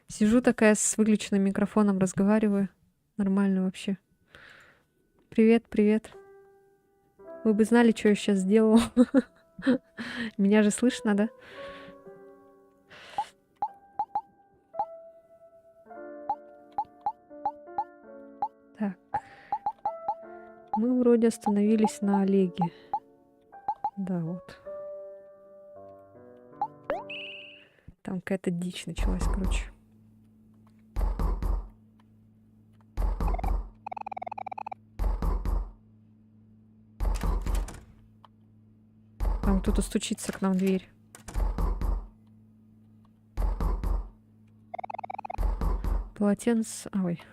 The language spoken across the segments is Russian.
Сижу такая с выключенным микрофоном, разговариваю. Нормально вообще. Привет, привет. Вы бы знали, что я сейчас сделал. Меня же слышно, да? Так. Мы вроде остановились на Олеге. Да, вот. Там какая-то дичь началась, короче. Там кто-то стучится к нам в дверь. Полотенце... Ой,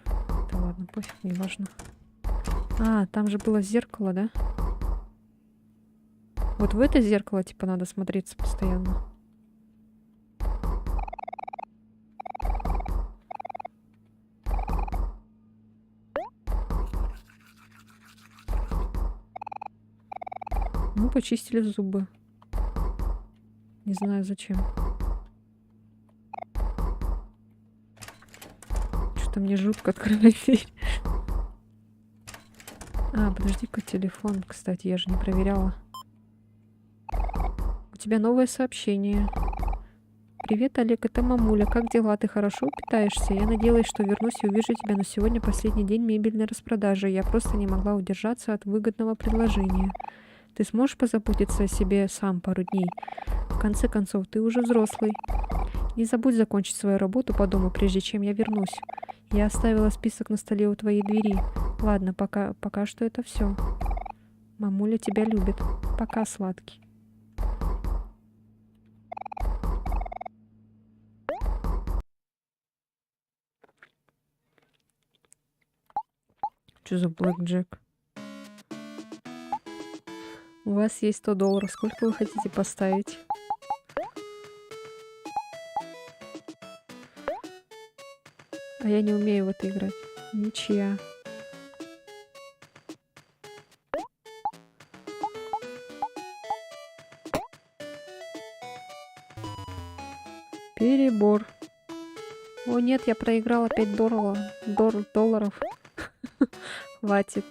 да ладно, пофиг, не важно. А, там же было зеркало, да? Вот в это зеркало, типа, надо смотреться постоянно. Мы почистили зубы. Не знаю зачем. Что-то мне жутко открывать дверь. А, подожди-ка, телефон, кстати, я же не проверяла. У тебя новое сообщение. Привет, Олег, это мамуля. Как дела? Ты хорошо питаешься? Я надеялась, что вернусь и увижу тебя, но сегодня последний день мебельной распродажи. Я просто не могла удержаться от выгодного предложения. Ты сможешь позаботиться о себе сам пару дней? В конце концов, ты уже взрослый. Не забудь закончить свою работу по дому, прежде чем я вернусь. Я оставила список на столе у твоей двери. Ладно, пока что это все. Мамуля тебя любит. Пока, сладкий. Что за блэкджек? У вас есть $100. Сколько вы хотите поставить? А я не умею в это играть. Ничья. Перебор. О нет, я проиграла $5. Хватит.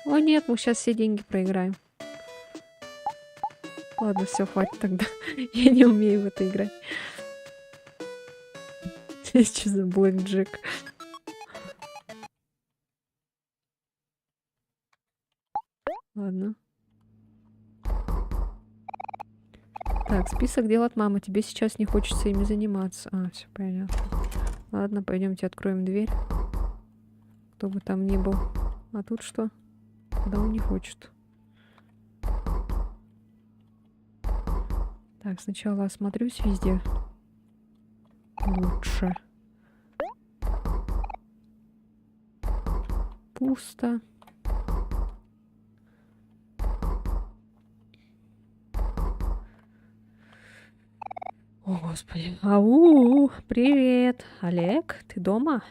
О нет, мы сейчас все деньги проиграем. Ладно, все, хватит тогда. Я не умею в это играть. Что за блэкджек? Ладно. Так, список дел от мамы. Тебе сейчас не хочется ими заниматься. А, все понятно. Ладно, пойдемте откроем дверь. Кто бы там ни был. А тут что? Да, он не хочет. Так, сначала осмотрюсь везде. Лучше. Пусто. О, господи. Ау, привет. Олег, ты дома?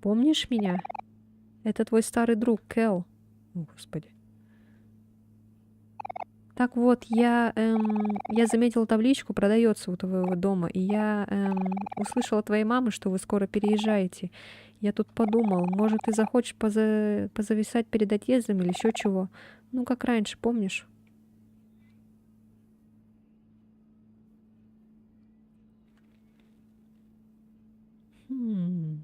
Помнишь меня? Это твой старый друг Кэл. О, господи. Так вот, я заметила табличку, продается у твоего дома, и я услышала от твоей мамы, что вы скоро переезжаете. Я тут подумал, может, ты захочешь позависать перед отъездом или еще чего? Ну, как раньше, помнишь? Хм.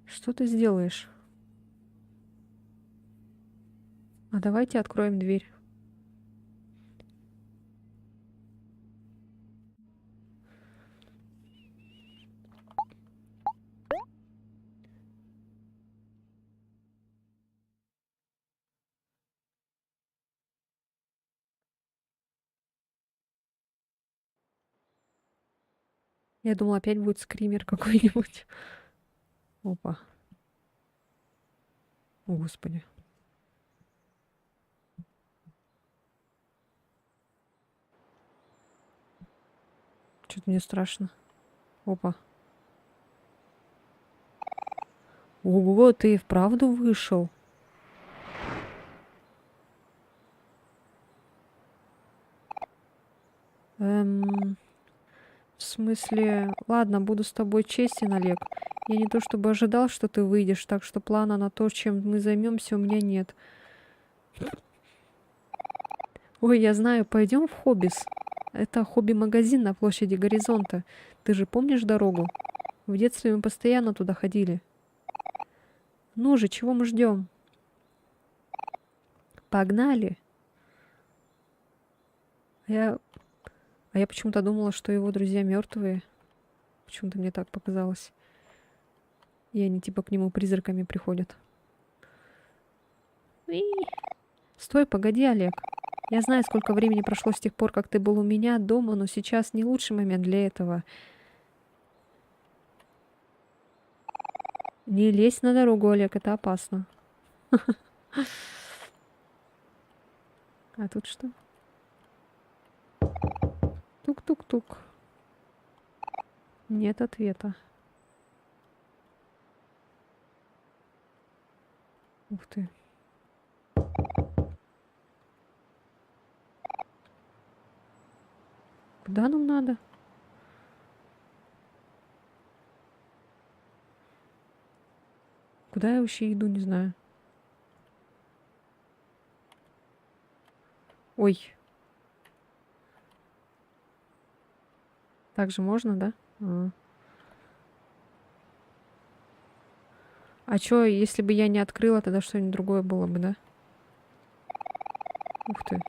Что ты сделаешь? А давайте откроем дверь. Я думала, опять будет скример какой-нибудь. Опа. О, господи. Что-то мне страшно. Опа. Ого, ты и вправду вышел? Эм, в смысле, ладно, буду с тобой честен, Олег. Я не то чтобы ожидал, что ты выйдешь, так что плана на то, чем мы займемся, у меня нет. Ой, я знаю, пойдем в Хоббис. Это хобби-магазин на площади Горизонта. Ты же помнишь дорогу? В детстве мы постоянно туда ходили. Ну же, чего мы ждем? Погнали. Я... А я почему-то думала, что его друзья мертвые. Почему-то мне так показалось. И они типа к нему призраками приходят. И... Стой, погоди, Олег. Я знаю, сколько времени прошло с тех пор, как ты был у меня дома, но сейчас не лучший момент для этого. Не лезь на дорогу, Олег, это опасно. А тут что? Тук-тук-тук. Нет ответа. Ух ты. Куда нам надо? Куда я вообще иду, не знаю. Ой. Так же можно, да? А чё, если бы я не открыла, тогда что-нибудь другое было бы, да? Ух ты.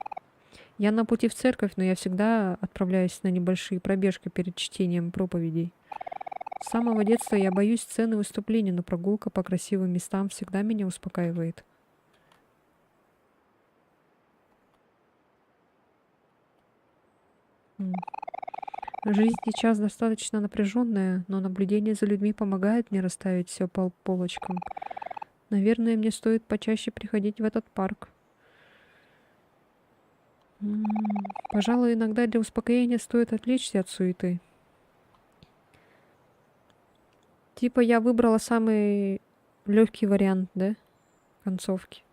Я на пути в церковь, но я всегда отправляюсь на небольшие пробежки перед чтением проповедей. С самого детства я боюсь сцены выступлений, но прогулка по красивым местам всегда меня успокаивает. Жизнь сейчас достаточно напряженная, но наблюдение за людьми помогает мне расставить все по полочкам. Наверное, мне стоит почаще приходить в этот парк. Пожалуй, иногда для успокоения стоит отвлечься от суеты. Типа я выбрала самый легкий вариант, да? Концовки.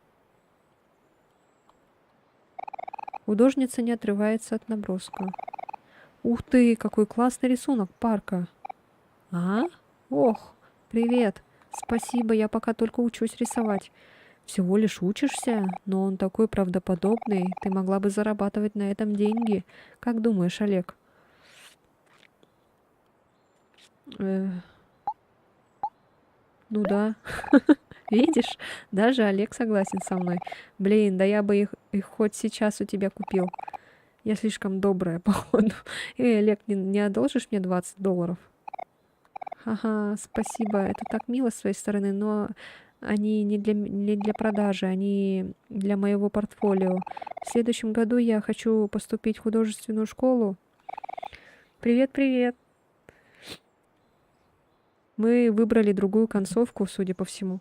Художница не отрывается от наброска. Ух ты, какой классный рисунок парка. А? Ох, привет. Спасибо, я пока только учусь рисовать. Всего лишь учишься, но он такой правдоподобный. Ты могла бы зарабатывать на этом деньги. Как думаешь, Олег? Ну да. Видишь, даже Олег согласен со мной. Блин, да я бы их хоть сейчас у тебя купил. Я слишком добрая, походу. Эй, Олег, не одолжишь мне $20? Ага, спасибо. Это так мило с твоей стороны, но они не для продажи, они для моего портфолио. В следующем году я хочу поступить в художественную школу. Привет-привет. Мы выбрали другую концовку, судя по всему.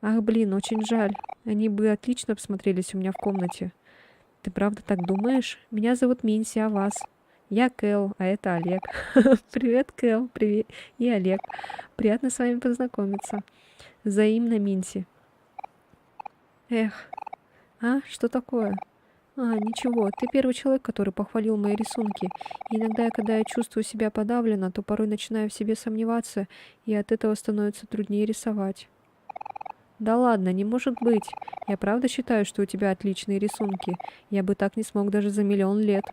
Ах, блин, очень жаль. Они бы отлично посмотрелись у меня в комнате. Ты правда так думаешь? Меня зовут Минси, а вас? Я Кэл, а это Олег. Привет, Кэл, привет. И Олег. Приятно с вами познакомиться. Взаимно, Минси. Эх. А, что такое? А, ничего, ты первый человек, который похвалил мои рисунки. И иногда, когда я чувствую себя подавленно, то порой начинаю в себе сомневаться, и от этого становится труднее рисовать. Да ладно, не может быть. Я правда считаю, что у тебя отличные рисунки. Я бы так не смог даже за 1 000 000 лет.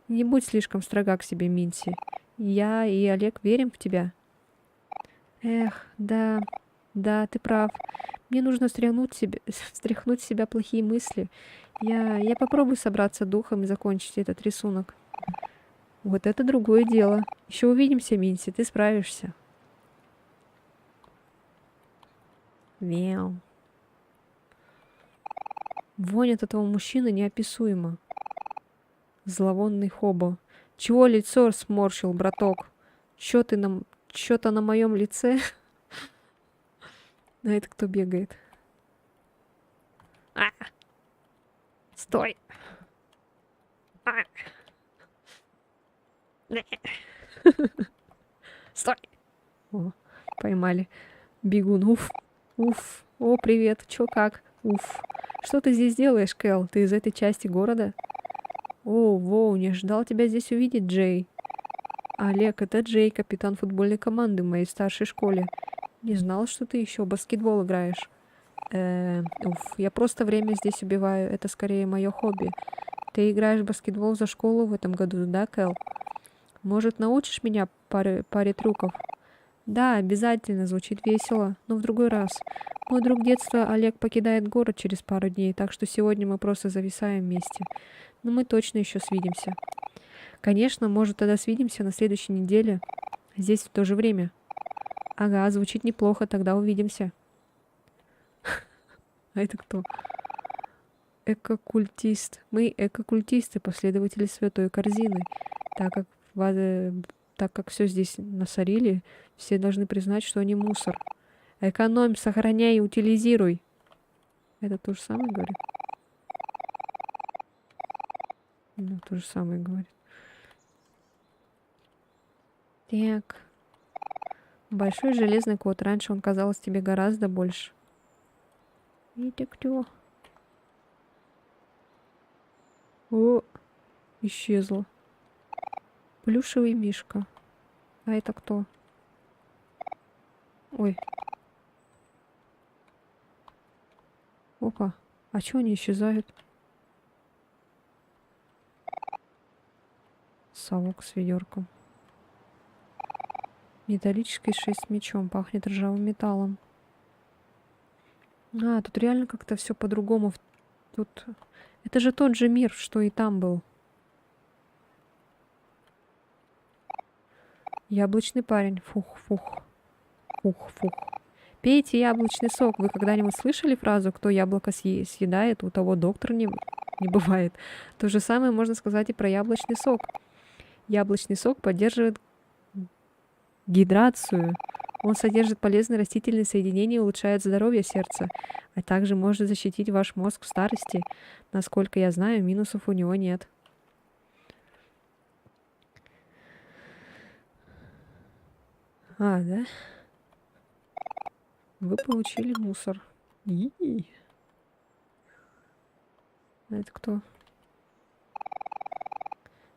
Не будь слишком строга к себе, Минси. Я и Олег верим в тебя. Эх, да, ты прав. Мне нужно стряхнуть с себя плохие мысли. Я попробую собраться духом и закончить этот рисунок. Вот это другое дело. Еще увидимся, Минси, ты справишься. Мяу. Вонь от этого мужчины неописуема. Зловонный хобо. Чего лицо сморщил, браток? Чё-то на моем лице? А это кто бегает? Стой! Стой! О, поймали. Бегун. Уф. Уф. О, привет. Чё как? Уф. Что ты здесь делаешь, Кэл? Ты из этой части города? О, воу, не ожидал тебя здесь увидеть, Джей. Олег, это Джей, капитан футбольной команды в моей старшей школе. Не знал, что ты еще в баскетбол играешь. Я просто время здесь убиваю. Это скорее мое хобби. Ты играешь в баскетбол за школу в этом году, да, Кэл? Может, научишь меня паре трюков? Да, обязательно, звучит весело, но в другой раз. Мой друг детства Олег покидает город через пару дней, так что сегодня мы просто зависаем вместе. Но мы точно еще свидимся. Конечно, может, тогда свидимся на следующей неделе. Здесь в то же время. Ага, звучит неплохо, тогда увидимся. А это кто? Эко-культист. Мы эко-культисты, последователи Святой Корзины. Так как, так как все здесь насорили, все должны признать, что они мусор. Экономь, сохраняй и утилизируй. Это то же самое говорит? Ну, то же самое говорит. Так. Большой железный кот. Раньше он казался тебе гораздо больше. Это кто? О, исчезла. Плюшевый мишка. А это кто? Ой. Опа. А чё они исчезают? Совок с ведерком. Металлический шесть с мечом. Пахнет ржавым металлом. А, тут реально как-то все по-другому. Тут... Это же тот же мир, что и там был. Яблочный парень. Фух-фух. Фух-фух. Пейте яблочный сок. Вы когда-нибудь слышали фразу «кто яблоко съедает, у того доктор не бывает»? То же самое можно сказать и про яблочный сок. Яблочный сок поддерживает гидрацию. Он содержит полезные растительные соединения и улучшает здоровье сердца, а также может защитить ваш мозг в старости. Насколько я знаю, минусов у него нет. А, да? Вы получили мусор. И-и-и. Это кто?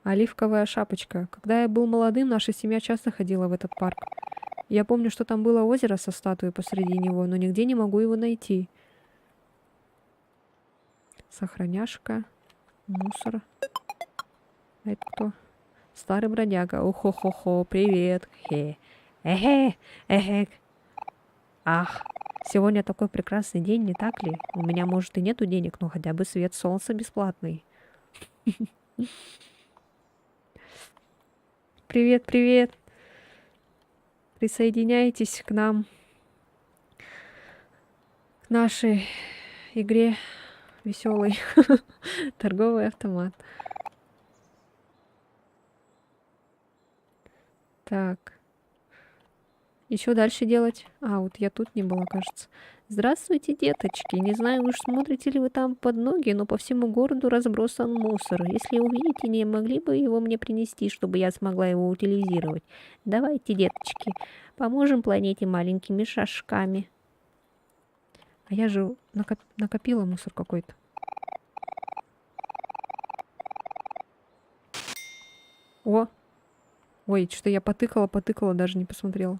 Оливковая шапочка. Когда я был молодым, наша семья часто ходила в этот парк. Я помню, что там было озеро со статуей посреди него, но нигде не могу его найти. Сохраняшка. Мусор. А это кто? Старый бродяга. О-хо-хо-хо, привет. Хе. Эхе, эхе. Ах, сегодня такой прекрасный день, не так ли? У меня, может, и нету денег, но хотя бы свет солнца бесплатный. Привет, привет. Присоединяйтесь к нам, к нашей игре веселой. Торговый автомат. Так. И что дальше делать? А, вот я тут не была, кажется. Здравствуйте, деточки. Не знаю, уж смотрите ли вы там под ноги, но по всему городу разбросан мусор. Если увидите, не могли бы его мне принести, чтобы я смогла его утилизировать? Давайте, деточки, поможем планете маленькими шажками. А я же накопила мусор какой-то. О! Ой, что я потыкала, даже не посмотрела.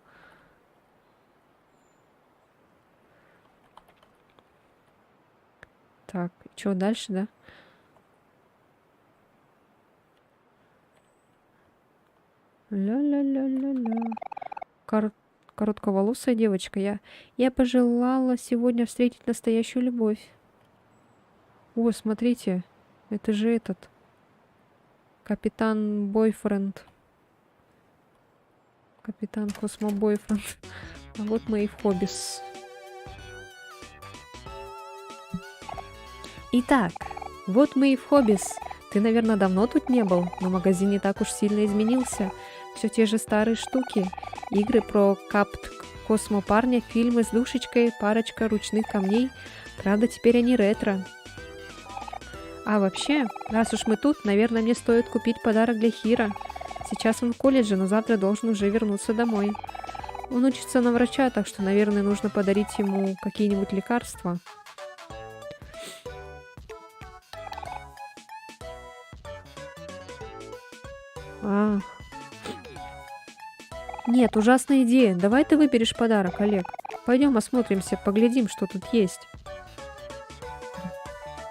Так, что дальше, да? Ля-ля-ля-ля-ля. Коротковолосая девочка. Я пожелала сегодня встретить настоящую любовь. О, смотрите. Это же этот. Капитан Бойфренд. Капитан Космобойфренд. А вот мы и в Хоббис. Итак, вот мы и в Хоббис. Ты, наверное, давно тут не был, но магазин не так уж сильно изменился. Все те же старые штуки. Игры про капт космопарня, фильмы с душечкой, парочка ручных камней. Правда, теперь они ретро. А вообще, раз уж мы тут, наверное, мне стоит купить подарок для Хира. Сейчас он в колледже, но завтра должен уже вернуться домой. Он учится на врача, так что, наверное, нужно подарить ему какие-нибудь лекарства. А. Нет, ужасная идея. Давай ты выберешь подарок, Олег. Пойдем осмотримся, поглядим, что тут есть.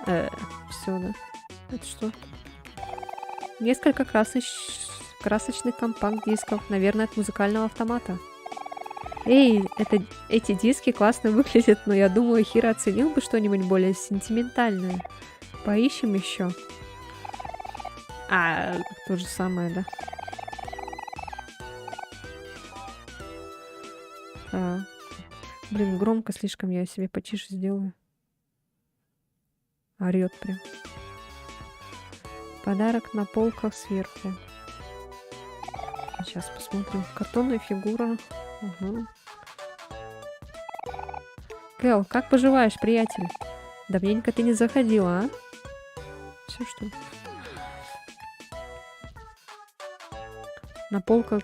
Все, да. Это что? Несколько красочных компакт-дисков, наверное, от музыкального автомата. Эй, эти диски классно выглядят, но я думаю, Хиро оценил бы что-нибудь более сентиментальное. Поищем еще. То же самое, да? Блин, громко слишком, я себе потише сделаю. Орёт прям. Подарок на полках сверху. Сейчас посмотрим. Картонная фигура. Угу. Кэл, как поживаешь, приятель? Давненько ты не заходила, а? Все что ли? На полках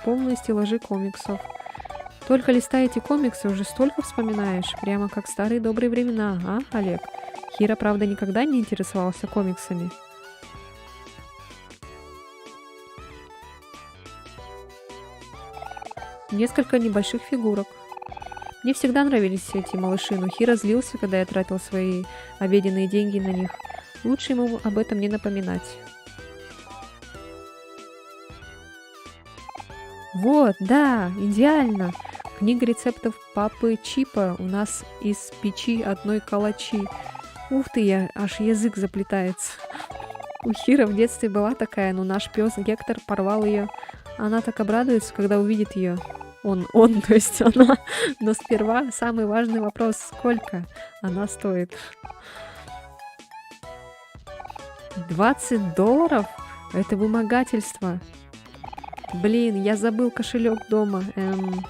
полные стеллажи комиксов. Только листаете комиксы, уже столько вспоминаешь. Прямо как старые добрые времена, а, Олег? Хиро, правда, никогда не интересовался комиксами. Несколько небольших фигурок. Мне всегда нравились эти малыши, но Хиро злился, когда я тратил свои обеденные деньги на них. Лучше ему об этом не напоминать. Вот, да, идеально. Книга рецептов папы Чипа. У нас из печи одной калачи. Ух ты, аж язык заплетается. У Хиро в детстве была такая, но наш пес Гектор порвал ее. Она так обрадуется, когда увидит ее. То есть она. Но сперва самый важный вопрос: сколько она стоит? $20? Это вымогательство. Блин, я забыл кошелек дома.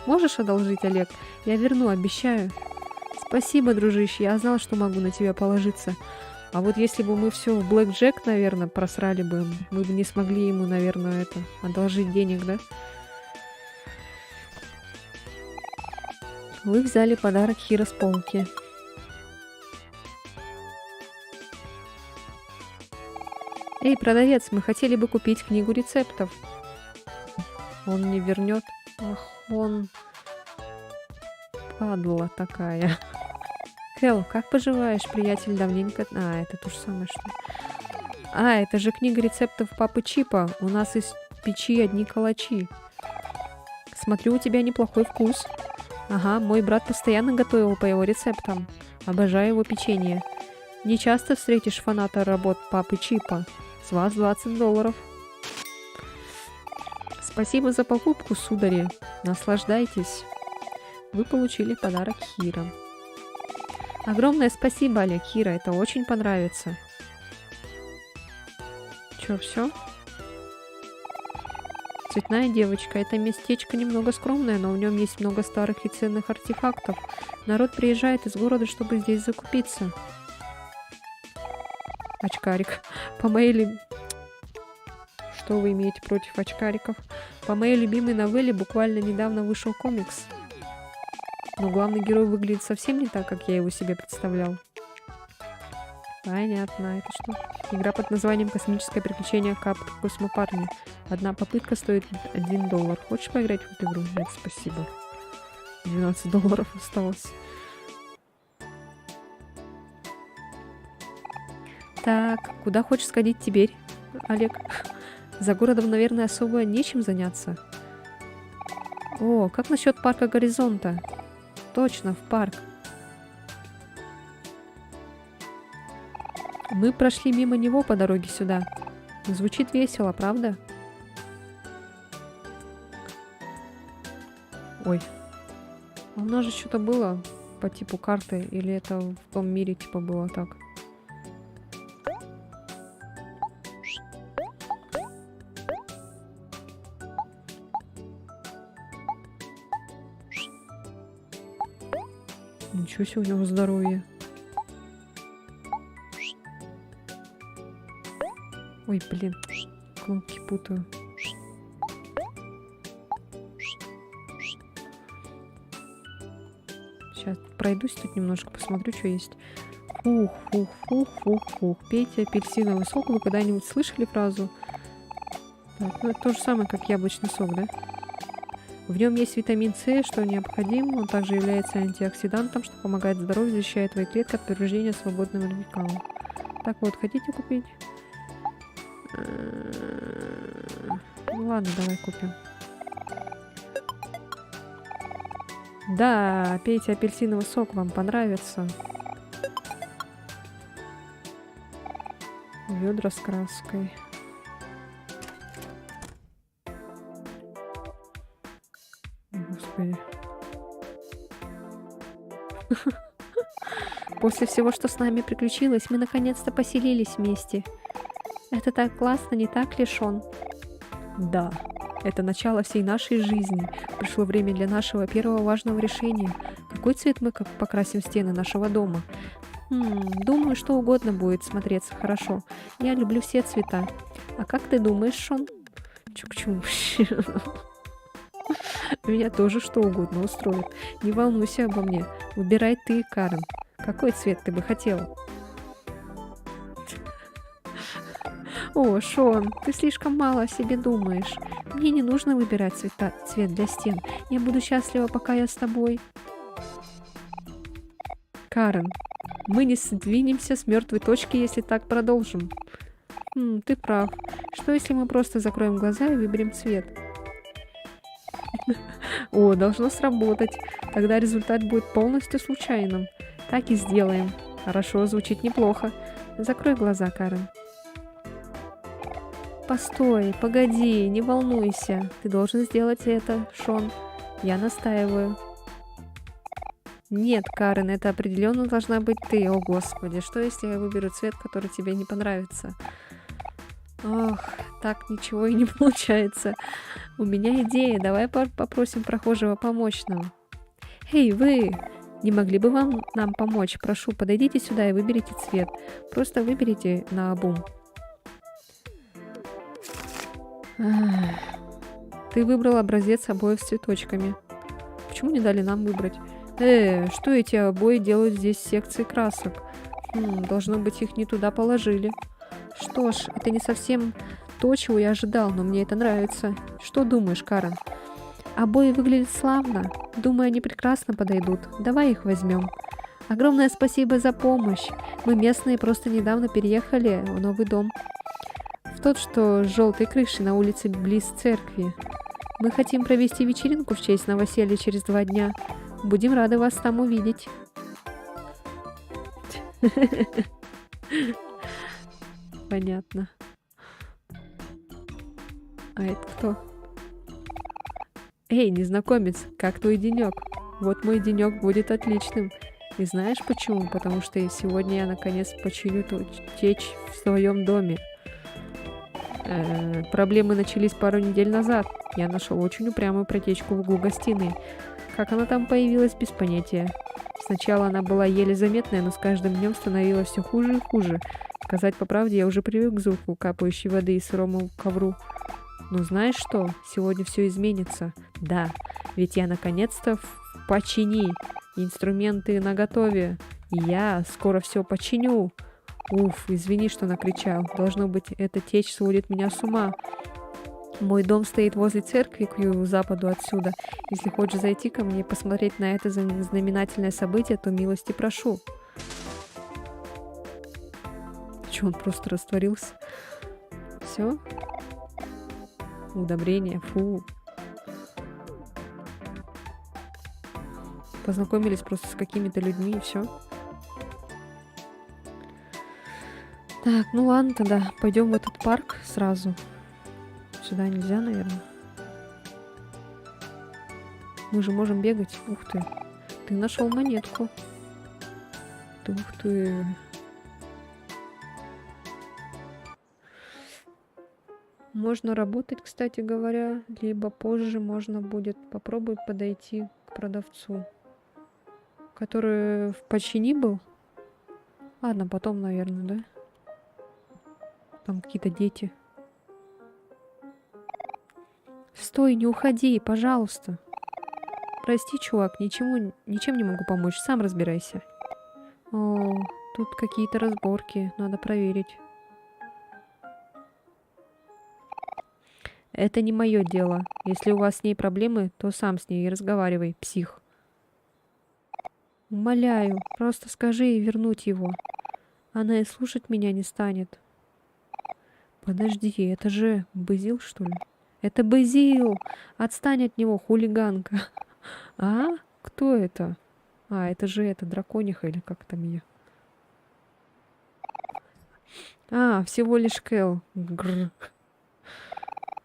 Можешь одолжить, Олег? Я верну, обещаю. Спасибо, дружище, я знал, что могу на тебя положиться. А вот если бы мы все в Блэк Джек, наверное, просрали бы, мы бы не смогли ему, наверное, одолжить денег, да? Вы взяли подарок Хиро с полки. Эй, продавец, мы хотели бы купить книгу рецептов. Он не вернет. Ах, он... Падла такая. Кэл, как поживаешь, приятель, давненько... это то же самое, что... это же книга рецептов папы Чипа. У нас из печи одни калачи. Смотрю, у тебя неплохой вкус. Ага, мой брат постоянно готовил по его рецептам. Обожаю его печенье. Не часто встретишь фаната работ папы Чипа. С вас $20. Спасибо за покупку, судари. Наслаждайтесь. Вы получили подарок Хиро. Огромное спасибо, Олег, Хиро. Это очень понравится. Чё, все? Цветная девочка. Это местечко немного скромное, но в нем есть много старых и ценных артефактов. Народ приезжает из города, чтобы здесь закупиться. Очкарик. Что вы имеете против очкариков? По моей любимой новелле буквально недавно вышел комикс. Но главный герой выглядит совсем не так, как я его себе представлял. Понятно. Это что? Игра под названием «Космическое приключение Космопарни». Одна попытка стоит $1. Хочешь поиграть в эту игру? Нет, спасибо. $12 осталось. Так, куда хочешь сходить теперь, Олег? За городом, наверное, особо нечем заняться. О, как насчет парка Горизонта? Точно, в парк. Мы прошли мимо него по дороге сюда. Звучит весело, правда? Ой. У нас же что-то было по типу карты, или это в том мире типа было так? Ничего себе, у него здоровье. Ой, блин, кнопки путаю. Сейчас пройдусь тут немножко, посмотрю, что есть. Фух. Пейте апельсиновый сок. Вы когда-нибудь слышали фразу Так, ну это то же самое, как яблочный сок, да? В нем есть витамин С, что необходим. Он также является антиоксидантом, что помогает здоровью, защищает твои клетки от повреждения свободным радикалом. Так вот, хотите купить? Ну ладно, давай купим. Да, пейте апельсиновый сок, вам понравится. Ведра с краской. Господи. После всего, что с нами приключилось, мы наконец-то поселились вместе. Это так классно, не так ли, Шон? Да, это начало всей нашей жизни. Пришло время для нашего первого важного решения. Какой цвет мы покрасим стены нашего дома? Думаю, что угодно будет смотреться хорошо. Я люблю все цвета. А как ты думаешь, Шон? Чук-чук. Меня тоже что угодно устроит. Не волнуйся обо мне. Выбирай ты, Карен. Какой цвет ты бы хотела? О, Шон, ты слишком мало о себе думаешь. Мне не нужно выбирать цвет для стен. Я буду счастлива, пока я с тобой. Карен, мы не сдвинемся с мертвой точки, если так продолжим. Ты прав. Что если мы просто закроем глаза и выберем цвет? О, должно сработать. Тогда результат будет полностью случайным. Так и сделаем. Хорошо, звучит неплохо. Закрой глаза, Карен. Постой, погоди, не волнуйся. Ты должен сделать это, Шон. Я настаиваю. Нет, Карен, это определенно должна быть ты. О, Господи, что если я выберу цвет, который тебе не понравится? Ох, так ничего и не получается. У меня идея, давай попросим прохожего помочь нам. Эй, вы! Не могли бы нам помочь? Прошу, подойдите сюда и выберите цвет. Просто выберите наобум. Ты выбрал образец обоев с цветочками. Почему не дали нам выбрать? Что эти обои делают здесь в секции красок? Должно быть, их не туда положили. Что ж, это не совсем то, чего я ожидал, но мне это нравится. Что думаешь, Карен? Обои выглядят славно. Думаю, они прекрасно подойдут. Давай их возьмем. Огромное спасибо за помощь. Мы местные просто недавно переехали в новый дом. В тот, что с желтой крышей на улице близ церкви. Мы хотим провести вечеринку в честь новоселья через 2 дня. Будем рады вас там увидеть. Понятно. А это кто? Эй, незнакомец, как твой денек? Вот мой денек будет отличным. И знаешь почему? Потому что сегодня я наконец починю течь в своем доме. Проблемы начались пару недель назад. Я нашел очень упрямую протечку в углу гостиной. Как она там появилась, без понятия. Сначала она была еле заметная, но с каждым днем становилась все хуже и хуже. Сказать по правде, я уже привык к звуку капающей воды и сырому ковру. Но знаешь что? Сегодня все изменится. Да, ведь я наконец-то в почини. Инструменты наготове. И я скоро все починю. Уф, извини, что накричал. Должно быть, эта течь сводит меня с ума. Мой дом стоит возле церкви к юго-западу отсюда. Если хочешь зайти ко мне и посмотреть на это знаменательное событие, то милости прошу. Че, он просто растворился? Все? Удобрение, фу. Познакомились просто с какими-то людьми и все. Так, ну ладно тогда, пойдем в этот парк сразу. Сюда нельзя, наверное. Мы же можем бегать. Ух ты. Ты нашел монетку. Ух ты. Можно работать, кстати говоря, либо позже можно будет попробовать подойти к продавцу, который в почини был. Ладно, потом, наверное, да? Там какие-то дети. Стой, не уходи, пожалуйста. Прости, чувак, ничем не могу помочь, сам разбирайся. О, тут какие-то разборки, надо проверить. Это не мое дело. Если у вас с ней проблемы, то сам с ней и разговаривай, псих. Умоляю, просто скажи ей вернуть его. Она и слушать меня не станет. Подожди, это же Базил, что ли? Это Базил! Отстань от него, хулиганка. А? Кто это? А, это же это, дракониха или как там ее? А, всего лишь Кэл. Грр.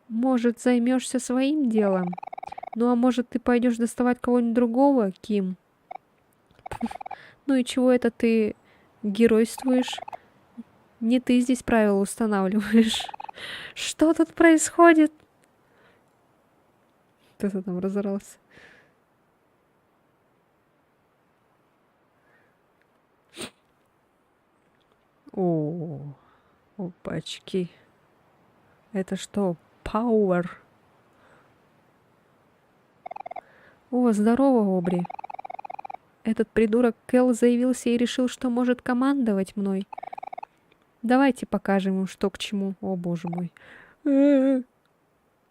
Может, займешься своим делом? Ну, а может, ты пойдешь доставать кого-нибудь другого, Ким? Ну и чего это ты геройствуешь? Не ты здесь правила устанавливаешь. Что тут происходит? Кто-то там разорался. О, опачки. Это что, Power? О, здорово, Обри. Этот придурок Кэл заявился и решил, что может командовать мной. Давайте покажем ему, что к чему. О, боже мой.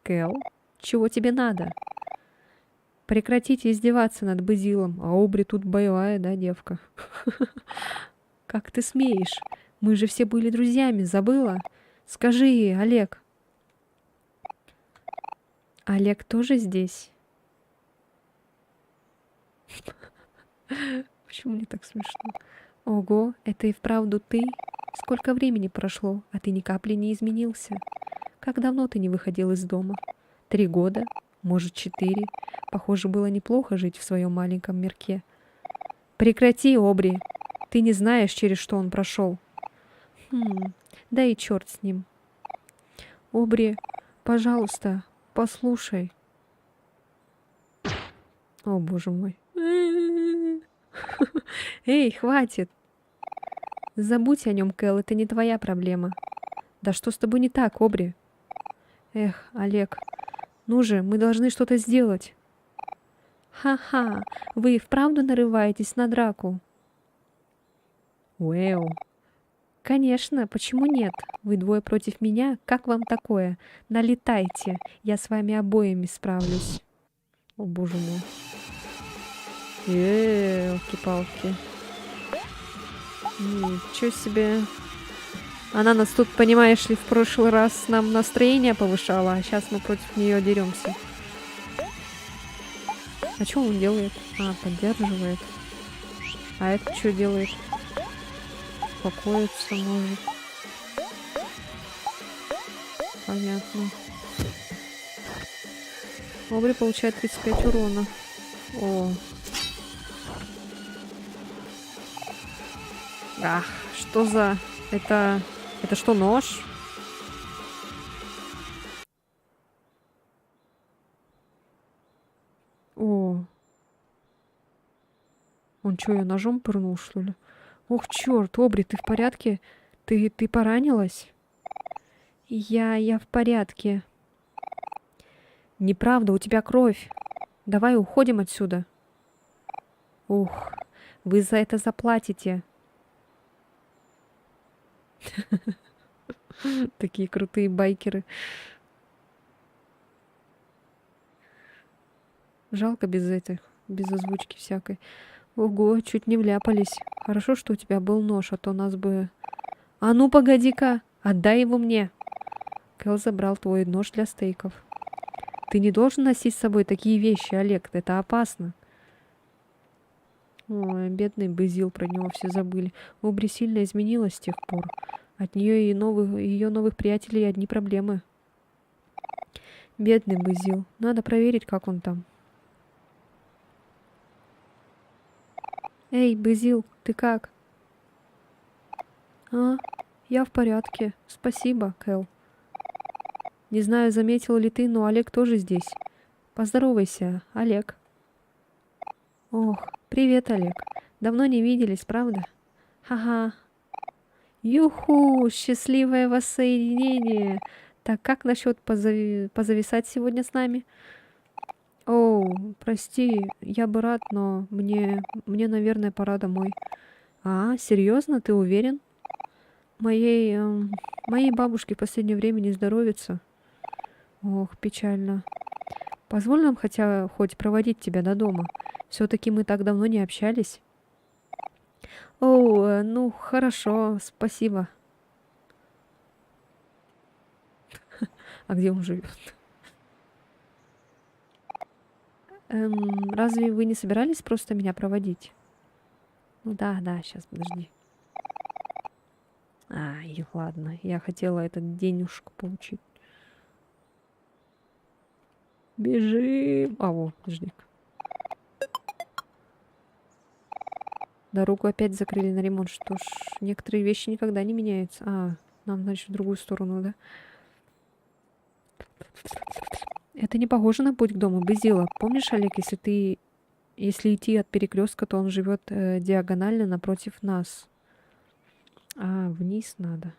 Кэл, чего тебе надо? Прекратите издеваться над Базилом, а Обри тут боевая, да, девка? Как ты смеешь? Мы же все были друзьями, забыла? Скажи ей, Олег. Олег тоже здесь? Почему мне так смешно? Ого, это и вправду ты? Сколько времени прошло, а ты ни капли не изменился? Как давно ты не выходил из дома? 3 года? Может, 4? Похоже, было неплохо жить в своем маленьком мирке. Прекрати, Обри. Ты не знаешь, через что он прошел. Да и черт с ним. Обри, пожалуйста, послушай. О, боже мой. Эй, хватит. Забудь о нем, Кэл, это не твоя проблема. Да что с тобой не так, Обри? Эх, Олег, ну же, мы должны что-то сделать. Ха-ха, вы и вправду нарываетесь на драку? Уэу. Конечно, почему нет? Вы двое против меня, как вам такое? Налетайте, я с вами обоими справлюсь. О, боже мой. Елки-палки. Ничего себе. Она нас тут, понимаешь ли, в прошлый раз нам настроение повышала, а сейчас мы против нее деремся. А что он делает? А, поддерживает. А это что делает? Успокоиться может. Понятно. Обри получает 35 урона. О. Ах, что за... Это что, нож? О. Он что, ее ножом пырнул, что ли? Ох, черт, Обри, ты в порядке? Ты поранилась? Я в порядке. Неправда, у тебя кровь. Давай уходим отсюда. Ух, вы за это заплатите. Такие крутые байкеры. Жалко без озвучки всякой. Ого, чуть не вляпались. Хорошо, что у тебя был нож, а то нас бы... А ну, погоди-ка, отдай его мне. Кэл забрал твой нож для стейков. Ты не должен носить с собой такие вещи, Олег, это опасно. Ой, бедный Базил, про него все забыли. Обри сильно изменилась с тех пор. От нее и ее новых приятелей одни проблемы. Бедный Базил. Надо проверить, как он там. Эй, Базил, ты как? А, я в порядке. Спасибо, Кэл. Не знаю, заметил ли ты, но Олег тоже здесь. Поздоровайся, Олег. Ох, привет, Олег. Давно не виделись, правда? Ха-ха. Юху, счастливое воссоединение. Так, как насчет позависать сегодня с нами? Оу, прости, я бы рад, но мне, наверное, пора домой. А, серьезно, ты уверен? Моей бабушке в последнее время не здоровится. Ох, печально. Позволь нам хотя хоть проводить тебя до дома. Все-таки мы так давно не общались. О, ну хорошо, спасибо. А где он живет? Разве вы не собирались просто меня проводить? Ну да, сейчас, подожди. Ай, ладно, я хотела этот денежку получить. Бежим. Во, подожди. Дорогу опять закрыли на ремонт. Что ж, некоторые вещи никогда не меняются. Нам, значит, в другую сторону, да? Это не похоже на путь к дому Безила. Помнишь, Олег, если идти от перекрестка, то он живет диагонально напротив нас. Вниз надо.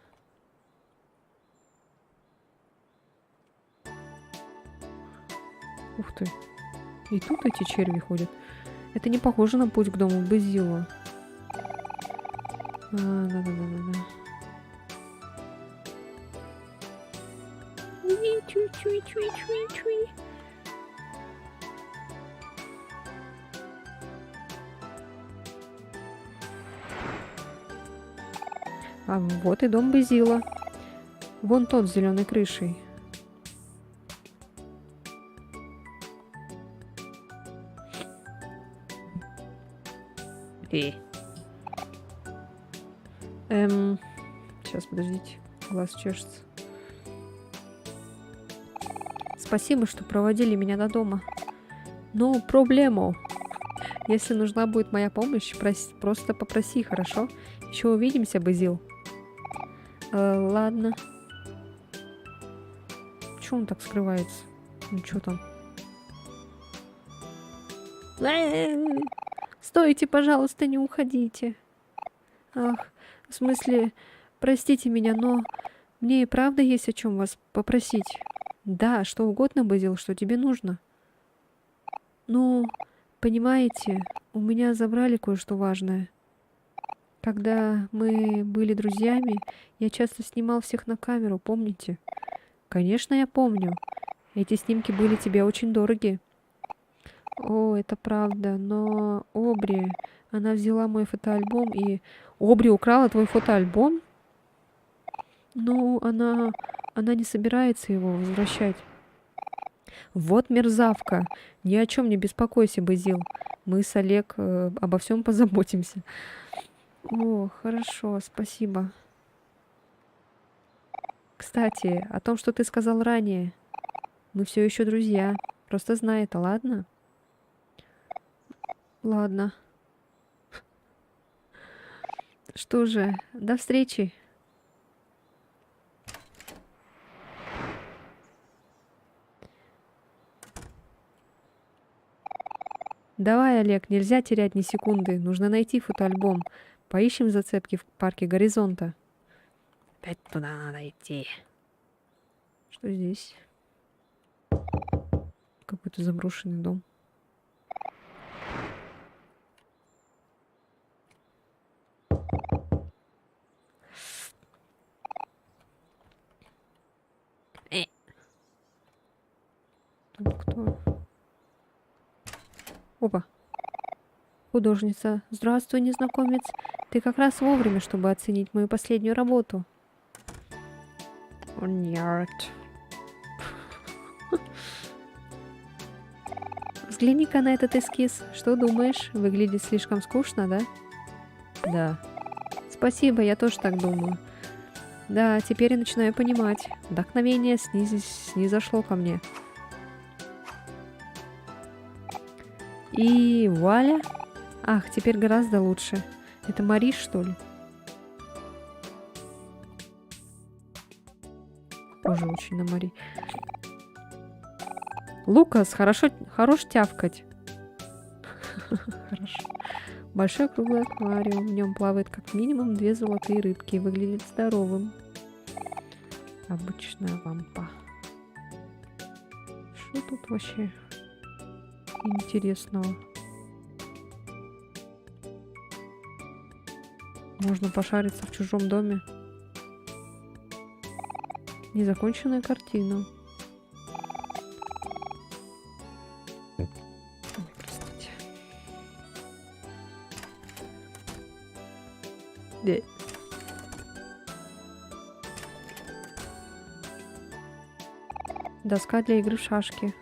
Ух ты. И тут эти черви ходят. Это не похоже на путь к дому Безила. Да. Чуй. Вот и дом Безила. Вон тот с зеленой крышей. Сейчас, подождите. Глаз чешется. Спасибо, что проводили меня до дома. No проблему. Если нужна будет моя помощь, просто попроси, хорошо? Еще увидимся, Безил. Ладно. Чего он так скрывается? Ну, что там? Стойте, пожалуйста, не уходите. Ах, в смысле, простите меня, но мне и правда есть о чем вас попросить. Да, что угодно, Безил, что тебе нужно. Ну, понимаете, у меня забрали кое-что важное. Когда мы были друзьями, я часто снимал всех на камеру, помните? Конечно, я помню. Эти снимки были тебе очень дороги. О, это правда, но Обри, она взяла мой фотоальбом и... Обри украла твой фотоальбом? Ну, она не собирается его возвращать. Вот мерзавка. Ни о чем не беспокойся, Безил. Мы с Олег обо всем позаботимся. О, хорошо, спасибо. Кстати, о том, что ты сказал ранее. Мы все еще друзья. Просто знай это, ладно? Ладно. Что же, до встречи. Давай, Олег, нельзя терять ни секунды. Нужно найти фотоальбом. Поищем зацепки в парке Горизонта. Опять туда надо идти. Что здесь? Какой-то заброшенный дом. Тут кто? Опа. Художница. Здравствуй, незнакомец. Ты как раз вовремя, чтобы оценить мою последнюю работу. Нет. Взгляни-ка на этот эскиз. Что думаешь? Выглядит слишком скучно, да? Да. Спасибо, я тоже так думаю. Да, теперь я начинаю понимать. Вдохновение снизошло ко мне. И вуаля! Ах, теперь гораздо лучше. Это Мариш, что ли? Тоже очень на Мари. Лукас, хорош тявкать. Хорошо. Большой круглый аквариум. В нем плавает как минимум 2 золотые рыбки. Выглядит здоровым. Обычная лампа. Что тут вообще интересного? Можно пошариться в чужом доме. Незаконченная картина. Доска для игры в шашки.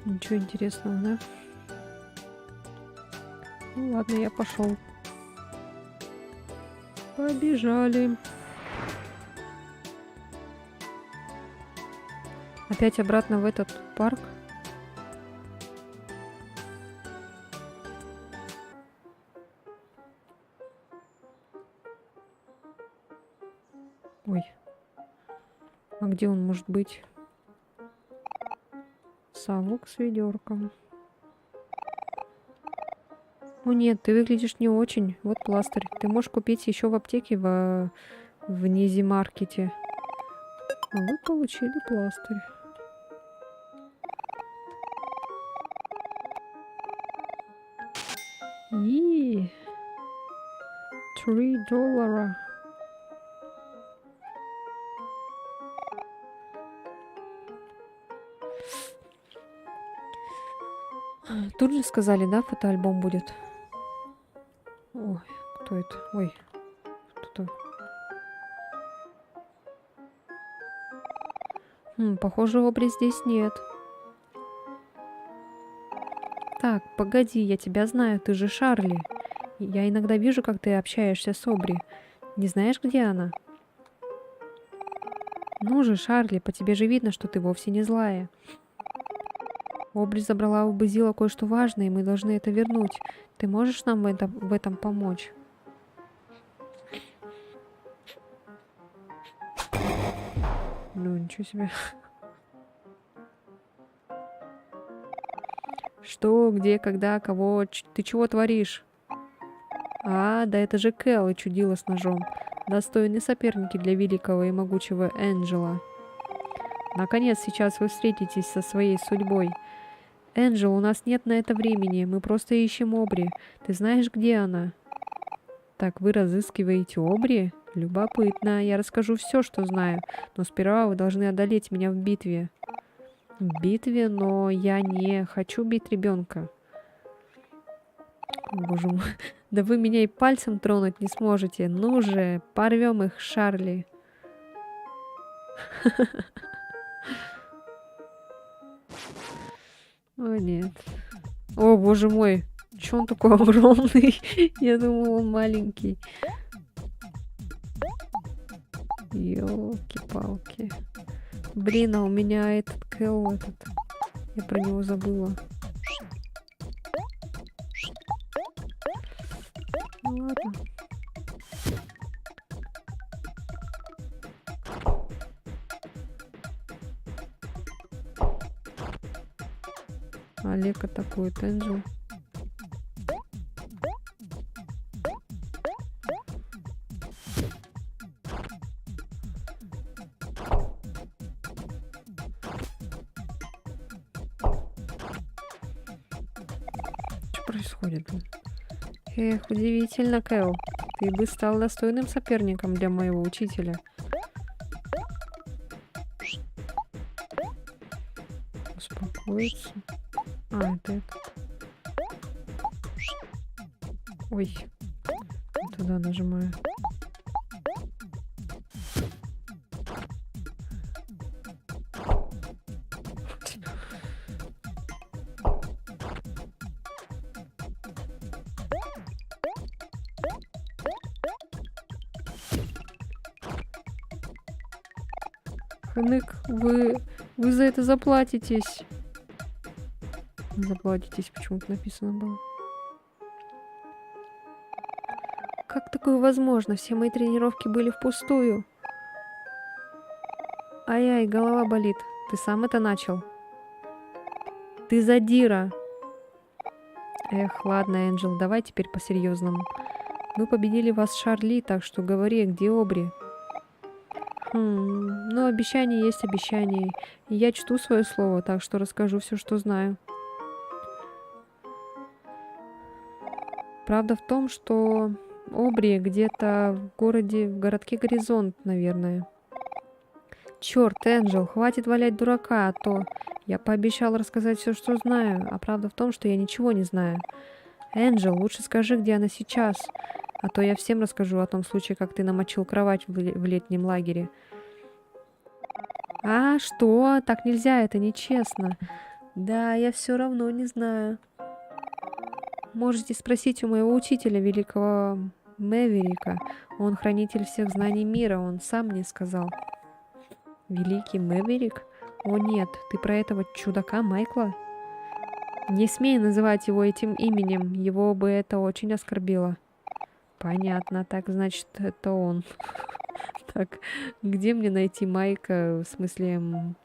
Ничего интересного, да? Ну ладно, я пошел. Побежали. Опять обратно в этот парк. Ой. А где он может быть? Совок с ведерком. О нет, ты выглядишь не очень. Вот пластырь. Ты можешь купить еще в аптеке в Низимаркете. А вы получили пластырь. И $3. Тут же сказали, да, фотоальбом будет? Ой, кто это? Ой, кто-то. Похоже, Обри здесь нет. Так, погоди, я тебя знаю, ты же Шарли. Я иногда вижу, как ты общаешься с Обри. Не знаешь, где она? Ну же, Шарли, по тебе же видно, что ты вовсе не злая. Обри забрала у Базила кое-что важное, и мы должны это вернуть. Ты можешь нам в этом помочь? Ну, ничего себе. Что, где, когда, кого? Ты чего творишь? А, да это же Кэл и чудила с ножом. Достойные соперники для великого и могучего Энджела. Наконец, сейчас вы встретитесь со своей судьбой. Энджел, у нас нет на это времени. Мы просто ищем Обри. Ты знаешь, где она? Так, вы разыскиваете Обри? Любопытно. Я расскажу все, что знаю. Но сперва вы должны одолеть меня в битве. В битве? Но я не хочу бить ребенка. Боже мой. Да вы меня и пальцем тронуть не сможете. Ну же, порвем их, Шарли. О, нет. О, боже мой. Чё он такой огромный? Я думала, он маленький. Ёлки-палки. Блин, а у меня этот Кэл, я про него забыла. Ну ладно. Олег атакует Энджел. Что происходит? Эх, удивительно, Кэл. Ты бы стал достойным соперником для моего учителя. Успокоиться. А, это этот. Ой. Туда нажимаю. Хнык, вы за это заплатитесь. Заплатитесь, почему-то написано было. Как такое возможно? Все мои тренировки были впустую. Ай-ай, голова болит. Ты сам это начал? Ты задира. Эх, ладно, Энджел, давай теперь по-серьезному. Мы победили вас, Шарли, так что говори, где Обри? Ну, обещание есть обещание. И я чту свое слово, так что расскажу все, что знаю. Правда в том, что Обри где-то в городке Горизонт, наверное. Черт, Энджел, хватит валять дурака, а то я пообещал рассказать все, что знаю, а правда в том, что я ничего не знаю. Энджел, лучше скажи, где она сейчас. А то я всем расскажу о том случае, как ты намочил кровать в летнем лагере. А что? Так нельзя, это нечестно. Да, я все равно не знаю. Можете спросить у моего учителя, великого Мэверика. Он хранитель всех знаний мира, он сам мне сказал. Великий Мэверик? О нет, ты про этого чудака Майкла? Не смей называть его этим именем, его бы это очень оскорбило. Понятно, так значит, это он. Так, где мне найти Майка, в смысле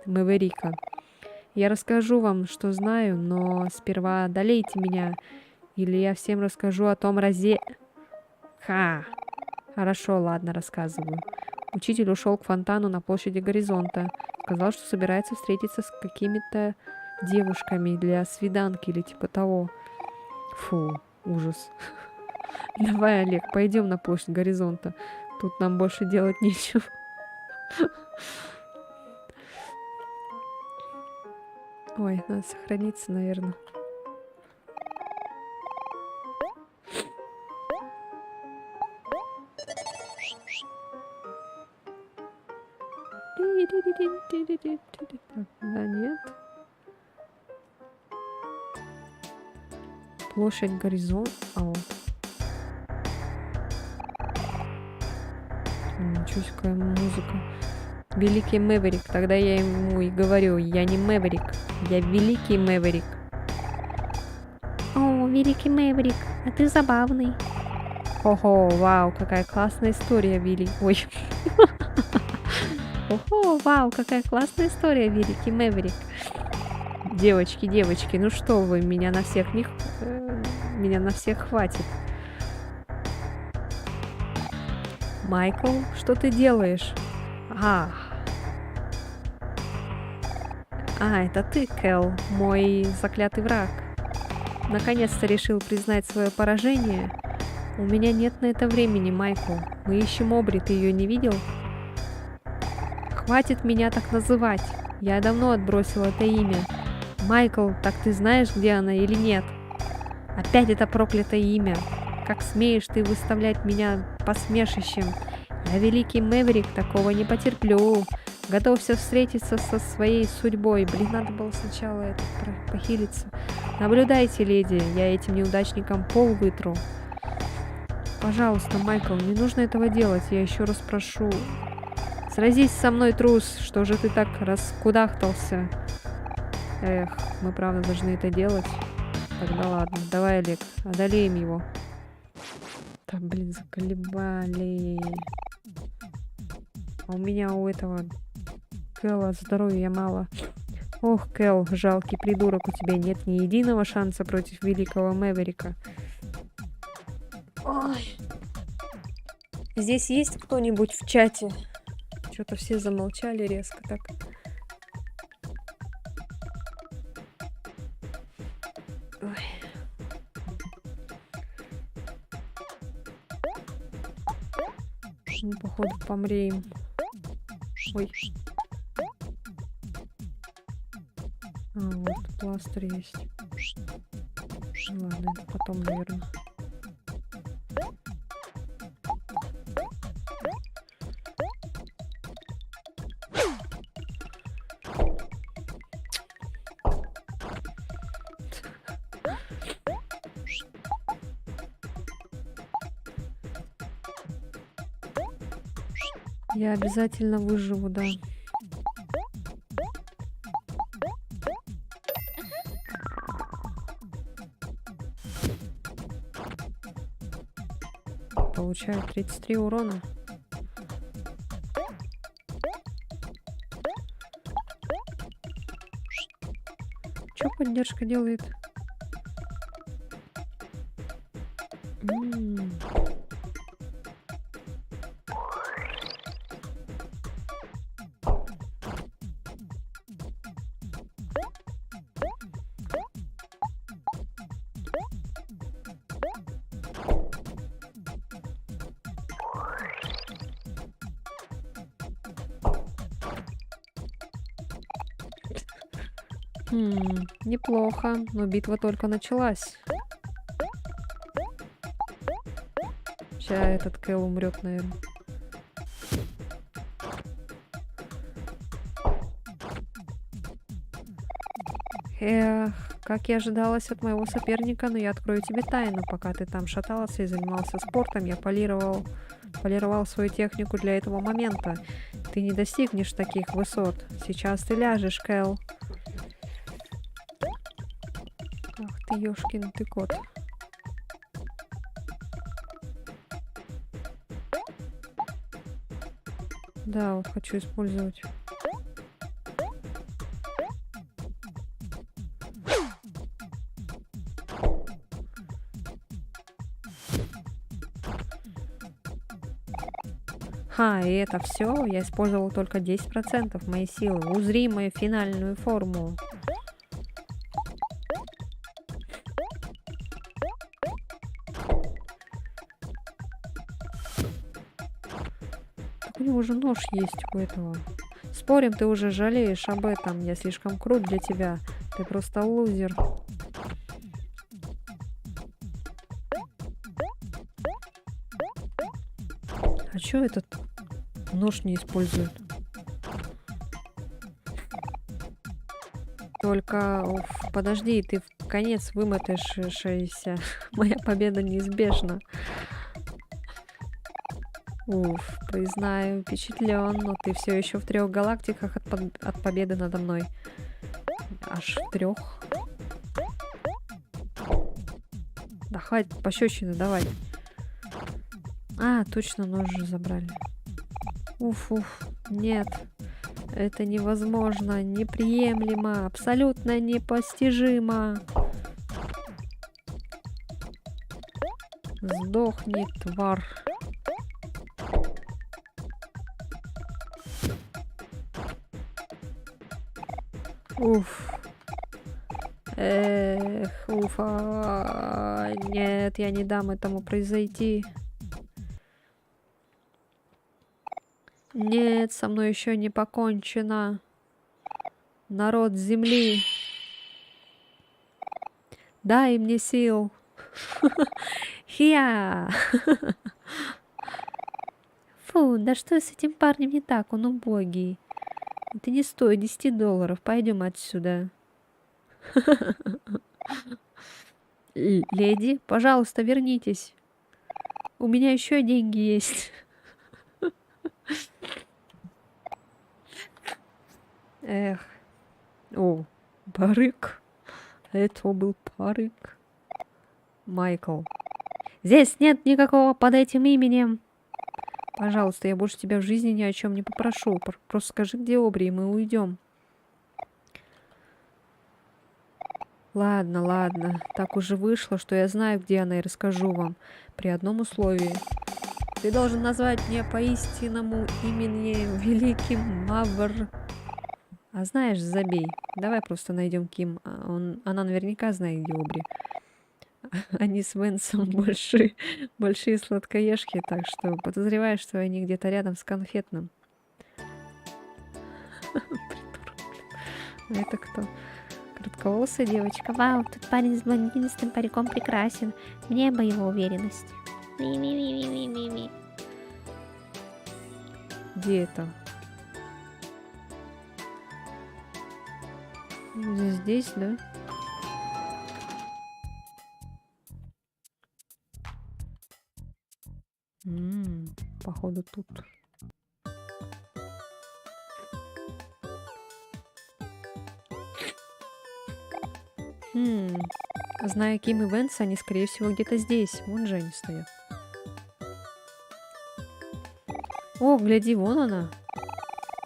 Мэверика? Я расскажу вам, что знаю, но сперва одолейте меня, или я всем расскажу о том разе... Ха! Хорошо, ладно, рассказываю. Учитель ушел к фонтану на площади Горизонта. Сказал, что собирается встретиться с какими-то девушками для свиданки или типа того. Фу, ужас. Давай, Олег, пойдем на площадь Горизонта. Тут нам больше делать нечего. Ой, надо сохраниться, наверное. Да, нет. Площадь Горизонт. А вот. Ничего себе, какая музыка. Великий Мэверик. Тогда я ему и говорю, я не Мэверик, я великий Мэверик. О, великий Мэверик, а ты забавный. Ого, вау, какая классная история, Вилли. Ой. Ого, вау, какая классная история, великий Мэверик. Девочки, девочки, ну что вы, меня на всех хватит. Майкл, что ты делаешь? Это ты, Кэл, мой заклятый враг. Наконец-то решил признать свое поражение. У меня нет на это времени, Майкл. Мы ищем Обри, ты ее не видел? Хватит меня так называть. Я давно отбросил это имя. Майкл, так ты знаешь, где она или нет? Опять это проклятое имя. Как смеешь ты выставлять меня посмешищем? Я великий Мэверик, такого не потерплю. Готовься встретиться со своей судьбой. Блин, надо было сначала это похилиться. Наблюдайте, леди, я этим неудачникам пол вытру. Пожалуйста, Майкл, не нужно этого делать, я еще раз прошу. Сразись со мной, трус, что же ты так раскудахтался? Эх, мы правда должны это делать? Тогда ладно, давай, Олег, одолеем его. Так, блин, заколебали. А у меня у этого Кэла здоровья мало. Ох, Кэл, жалкий придурок, у тебя нет ни единого шанса против великого Мэверика. Ой. Здесь есть кто-нибудь в чате? Что-то все замолчали резко так. Ой. Мы, походу, помреем. Ой. Вот пластырь есть. Ладно, это потом, наверное. Я обязательно выживу, да. Получаю 33 урона. Что поддержка делает? Неплохо, но битва только началась. Сейчас этот Кэл умрет, наверное. Эх, как я ожидалась от моего соперника, но я открою тебе тайну. Пока ты там шатался и занимался спортом, я полировал свою технику для этого момента. Ты не достигнешь таких высот. Сейчас ты ляжешь, Кэл. Ах ты, ёшкин ты кот. Да, вот хочу использовать. Ха, и это все? Я использовал только 10% моей силы. Узри мою финальную форму. Так у него же нож есть у этого. Спорим, ты уже жалеешь об этом. Я слишком крут для тебя. Ты просто лузер. А чё этот нож не использует? Только, уф, подожди, ты в конец вымотаешься. Моя победа неизбежна. Уф, признаю, впечатлен, но ты все еще в 3 галактиках от победы надо мной. Аж в 3. Да хватит пощечины давай. А, точно, нож же забрали. Уф, нет. Это невозможно, неприемлемо, абсолютно непостижимо. Сдохни, тварь. Уф. Эх, уфа. Нет, я не дам этому произойти. Нет, со мной еще не покончено. Народ земли. Дай мне сил. Хия. Фу, да что с этим парнем не так? Он убогий. Это не стоит $10. Пойдем отсюда. Леди, пожалуйста, вернитесь. У меня еще деньги есть. Эх. О, парик. Это был парик. Майкл. Здесь нет никакого под этим именем. Пожалуйста, я больше тебя в жизни ни о чем не попрошу. Просто скажи, где Обри, и мы уйдем. Ладно, ладно. Так уже вышло, что я знаю, где она, и расскажу вам. При одном условии. Ты должен назвать меня по истинному имени Великий Мавр. А знаешь, забей. Давай просто найдем Ким. Она наверняка знает, где Обри. Они с Венсом большие сладкоежки, так что подозреваю, что они где-то рядом с конфетным. Это кто? Коротковолосая девочка. Вау, тот парень с блондинистым париком прекрасен. Мне бы его уверенность. Ми-ми-ми-ми-ми-ми. Где это? Здесь, да? Походу тут. Зная Ким и Венса, они, скорее всего, где-то здесь. Вон же они стоят. О, гляди, вон она.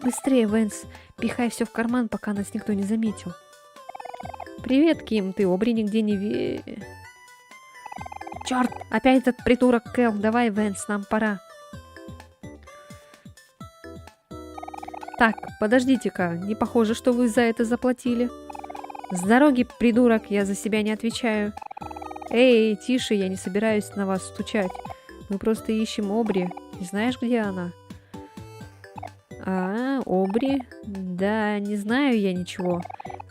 Быстрее, Венс. Пихай все в карман, пока нас никто не заметил. Привет, Ким. Ты Обри нигде не Черт, опять этот придурок Кэл. Давай, Венс, нам пора. Так, подождите-ка. Не похоже, что вы за это заплатили. С дороги, придурок, я за себя не отвечаю. Эй, тише, я не собираюсь на вас стучать. Мы просто ищем Обри. Не знаешь, где она? А, Обри? Да, не знаю я ничего.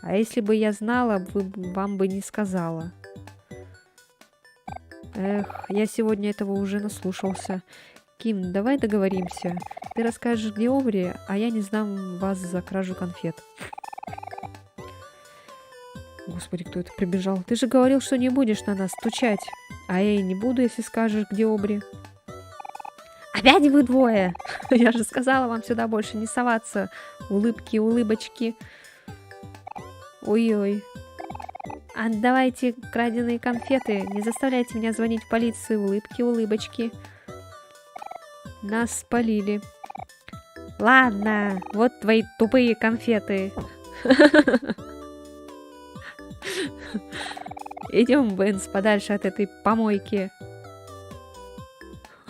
А если бы я знала, вам бы не сказала. Эх, я сегодня этого уже наслушался. Ким, давай договоримся. Ты расскажешь, где Обри, а я не сдам вас за кражу конфет. Господи, кто это прибежал? Ты же говорил, что не будешь на нас стучать. А я и не буду, если скажешь, где Обри. Опять вы двое! Я же сказала вам сюда больше не соваться. Улыбки, улыбочки. Ой-ой. Отдавайте краденые конфеты. Не заставляйте меня звонить в полицию. Улыбки, улыбочки. Нас спалили. Ладно, вот твои тупые конфеты. Идем, Бенс, подальше от этой помойки.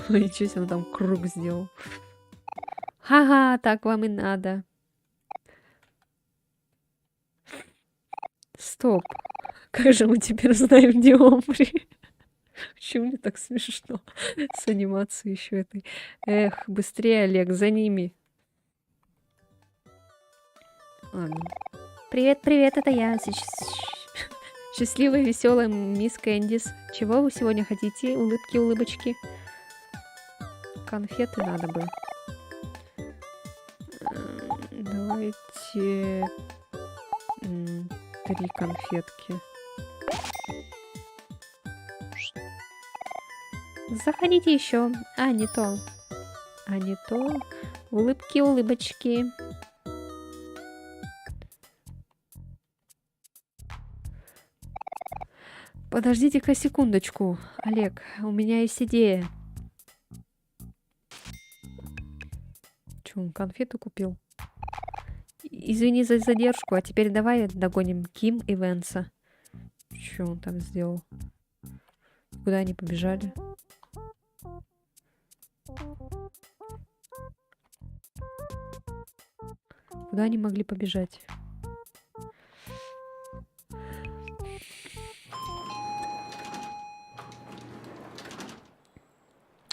Ничего себе, он там круг сделал. Ха-ха, так вам и надо. Стоп. Как же мы теперь знаем, где Омбри? Почему мне так смешно с анимацией еще этой? Эх, быстрее, Олег, за ними. Ладно. Привет, привет, это я. Счастливая, веселая мисс Кэндис. Чего вы сегодня хотите? Улыбки, улыбочки. Конфеты надо бы. Давайте 3 конфетки. Заходите еще. А, не то. А не то. Улыбки, улыбочки. Подождите-ка секундочку, Олег, у меня есть идея. Че, он конфету купил? Извини за задержку, а теперь давай догоним Ким и Венса. Че он там сделал? Куда они побежали? Куда они могли побежать?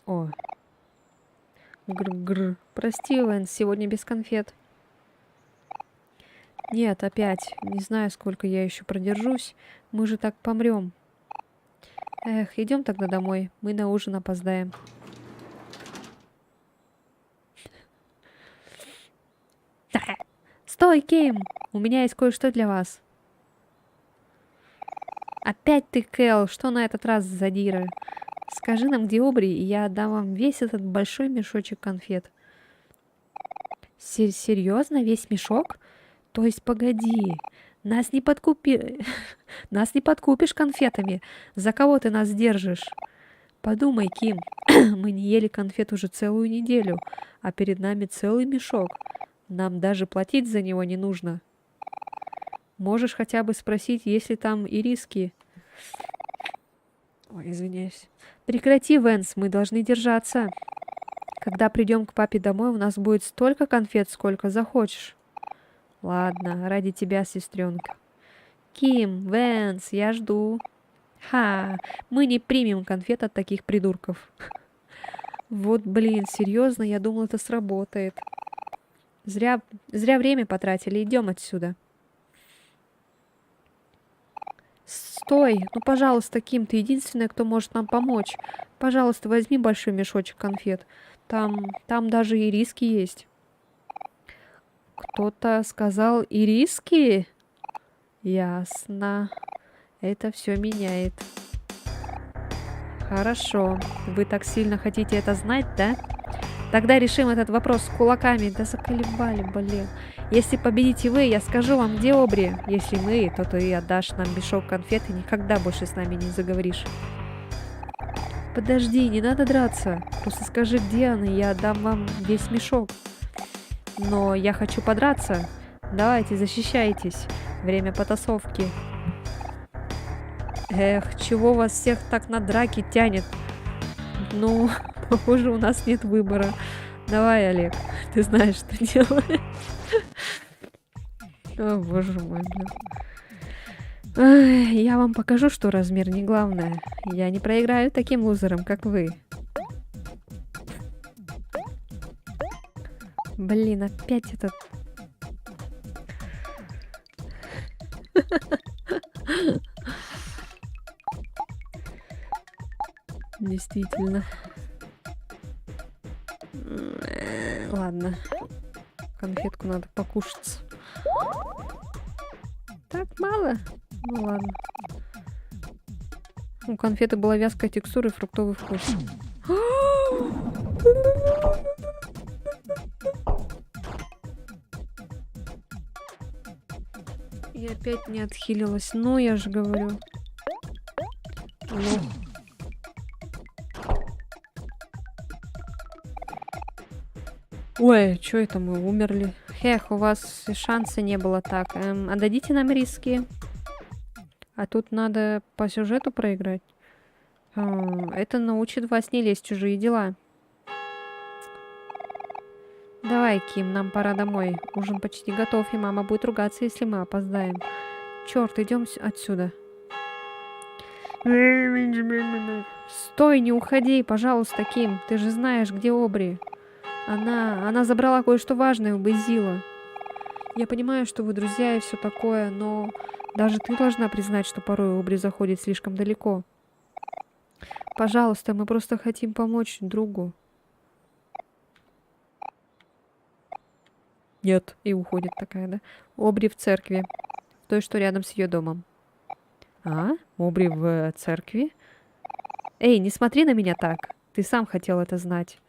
О. Гр-гр. Прости, Венс, сегодня без конфет. Нет, опять. Не знаю, сколько я еще продержусь. Мы же так помрем. Эх, идем тогда домой. Мы на ужин опоздаем. Стой, Ким! У меня есть кое-что для вас. Опять ты, Кэл, что на этот раз за задира? Скажи нам, где Обри, и я отдам вам весь этот большой мешочек конфет. Серьезно, весь мешок? То есть, погоди, нас не нас не подкупишь конфетами. За кого ты нас держишь? Подумай, Ким, мы не ели конфет уже целую неделю, а перед нами целый мешок. Нам даже платить за него не нужно. Можешь хотя бы спросить, есть ли там ириски? Ой, извиняюсь. Прекрати, Венс, мы должны держаться. Когда придем к папе домой, у нас будет столько конфет, сколько захочешь. Ладно, ради тебя, сестренка. Ким, Венс, я жду. Ха, мы не примем конфет от таких придурков. Вот, блин, серьезно, я думал, это сработает. Зря время потратили, идем отсюда. Стой, ну, пожалуйста, Ким, ты единственная, кто может нам помочь. Пожалуйста, возьми большой мешочек конфет. Там даже ириски есть. Кто-то сказал ириски? Ясно. Это все меняет. Хорошо. Вы так сильно хотите это знать, да? Тогда решим этот вопрос с кулаками. Да заколебали, блин. Если победите вы, я скажу вам, где Обри. Если мы, то ты отдашь нам мешок конфет и никогда больше с нами не заговоришь. Подожди, не надо драться. Просто скажи, где она, и я отдам вам весь мешок. Но я хочу подраться. Давайте, защищайтесь. Время потасовки. Эх, чего вас всех так на драки тянет? Ну, похоже, у нас нет выбора. Давай, Олег, ты знаешь, что делать. О, боже мой, блин. Ай, я вам покажу, что размер не главное. Я не проиграю таким лузерам, как вы. Блин, опять этот... Действительно. Ладно. Конфетку надо покушать. Так мало? Ну ладно. У конфеты была вязкая текстура и фруктовый вкус. Я опять не отхилилась. Ну, я же говорю. Лох. Ой, что это мы умерли? Эх, у вас шанса не было так. Отдадите нам риски. А тут надо по сюжету проиграть. Это научит вас не лезть в чужие дела. Давай, Ким, нам пора домой. Ужин почти готов, и мама будет ругаться, если мы опоздаем. Черт, идем отсюда. Стой, не уходи, пожалуйста, Ким. Ты же знаешь, где Обри. Она забрала кое-что важное у Базила. Я понимаю, что вы друзья и все такое, но даже ты должна признать, что порой Обри заходит слишком далеко. Пожалуйста, мы просто хотим помочь другу. Нет. И уходит такая, да? Обри в церкви. В той, что рядом с ее домом. А? Обри в церкви? Эй, не смотри на меня так. Ты сам хотел это знать.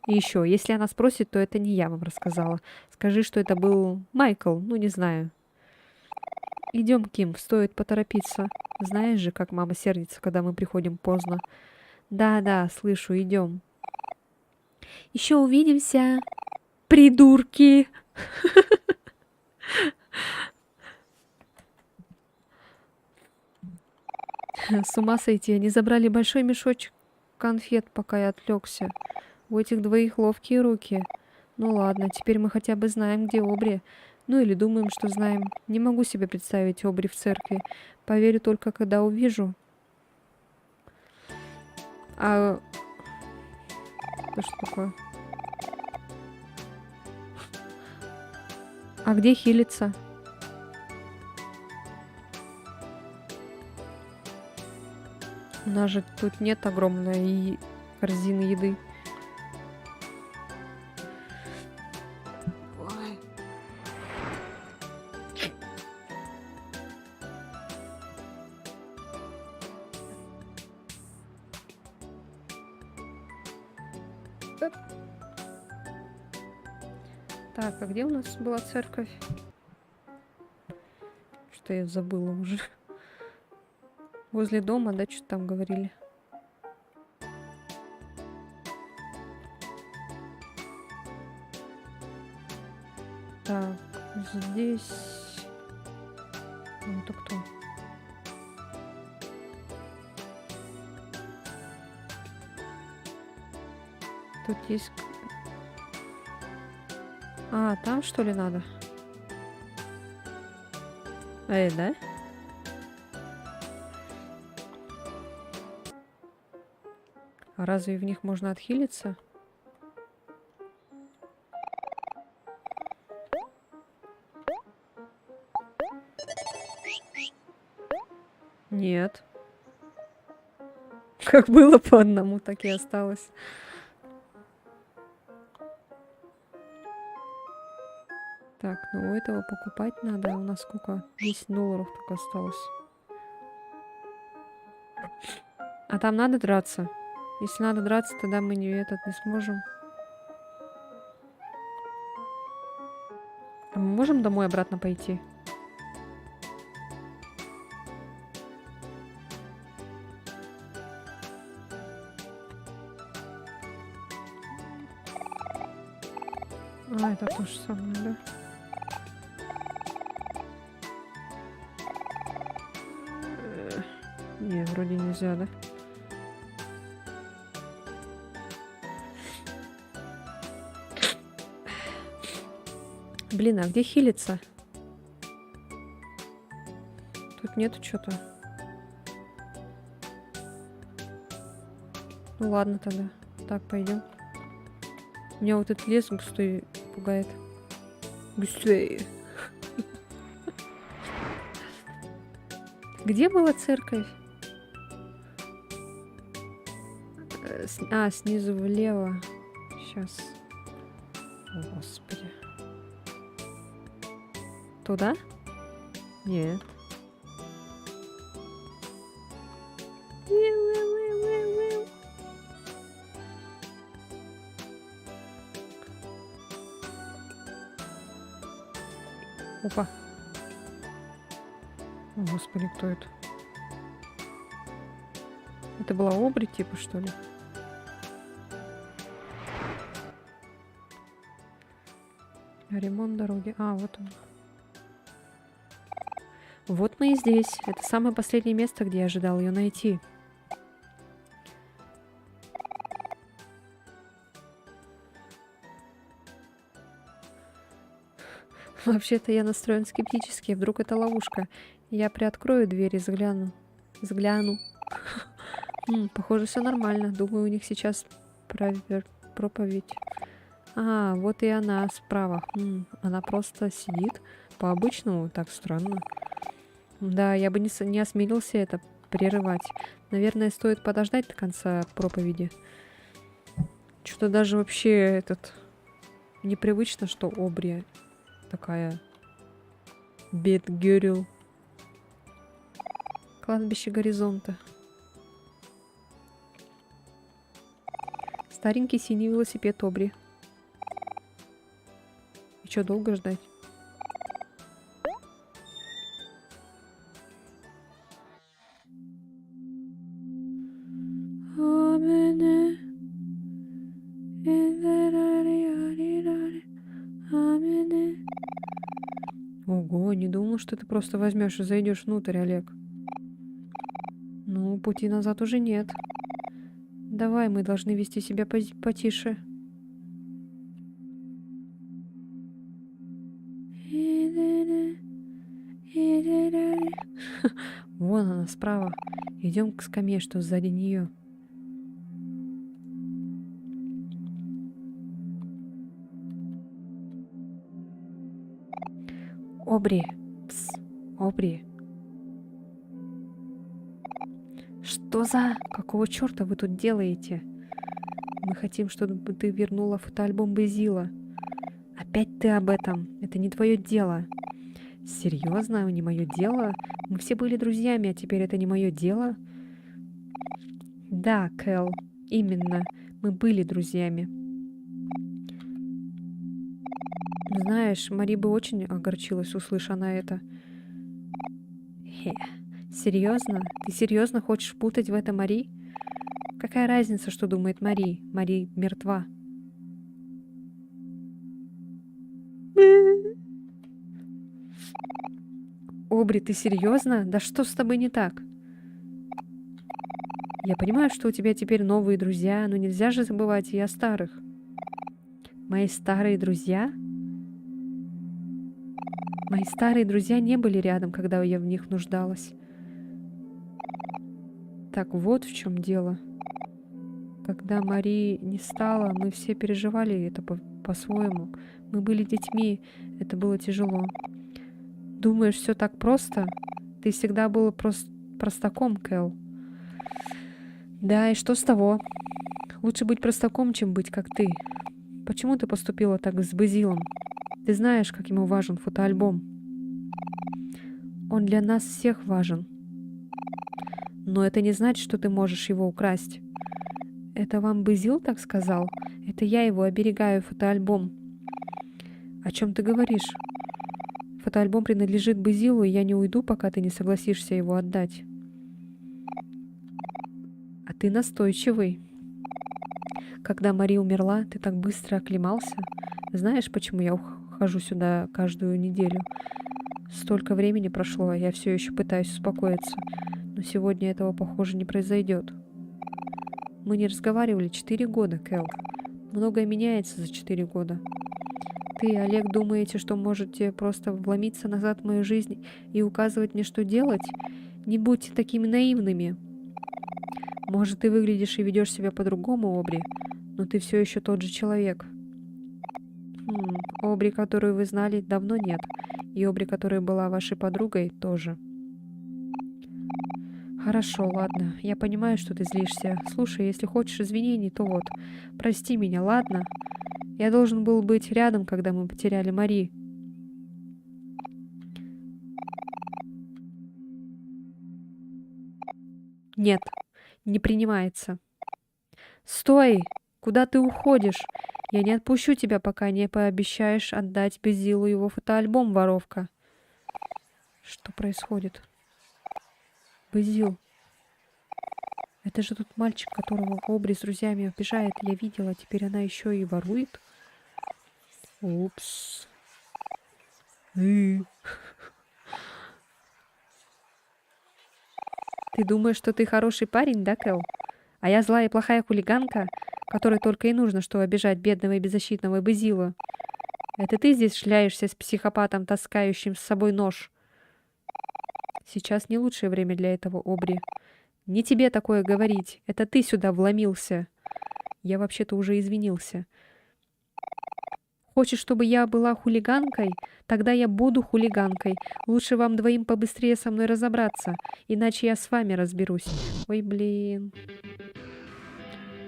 И еще, если она спросит, то это не я вам рассказала. Скажи, что это был Майкл, ну не знаю. Идем, Ким, стоит поторопиться. Знаешь же, как мама сердится, когда мы приходим поздно. Да, слышу, идем. Еще увидимся, придурки. С ума сойти, они забрали большой мешочек конфет, пока я отвлекся. У этих двоих ловкие руки. Ну ладно, теперь мы хотя бы знаем, где Обри. Ну или думаем, что знаем. Не могу себе представить Обри в церкви. Поверю только, когда увижу. Это что такое? А где хилиться? У нас же тут нет огромной корзины еды. Так, а где у нас была церковь? Что я забыла уже. Возле дома, да, что там говорили? Так, здесь... Это кто? Тут есть... А, там что ли надо? Да? А разве в них можно отхилиться? Нет. Как было по одному, так и осталось. Так, ну у этого покупать надо. А у нас сколько? 10 долларов только осталось. А там надо драться? Если надо драться, тогда мы не сможем. А мы можем домой обратно пойти? А, это то же самое, да? Не, вроде нельзя, да? Блин, а где хилиться? Тут нету что-то. Ну ладно тогда. Так, пойдем. Меня вот этот лес густой пугает. Густой. Где была церковь? Снизу влево. Сейчас. О, Господи. Туда? Нет. Опа. О, Господи, кто это? Это была Обри, типа, что ли? Ремонт дороги. Вот он. Вот мы и здесь. Это самое последнее место, где я ожидал ее найти. Вообще-то я настроен скептически. Вдруг это ловушка. Я приоткрою дверь и взгляну. Похоже, все нормально. Думаю, у них сейчас проповедь. Вот и она справа. Она просто сидит. По-обычному, так странно. Да, я бы не осмелился это прерывать. Наверное, стоит подождать до конца проповеди. Что-то даже вообще непривычно, что Обри такая bad girl. Кладбище горизонта. Старенький синий велосипед Обри. И что, долго ждать? Ого, не думал, что ты просто возьмешь и зайдешь внутрь, Олег. Ну, пути назад уже нет. Давай, мы должны вести себя потише. Вон она справа. Идем к скамье, что сзади нее. Обри. Пс, Обри. Что за... Какого черта вы тут делаете? Мы хотим, чтобы ты вернула фотоальбом Безила. Опять ты об этом. Это не твое дело. Серьезно? Не мое дело? Мы все были друзьями, а теперь это не мое дело? Да, Кэл, именно. Мы были друзьями. Знаешь, Мари бы очень огорчилась, услыша она это. Серьезно? Ты серьезно хочешь путать в это Мари? Какая разница, что думает Мари? Мари мертва. Обри, ты серьезно? Да что с тобой не так? Я понимаю, что у тебя теперь новые друзья, но нельзя же забывать и о старых. Мои старые друзья? Мои старые друзья не были рядом, когда я в них нуждалась. Так вот в чем дело. Когда Мари не стало, мы все переживали это по-своему. Мы были детьми, это было тяжело. Думаешь, все так просто? Ты всегда был простаком, Кэл. Да, и что с того? Лучше быть простаком, чем быть как ты. Почему ты поступила так с Базилом? Ты знаешь, как ему важен фотоальбом. Он для нас всех важен. Но это не значит, что ты можешь его украсть. Это вам Базил так сказал? Это я его оберегаю, фотоальбом. О чем ты говоришь? Фотоальбом принадлежит Базилу, и я не уйду, пока ты не согласишься его отдать. А ты настойчивый. Когда Мари умерла, ты так быстро оклемался. Знаешь, почему я хожу сюда каждую неделю? Столько времени прошло, а я все еще пытаюсь успокоиться. Но сегодня этого, похоже, не произойдет. Мы не разговаривали 4 года, Кэл. Многое меняется за 4 года. Ты, Олег, думаете, что можете просто вломиться назад в мою жизнь и указывать мне, что делать? Не будьте такими наивными. Может, ты выглядишь и ведешь себя по-другому, Обри, но ты все еще тот же человек. Обри, которую вы знали, давно нет. И Обри, которая была вашей подругой, тоже. Хорошо, ладно. Я понимаю, что ты злишься. Слушай, если хочешь извинений, то вот. Прости меня, ладно? Я должен был быть рядом, когда мы потеряли Мари. Нет, не принимается. Стой! Куда ты уходишь? Я не отпущу тебя, пока не пообещаешь отдать Безилу его фотоальбом, воровка. Что происходит? Безил. Это же тот мальчик, которого Обри с друзьями обижает. Я видела, теперь она еще и ворует. Упс. Ты думаешь, что ты хороший парень, да, Кэл? А я злая и плохая хулиганка, которой только и нужно, что обижать бедного и беззащитного Безила. Это ты здесь шляешься с психопатом, таскающим с собой нож. Сейчас не лучшее время для этого, Обри. Не тебе такое говорить. Это ты сюда вломился. Я вообще-то уже извинился. Хочешь, чтобы я была хулиганкой? Тогда я буду хулиганкой. Лучше вам двоим побыстрее со мной разобраться, иначе я с вами разберусь. Ой, блин.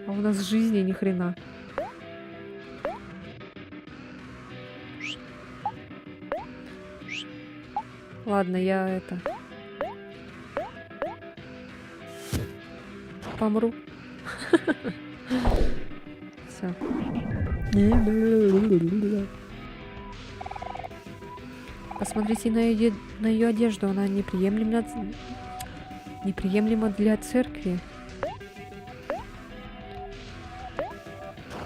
А у нас в жизни ни хрена. Ладно, я это... помру. Все. Посмотрите на ее одежду. Она неприемлема для церкви.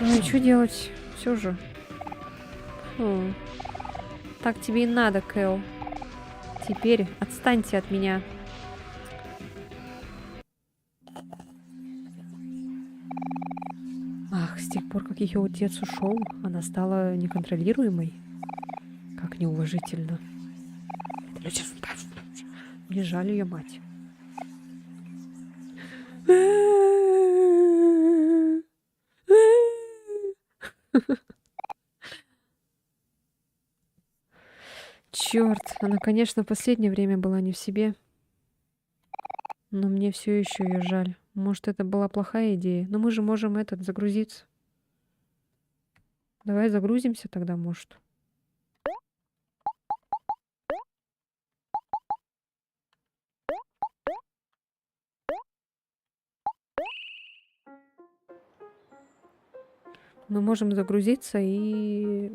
Ну и что делать? Все же. Так тебе и надо, Кэл. Теперь отстаньте от меня. Ах, с тех пор, как ее отец ушел, она стала неконтролируемой. Как неуважительно. Мне жаль ее мать. Черт, она, конечно, в последнее время была не в себе. Но мне все еще ее жаль. Может, это была плохая идея, но мы же можем загрузиться. Давай загрузимся тогда, может. Мы можем загрузиться и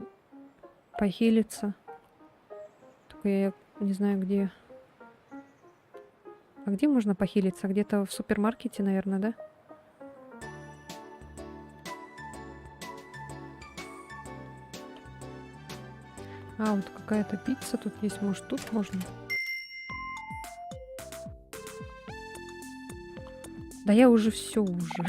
похилиться. Только я не знаю, где. А где можно похилиться? Где-то в супермаркете, наверное, да? А, вот какая-то пицца тут есть. Может, тут можно? Да я уже все уже.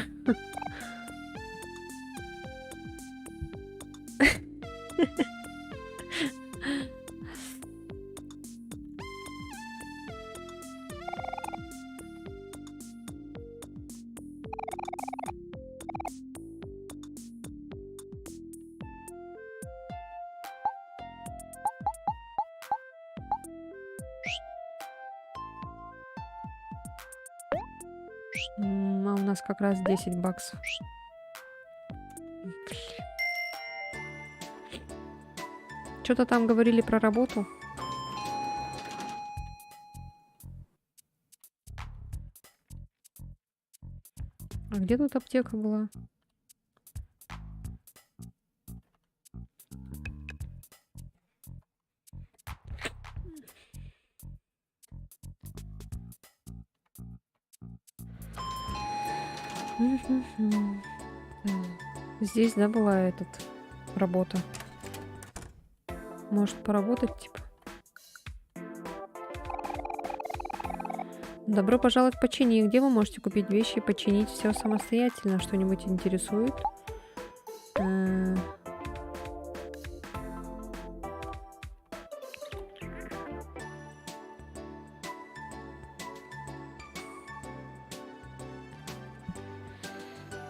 А у нас как раз 10 баксов. Что-то там говорили про работу. А где тут аптека была? Здесь, да, была работа. Может поработать, типа. Добро пожаловать в почини. Где вы можете купить вещи и починить все самостоятельно? Что-нибудь интересует?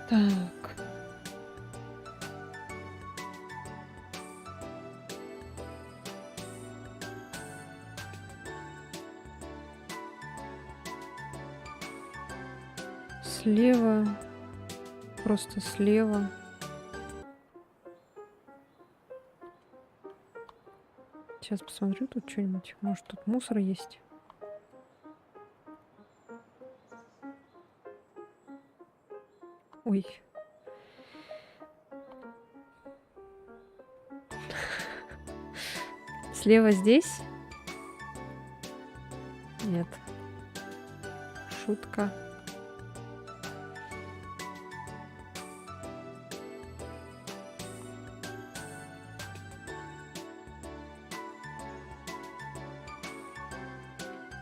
Так. слева. Просто слева. Сейчас посмотрю тут что-нибудь. Может, тут мусор есть. Ой. Слева здесь? Нет. Шутка.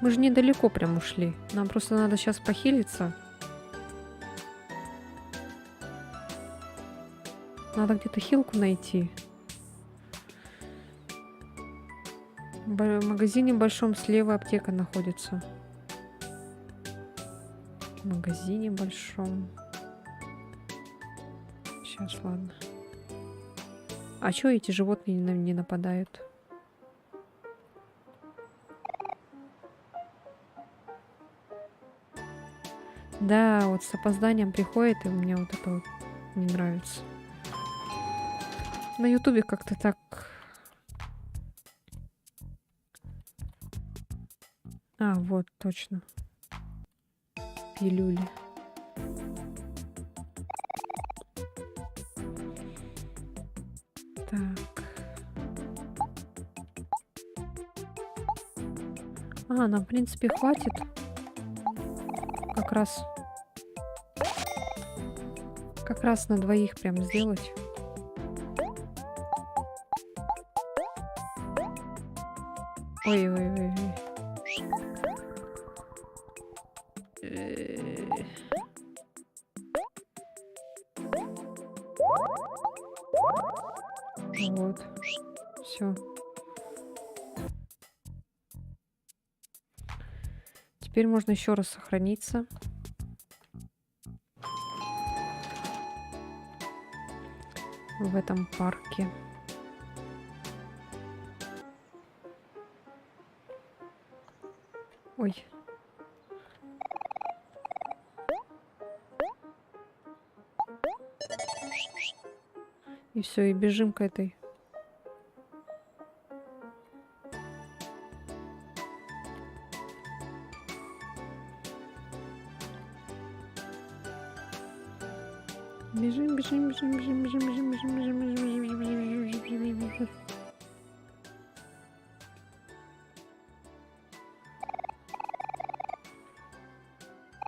Мы же недалеко прям ушли. Нам просто надо сейчас похилиться. Надо где-то хилку найти. В магазине большом слева аптека находится. В магазине большом. Сейчас, ладно. А чё эти животные не нападают? Да, вот с опозданием приходит, и мне вот это вот не нравится. На ютубе как-то так... А, вот, точно. Пилюли. Так. А, нам, в принципе, хватит. Как раз на двоих прям сделать. Ой-ой-ой. Вот. Все. Теперь можно еще раз сохраниться. В этом парке. Ой. И все, и бежим к этой. Бежим, бежим, бежим, бежим, бежим, бежим, бежим, бежим, бежим, бежим, бежим, бежим, бежим, бежим.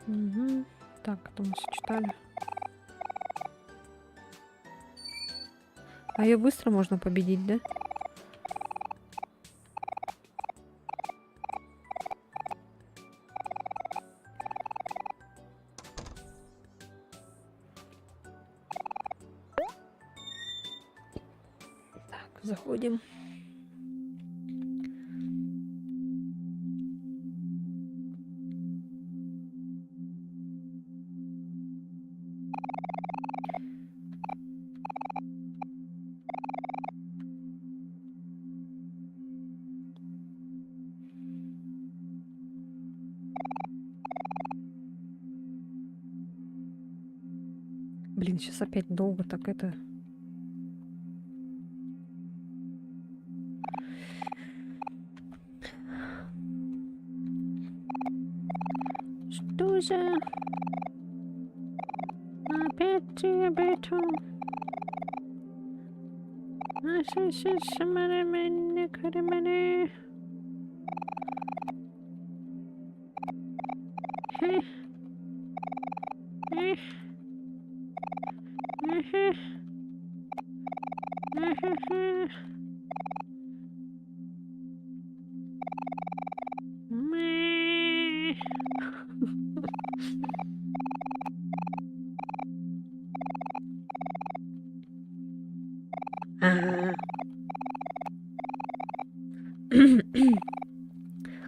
Угу. Так, это мы сочетали. А ее быстро можно победить, да? Так, заходим. Блин, сейчас опять долго так это... Что же? Опять ты об этом?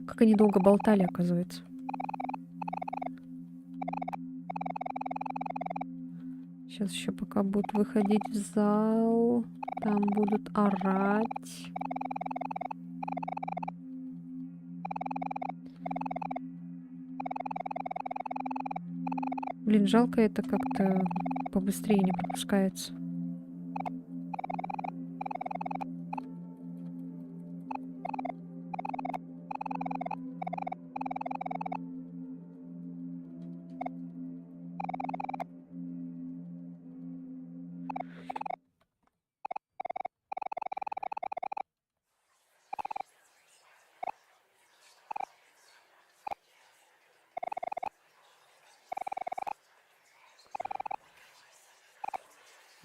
Как они долго болтали, оказывается. Сейчас еще пока будут выходить в зал, там будут орать. Блин, жалко, это как-то побыстрее не пропускается.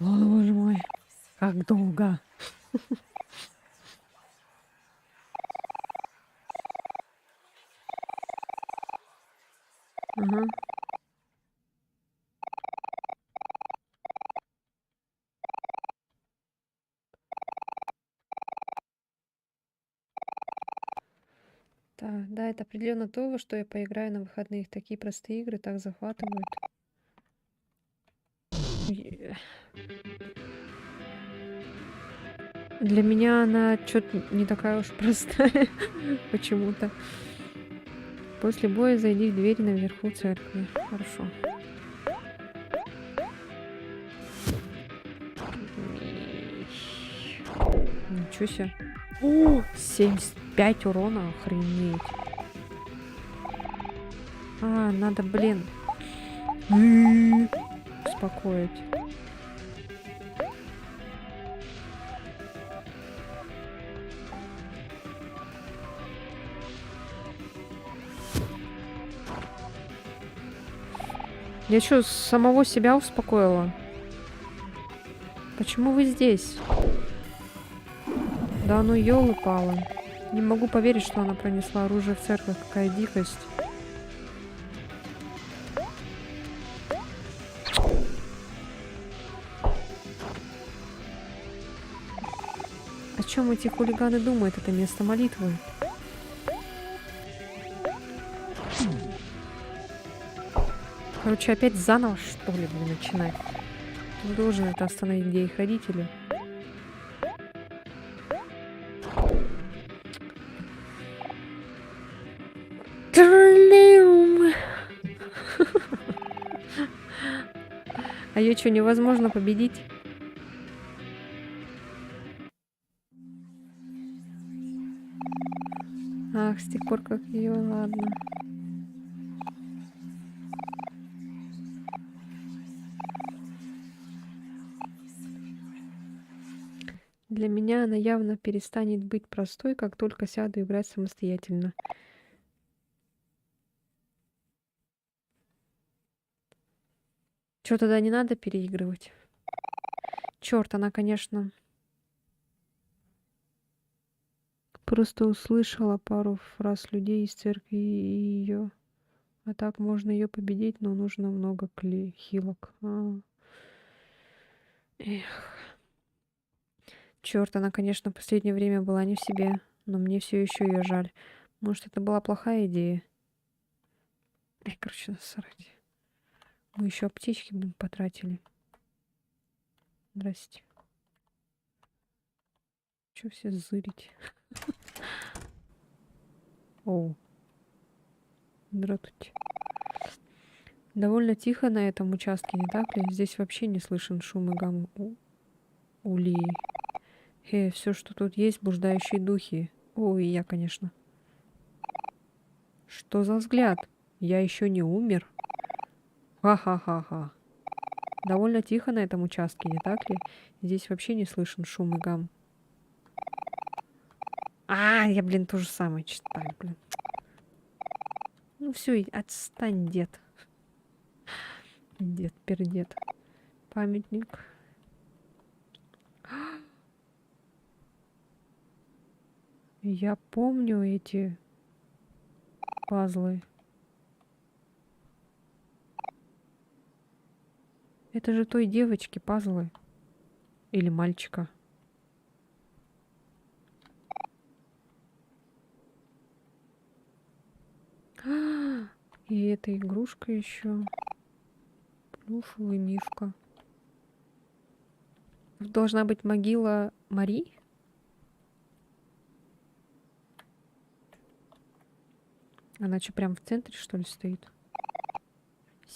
О, боже мой, как долго. Ага. Да, это определенно то, во что я поиграю на выходных. Такие простые игры так захватывают. И, Для меня она что-то не такая уж простая почему-то. После боя зайди в дверь наверху церкви. Хорошо. Ничего себе. О, 75 урона, охренеть. Надо, блин, успокоить. Я что, самого себя успокоила? Почему вы здесь? Да ну ёлы-палы. Не могу поверить, что она пронесла оружие в церковь. Какая дикость. О чем эти хулиганы думают? Это место молитвы. Короче, опять заново, что ли, блин, начинать? Ты должен это остановить, где их родители. А ее что, невозможно победить? Ах, с тех пор, как ее, ладно. Для меня она явно перестанет быть простой, как только сяду играть самостоятельно. Что тогда не надо переигрывать? Черт, она, конечно, просто услышала пару фраз людей из церкви и ее. А так можно ее победить, но нужно много хилок. Эх. Черт, она, конечно, в последнее время была не в себе, но мне все еще ее жаль. Может, это была плохая идея? Короче, насрать. Мы еще аптечки, блин, потратили. Здрасте. Че все зырить? Оу. Здравствуйте. Довольно тихо на этом участке, не так ли? Здесь вообще не слышен шум и гам улей. Все, что тут есть, блуждающие духи. О, и я, конечно. Что за взгляд? Я еще не умер? Ха-ха-ха-ха. Довольно тихо на этом участке, не так ли? Здесь вообще не слышен шум и гам. Я, блин, то же самое читаю, блин. Ну все, отстань, дед. Дед-пердед. Памятник. Я помню эти пазлы. Это же той девочки пазлы. Или мальчика. И эта игрушка еще. Плюшевый мишка. Должна быть могила Мари? Она что, прям в центре, что ли, стоит?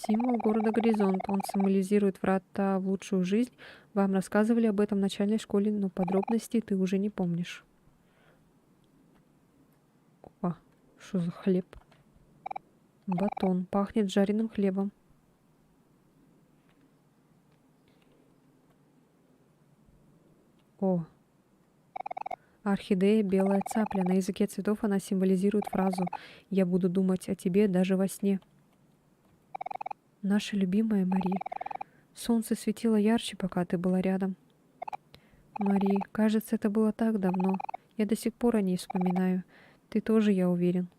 Символ города Горизонт. Он символизирует врата в лучшую жизнь. Вам рассказывали об этом в начальной школе, но подробностей ты уже не помнишь. Опа, что за хлеб? Батон. Пахнет жареным хлебом. О, орхидея белая цапля. На языке цветов она символизирует фразу «Я буду думать о тебе даже во сне». Наша любимая Мари. Солнце светило ярче, пока ты была рядом. Мари, кажется, это было так давно. Я до сих пор о ней вспоминаю. Ты тоже, я уверен.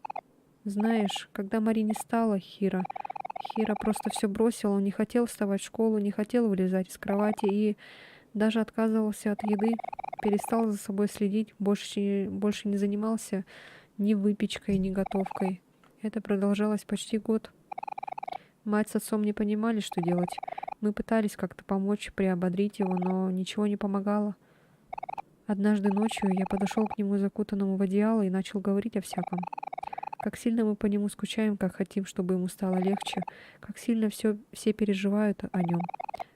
Знаешь, когда Мари не стало, Хира просто все бросил. Он не хотел вставать в школу, не хотел вылезать из кровати и даже отказывался от еды, перестал за собой следить, больше не занимался ни выпечкой, ни готовкой. Это продолжалось почти год. Мать с отцом не понимали, что делать. Мы пытались как-то помочь, приободрить его, но ничего не помогало. Однажды ночью я подошел к нему закутанному в одеяло и начал говорить о всяком. Как сильно мы по нему скучаем, как хотим, чтобы ему стало легче, как сильно все переживают о нем,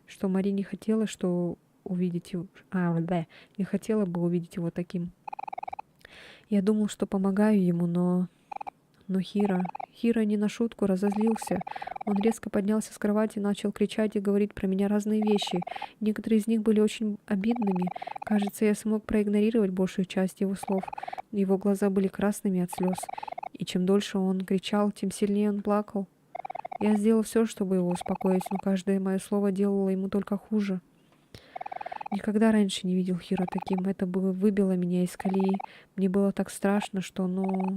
что Мари не хотела, не хотела бы увидеть его таким. Я думал, что помогаю ему, но Хира не на шутку разозлился. Он резко поднялся с кровати, начал кричать и говорить про меня разные вещи. Некоторые из них были очень обидными. Кажется, я смог проигнорировать большую часть его слов. Его глаза были красными от слез. И чем дольше он кричал, тем сильнее он плакал. Я сделал все, чтобы его успокоить, но каждое мое слово делало ему только хуже. Никогда раньше не видел Хиро таким. Это было выбило меня из колеи. Мне было так страшно, что,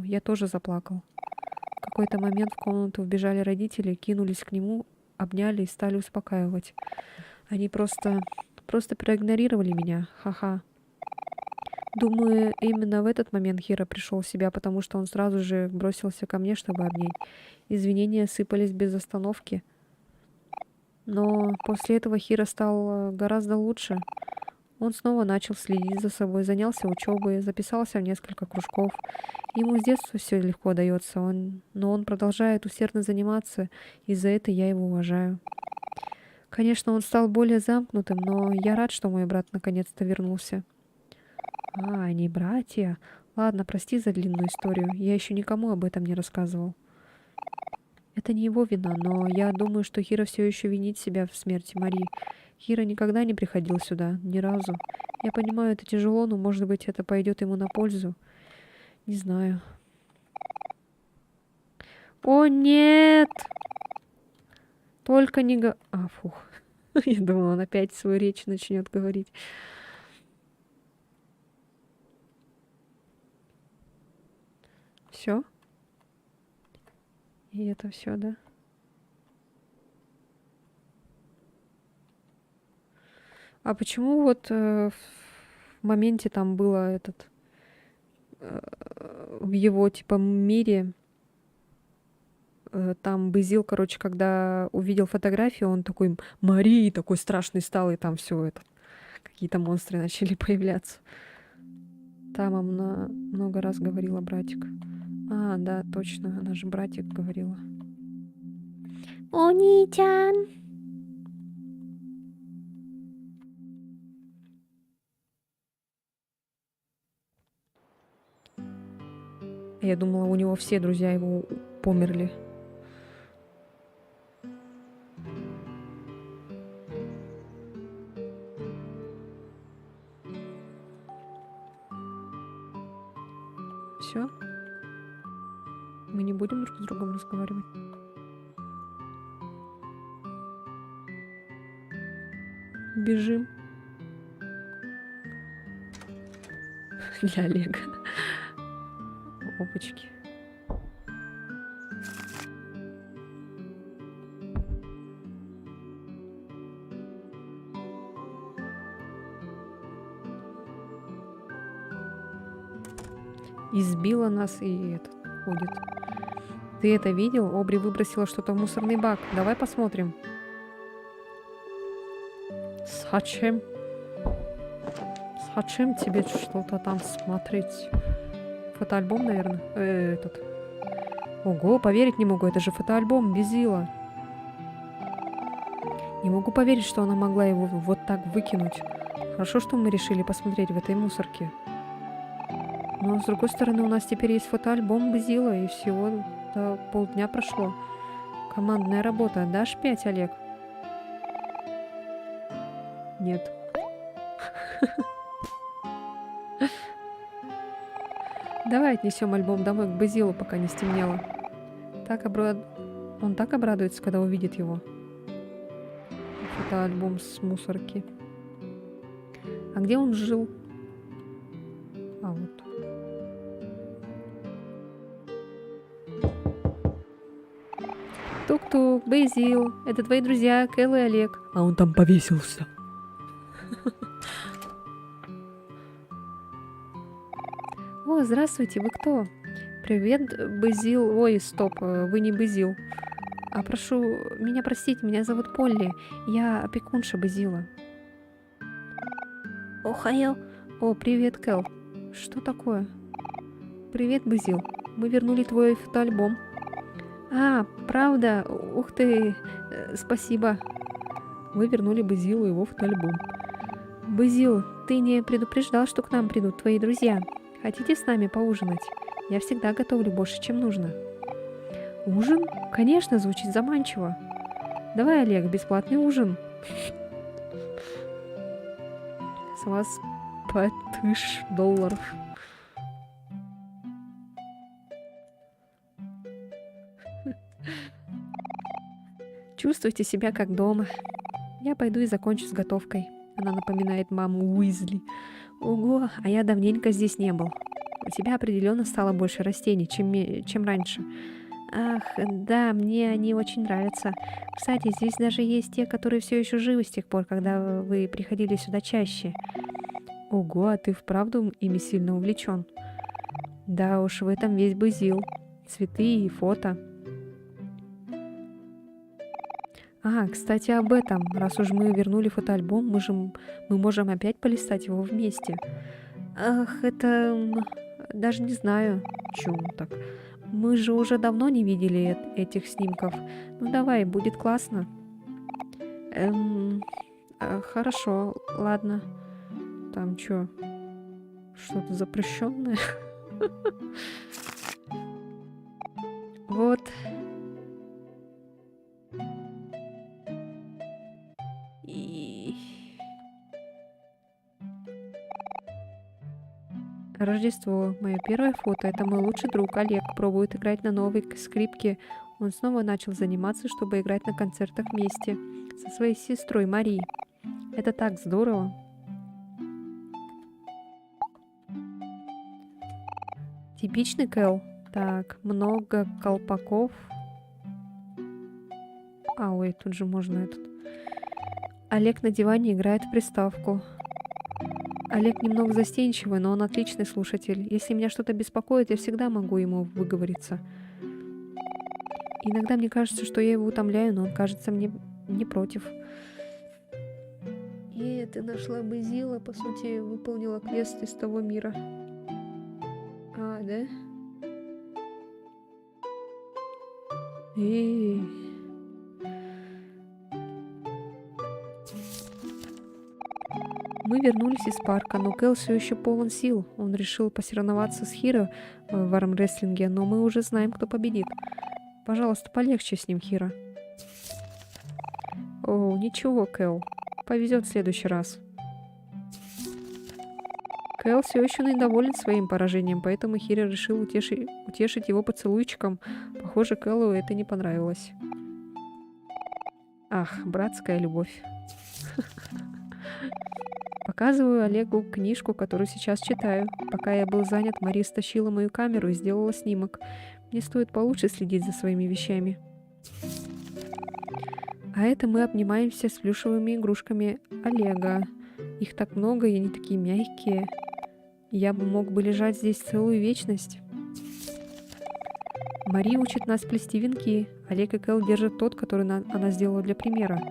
я тоже заплакал. В какой-то момент в комнату вбежали родители, кинулись к нему, обняли и стали успокаивать. Они просто проигнорировали меня. Ха-ха. Думаю, именно в этот момент Хиро пришел в себя, потому что он сразу же бросился ко мне, чтобы обнять. Извинения сыпались без остановки. Но после этого Хиро стал гораздо лучше. Он снова начал следить за собой, занялся учебой, записался в несколько кружков. Ему с детства все легко дается, но он продолжает усердно заниматься, и за это я его уважаю. Конечно, он стал более замкнутым, но я рад, что мой брат наконец-то вернулся. Они братья. Ладно, прости за длинную историю, я еще никому об этом не рассказывал. Это не его вина, но я думаю, что Хиро все еще винит себя в смерти Мари. Хиро никогда не приходил сюда, ни разу. Я понимаю, это тяжело, но, может быть, это пойдет ему на пользу. Не знаю. О, нет! Только не фух. Я думала, он опять свою речь начнет говорить. Все? И это все, да? А почему в моменте там было в его типа мире там Базил, короче, когда увидел фотографию, он такой Мари, такой страшный стал, и там все какие-то монстры начали появляться. Там она много раз говорила братик. Да, точно, она же братик говорила. Они-чан! Я думала, у него все друзья его померли. Все? Мы не будем друг с другом разговаривать? Бежим. Для Олега. Опачки. Избила нас и ходит. Ты это видел? Обри выбросила что-то в мусорный бак. Давай посмотрим. Зачем тебе что-то там смотреть? Фотоальбом, наверное. Ого, поверить не могу, это же фотоальбом Базила. Не могу поверить, что она могла его вот так выкинуть. Хорошо, что мы решили посмотреть в этой мусорке. Но, с другой стороны, у нас теперь есть фотоальбом Базила, и всего полдня прошло. Командная работа. Дашь 5, Олег? Нет. Давай отнесем альбом домой к Базилу, пока не стемнело. Он так обрадуется, когда увидит его. Фотоальбом с мусорки. А где он жил? А вот. Тук-тук, Базил. Это твои друзья, Кэл и Олег. А он там повесился. О, здравствуйте, вы кто? Привет, Базил. Ой, стоп, вы не Базил. Прошу меня простить, меня зовут Полли. Я опекунша Базила. Охайо. О, привет, Кэл. Что такое? Привет, Базил. Мы вернули твой фотоальбом. Правда? Ух ты, спасибо. Вы вернули Базилу его фотоальбом. Базил, ты не предупреждал, что к нам придут твои друзья? Хотите с нами поужинать? Я всегда готовлю больше, чем нужно. Ужин? Конечно, звучит заманчиво. Давай, Олег, бесплатный ужин. С вас $5000. Чувствуйте себя как дома. Я пойду и закончу с готовкой. Она напоминает маму Уизли. Ого, а я давненько здесь не был. У тебя определенно стало больше растений, чем раньше. Ах, да, мне они очень нравятся. Кстати, здесь даже есть те, которые все еще живы с тех пор, когда вы приходили сюда чаще. Ого, а ты вправду ими сильно увлечен. Да уж, в этом весь Базил. Цветы и фото. Кстати, об этом. Раз уж мы вернули фотоальбом, мы можем опять полистать его вместе. Ах, это... Даже не знаю, чё так. Мы же уже давно не видели этих снимков. Ну давай, будет классно. Хорошо, ладно. Там чё? Что-то запрещенное? Вот. Рождество. Мое первое фото. Это мой лучший друг Олег. Пробует играть на новой скрипке. Он снова начал заниматься, чтобы играть на концертах вместе со своей сестрой Марией. Это так здорово. Типичный Кэл. Так, много колпаков. Ой, тут же можно этот. Олег на диване играет в приставку. Олег немного застенчивый, но он отличный слушатель. Если меня что-то беспокоит, я всегда могу ему выговориться. Иногда мне кажется, что я его утомляю, но он, кажется, мне не против. И ты нашла Базила, по сути, выполнила квест из того мира. Да? Мы вернулись из парка, но Кэл все еще полон сил. Он решил посоревноваться с Хиро в армрестлинге, но мы уже знаем, кто победит. Пожалуйста, полегче с ним, Хиро. О, ничего, Кэл. Повезет в следующий раз. Кэл все еще недоволен своим поражением, поэтому Хиро решил утешить его поцелуйчиком. Похоже, Кэлу это не понравилось. Ах, братская любовь. Показываю Олегу книжку, которую сейчас читаю. Пока я был занят, Мария стащила мою камеру и сделала снимок. Мне стоит получше следить за своими вещами. А это мы обнимаемся с плюшевыми игрушками Олега. Их так много, и они такие мягкие. Я мог бы лежать здесь целую вечность. Мария учит нас плести венки. Олег и Кэл держат тот, который она сделала для примера.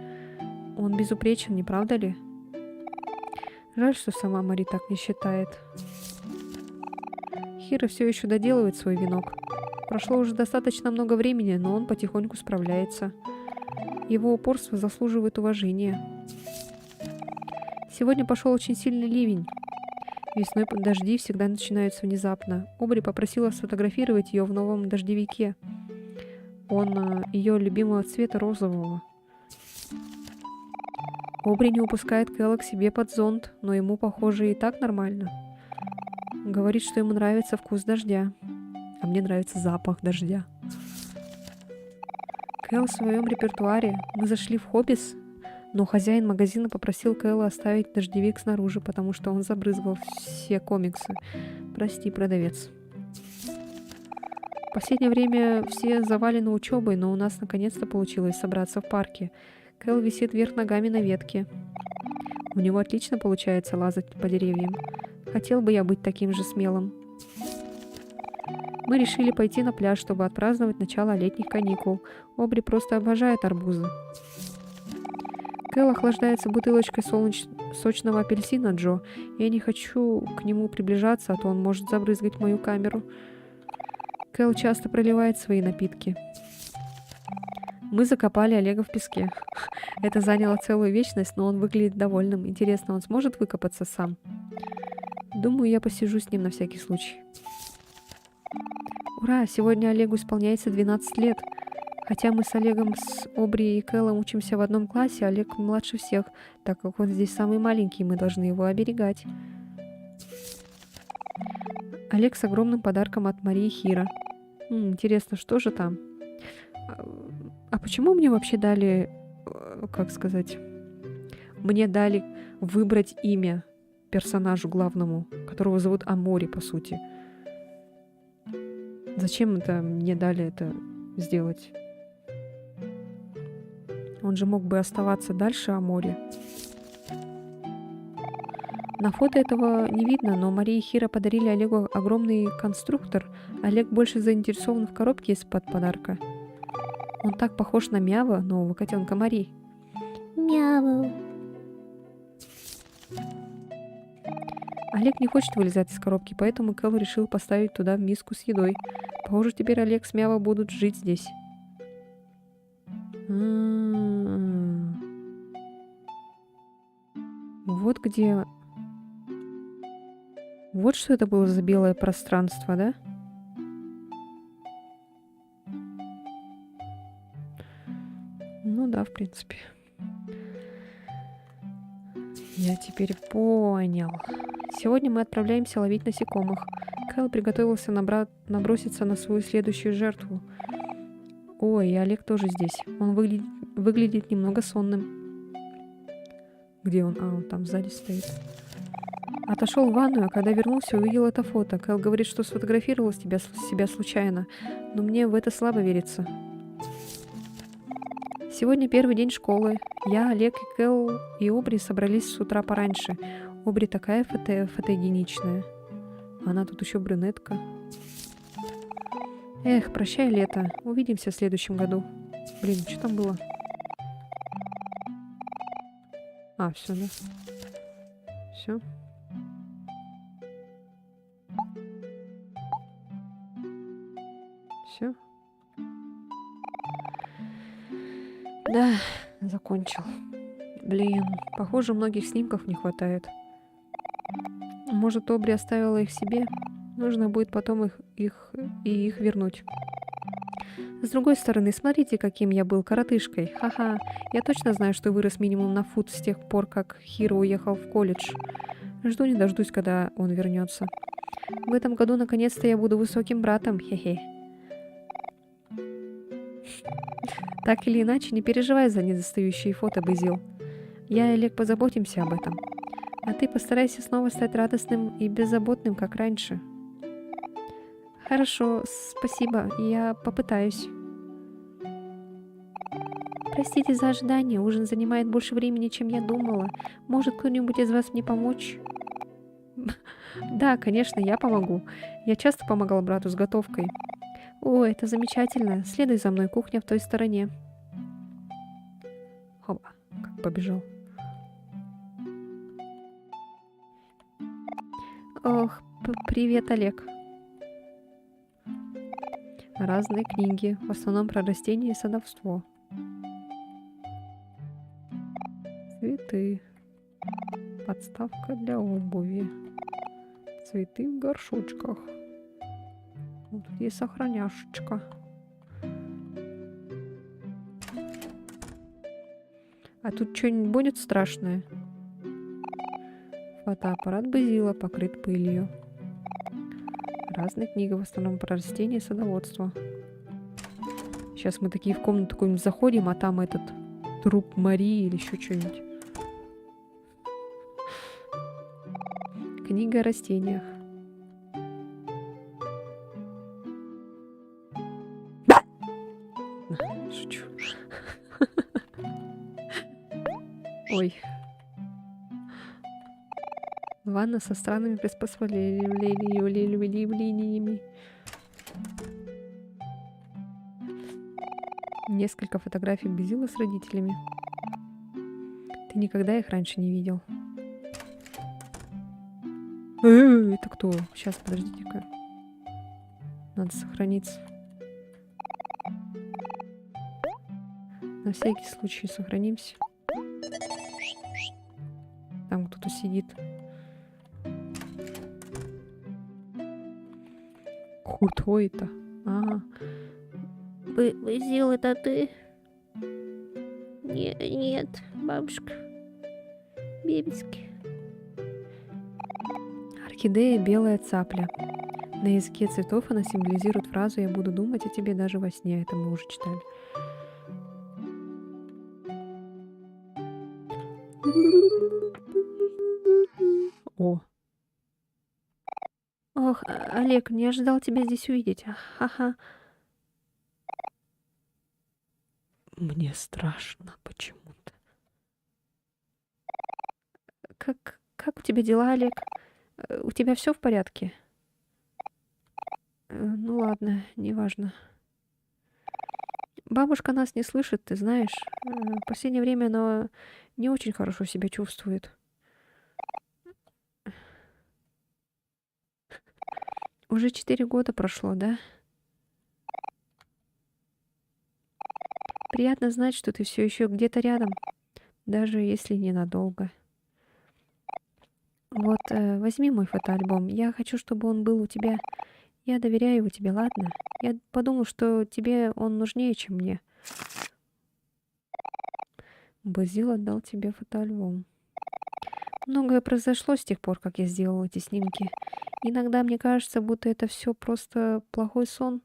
Он безупречен, не правда ли? Жаль, что сама Мари так не считает. Хиро все еще доделывает свой венок. Прошло уже достаточно много времени, но он потихоньку справляется. Его упорство заслуживает уважения. Сегодня пошел очень сильный ливень. Весной дожди всегда начинаются внезапно. Обри попросила сфотографировать ее в новом дождевике. Он ее любимого цвета розового. Обри не упускает Кэлла к себе под зонт, но ему, похоже, и так нормально. Говорит, что ему нравится вкус дождя. А мне нравится запах дождя. Кэл в своем репертуаре. Мы зашли в Хоббис, но хозяин магазина попросил Кэлла оставить дождевик снаружи, потому что он забрызгал все комиксы. Прости, продавец. В последнее время все завалены учебой, но у нас наконец-то получилось собраться в парке. Кэл висит вверх ногами на ветке. У него отлично получается лазать по деревьям. Хотел бы я быть таким же смелым. Мы решили пойти на пляж, чтобы отпраздновать начало летних каникул. Обри просто обожает арбузы. Кэл охлаждается бутылочкой сочного апельсина Джо. Я не хочу к нему приближаться, а то он может забрызгать мою камеру. Кэл часто проливает свои напитки. Мы закопали Олега в песке. Это заняло целую вечность, но он выглядит довольным. Интересно, он сможет выкопаться сам? Думаю, я посижу с ним на всякий случай. Ура! Сегодня Олегу исполняется 12 лет. Хотя мы с Олегом, с Обри и Кэллом учимся в одном классе, Олег младше всех, так как он здесь самый маленький, мы должны его оберегать. Олег с огромным подарком от Марии Хира. Интересно, что же там? А почему мне вообще дали, как сказать, мне дали выбрать имя персонажу главному, которого зовут Амори, по сути? Зачем это мне дали это сделать? Он же мог бы оставаться дальше Амори. На фото этого не видно, но Мария и Хира подарили Олегу огромный конструктор. Олег больше заинтересован в коробке из-под подарка. Он так похож на Мява, нового котенка Мари. Мяу. Олег не хочет вылезать из коробки, поэтому Кэл решил поставить туда миску с едой. Похоже, теперь Олег с Мява будут жить здесь. Вот где... Вот что это было за белое пространство, да? Ну да, в принципе. Я теперь понял. Сегодня мы отправляемся ловить насекомых. Кэл приготовился наброситься на свою следующую жертву. Ой, и Олег тоже здесь. Он выглядит немного сонным. Где он? А, он там сзади стоит. Отошел в ванную, а когда вернулся, увидел это фото. Кэл говорит, что сфотографировал себя случайно, но мне в это слабо верится. Сегодня первый день школы. Я, Олег и Кэл и Обри собрались с утра пораньше. Обри такая фотогеничная. Она тут еще брюнетка. Эх, прощай, лето. Увидимся в следующем году. Блин, что там было? А, все, да. Все. Все. Да, закончил. Блин, похоже, многих снимков не хватает. Может, Обри оставила их себе? Нужно будет потом их вернуть. С другой стороны, смотрите, каким я был коротышкой. Ха-ха. Я точно знаю, что вырос минимум на фут с тех пор, как Хиро уехал в колледж. Жду не дождусь, когда он вернется. В этом году, наконец-то, я буду высоким братом. Хе-хе. Так или иначе, не переживай за недостающие фото, Базил. Я и Олег позаботимся об этом. А ты постарайся снова стать радостным и беззаботным, как раньше. Хорошо, спасибо, я попытаюсь. Простите за ожидание, ужин занимает больше времени, чем я думала. Может, кто-нибудь из вас мне помочь? Да, конечно, я помогу. Я часто помогала брату с готовкой. О, это замечательно. Следуй за мной, кухня в той стороне. Хоба, как побежал. Ох, привет, Олег. Разные книги, в основном про растения и садовство. цветы. Подставка для обуви. Цветы в горшочках. Вот тут есть сохраняшечка. А тут что-нибудь будет страшное? Фотоаппарат Базила покрыт пылью. Разные книги, в основном про растения и садоводство. Сейчас мы такие в комнату какую-нибудь заходим, а там этот труп Марии или еще что-нибудь. Книга о растениях. Шучу. Ой. Ванна со странными приспособлениями. Несколько фотографий Безила с родителями. Ты никогда их раньше не видел? Это кто? Сейчас, подождите-ка. Надо сохраниться. На всякий случай сохранимся. Там кто-то сидит. Кто это? Базил, это ты? Нет, бабушка. Бебиски. Орхидея — белая цапля. На языке цветов она символизирует фразу «Я буду думать о тебе даже во сне». Это мы уже читали. О. Ох, Олег, не ожидал тебя здесь увидеть. Ха-ха. Мне страшно почему-то. Как у тебя дела, Олег? У тебя все в порядке? Ну ладно, неважно. Бабушка нас не слышит, ты знаешь. В последнее время она не очень хорошо себя чувствует. Уже 4 года прошло, да? Приятно знать, что ты все еще где-то рядом, даже если ненадолго. Вот, возьми мой фотоальбом. Я хочу, чтобы он был у тебя. Я доверяю его тебе, ладно? Я подумал, что тебе он нужнее, чем мне. Базил отдал тебе фотоальбом. Многое произошло с тех пор, как я сделал эти снимки. Иногда мне кажется, будто это все просто плохой сон.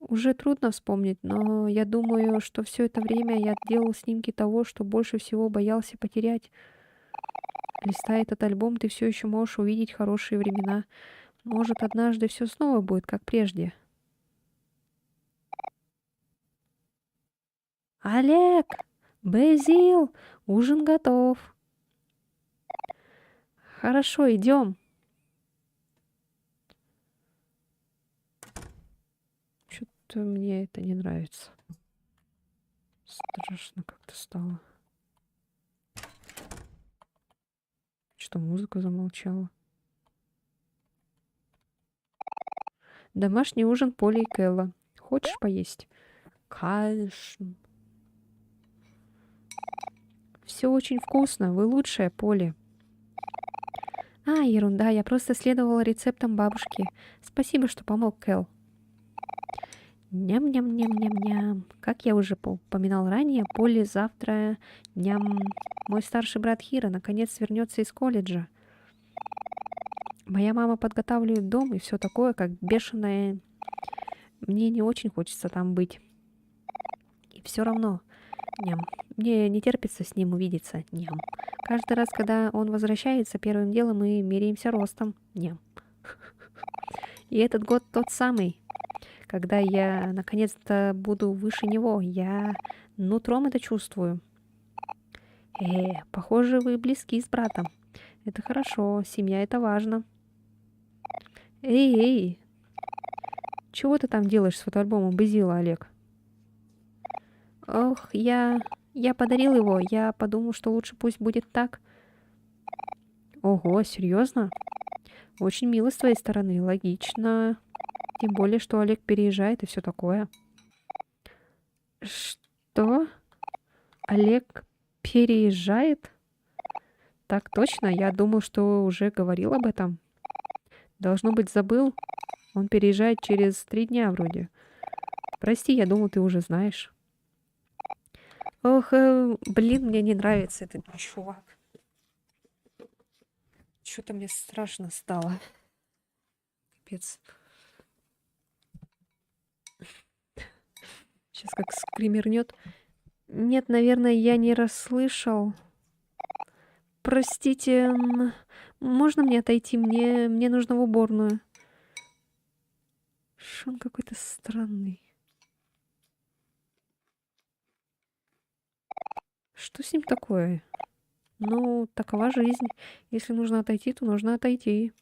Уже трудно вспомнить, но я думаю, что все это время я делал снимки того, что больше всего боялся потерять. Листая этот альбом, ты все еще можешь увидеть хорошие времена. Может, однажды все снова будет, как прежде. Олег! Базил! Ужин готов. Хорошо, идем. Что-то мне это не нравится. Страшно как-то стало. Что, музыка замолчала? Домашний ужин Поли и Кэлла. Хочешь поесть? Конечно. Все очень вкусно. Вы лучшая, Поли. Ерунда. Я просто следовала рецептам бабушки. Спасибо, что помог, Кэл. Ням-ням-ням-ням-ням. Как я уже упоминал ранее, Поли завтра... Ням... Мой старший брат Хиро наконец вернется из колледжа. Моя мама подготавливает дом и все такое, как бешеная. Мне не очень хочется там быть. И все равно, ням, мне не терпится с ним увидеться, ням. Каждый раз, когда он возвращается, первым делом мы меряемся ростом, ням. И этот год тот самый, когда я наконец-то буду выше него. Я нутром это чувствую. Похоже, вы близки с братом. Это хорошо, семья — это важно. Эй, чего ты там делаешь с фотоальбомом Базила, Олег? Ох, я подарил его. Я подумал, что лучше пусть будет так. Ого, серьезно? Очень мило с твоей стороны, логично. Тем более, что Олег переезжает и все такое. Что? Олег Переезжает? Так точно, я думал, что уже говорил об этом. Должно быть, забыл. Он переезжает через 3 дня вроде. Прости, я думал, ты уже знаешь. Ох, блин, мне не нравится этот чувак. Что-то мне страшно стало. Капец. Сейчас как скримернет. Нет, наверное, я не расслышал. Простите, можно мне отойти? Мне нужно в уборную. Шо он какой-то странный. Что с ним такое? Ну, такова жизнь. Если нужно отойти, то нужно отойти.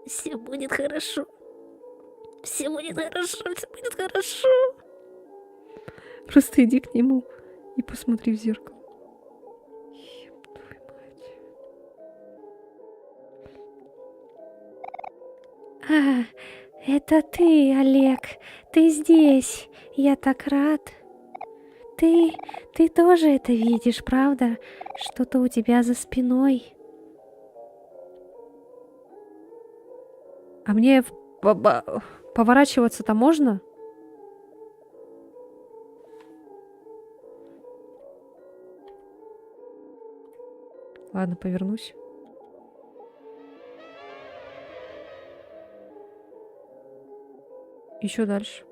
Все будет хорошо. Все будет хорошо, все будет хорошо. Просто иди к нему и посмотри в зеркало. Ёб твою мать. А, это ты, Олег. Ты здесь. Я так рад. Ты тоже это видишь, правда? Что-то у тебя за спиной. А мне поворачиваться-то можно? Ладно, повернусь. Еще дальше.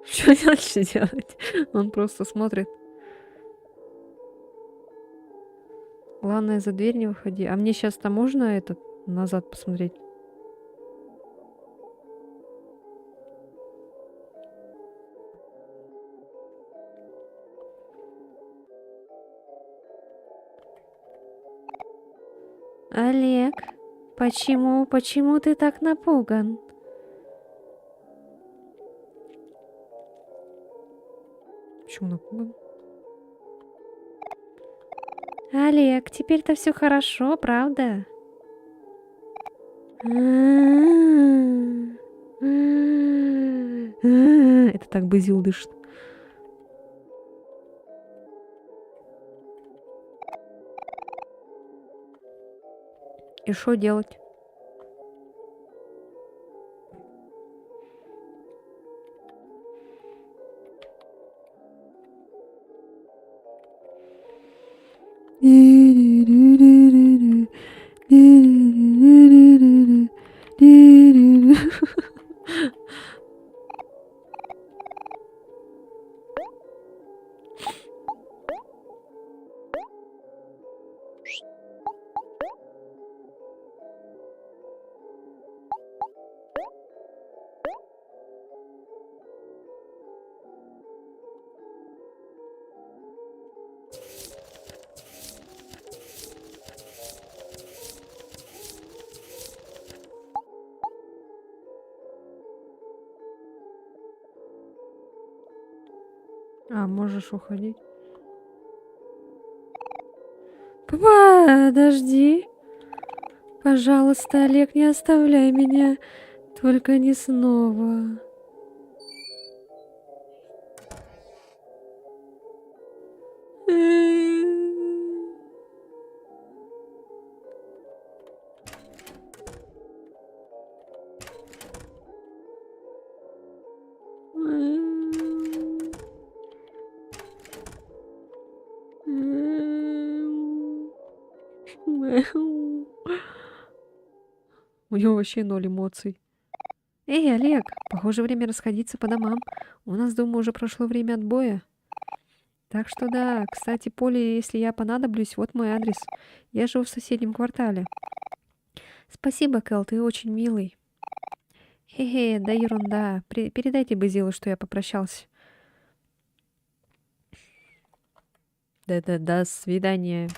Что дальше делать? Он просто смотрит. Главное, за дверь не выходи. А мне сейчас-то можно этот назад посмотреть? Олег, почему ты так напуган? Почему напуган? Олег, теперь-то все хорошо, правда? Это так Базил дышит. И что делать? А, можешь уходить. Подожди. Пожалуйста, Олег, не оставляй меня. Только не снова. У него вообще ноль эмоций. Эй, Олег, похоже, время расходиться по домам. У нас дома уже прошло время отбоя. Так что да, кстати, Поле, если я понадоблюсь, вот мой адрес. Я живу в соседнем квартале. Спасибо, Кэл, ты очень милый. Хе-хе, да ерунда. Передайте Базилу, что я попрощался. Да-да, до свидания.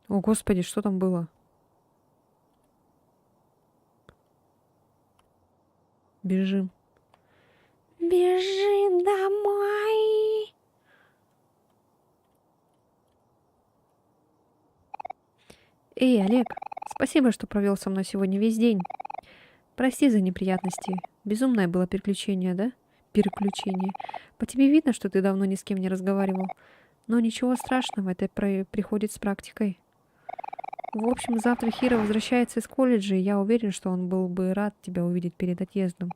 О, господи, что там было? Бежим. Бежим домой. Эй, Олег, спасибо, что провел со мной сегодня весь день. Прости за неприятности. Безумное было переключение, да? Переключение. По тебе видно, что ты давно ни с кем не разговаривал. Но ничего страшного, это приходит с практикой. В общем, завтра Хиро возвращается из колледжа, и я уверен, что он был бы рад тебя увидеть перед отъездом.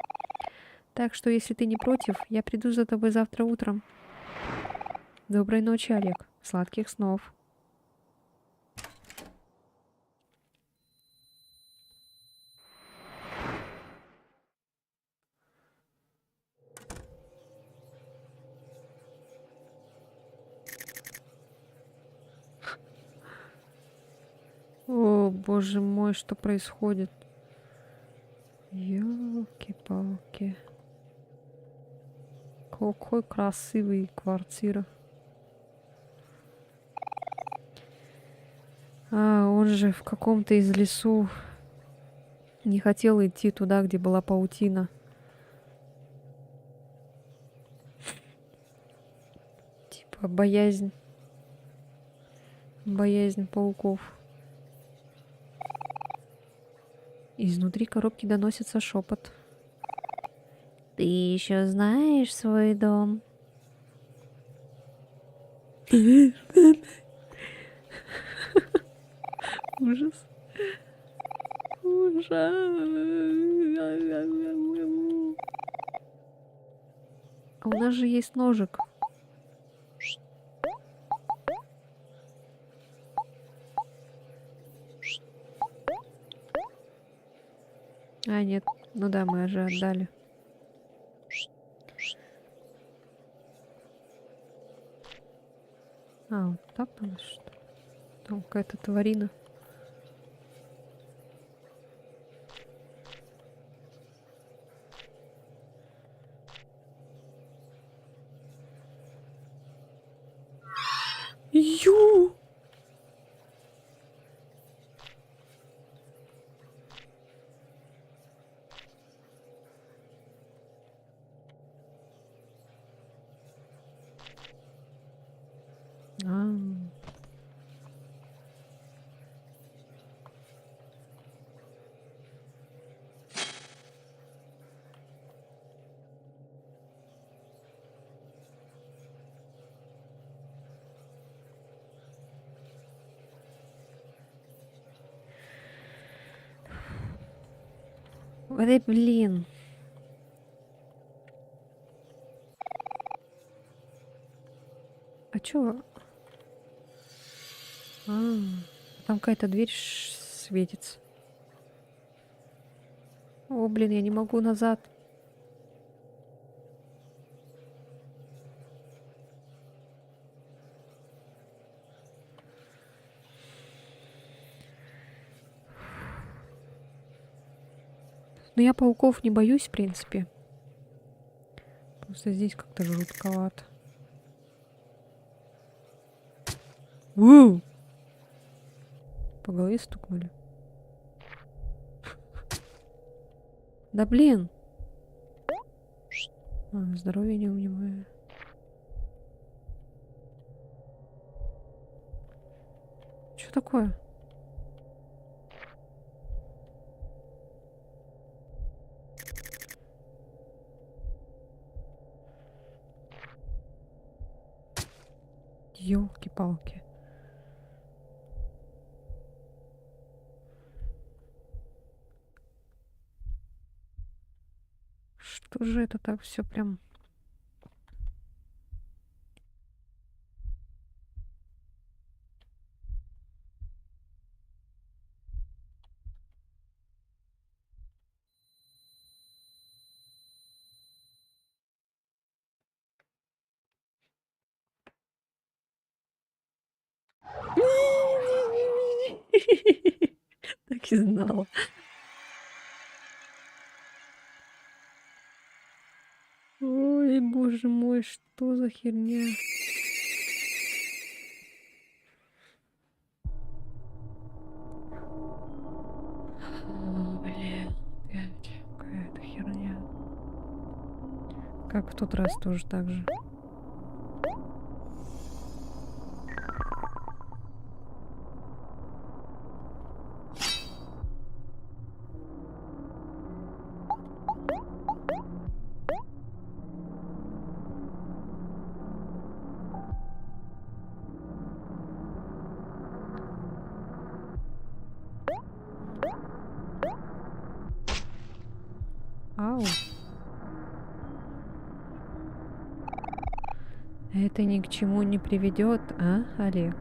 Так что, если ты не против, я приду за тобой завтра утром. Доброй ночи, Олег. Сладких снов. О, боже мой, что происходит? Ёлки-палки. Какой красивый квартира. А, он же в каком-то из лесу не хотел идти туда, где была паутина. Типа боязнь. Боязнь пауков. Изнутри коробки доносится шепот. Ты еще знаешь свой дом? Ужас. Ужас. А у нас же есть ножик. А, нет. Ну да, мы же отдали. А, вот так там что? Там какая-то тварина. Ю! А. Да блин. А чё? А, там какая-то дверь светится. О, блин, я не могу назад. Но я пауков не боюсь, в принципе. Просто здесь как-то жутковато. Воу! По голове стукнули. Да блин! А, здоровье не унимаю. Что такое? Ёлки-палки. Что же это так все прям... и знала. Ой, боже мой, что за херня? Блин, опять какая-то херня. Как в тот раз тоже так же. Ау. Это ни к чему не приведет, а, Олег?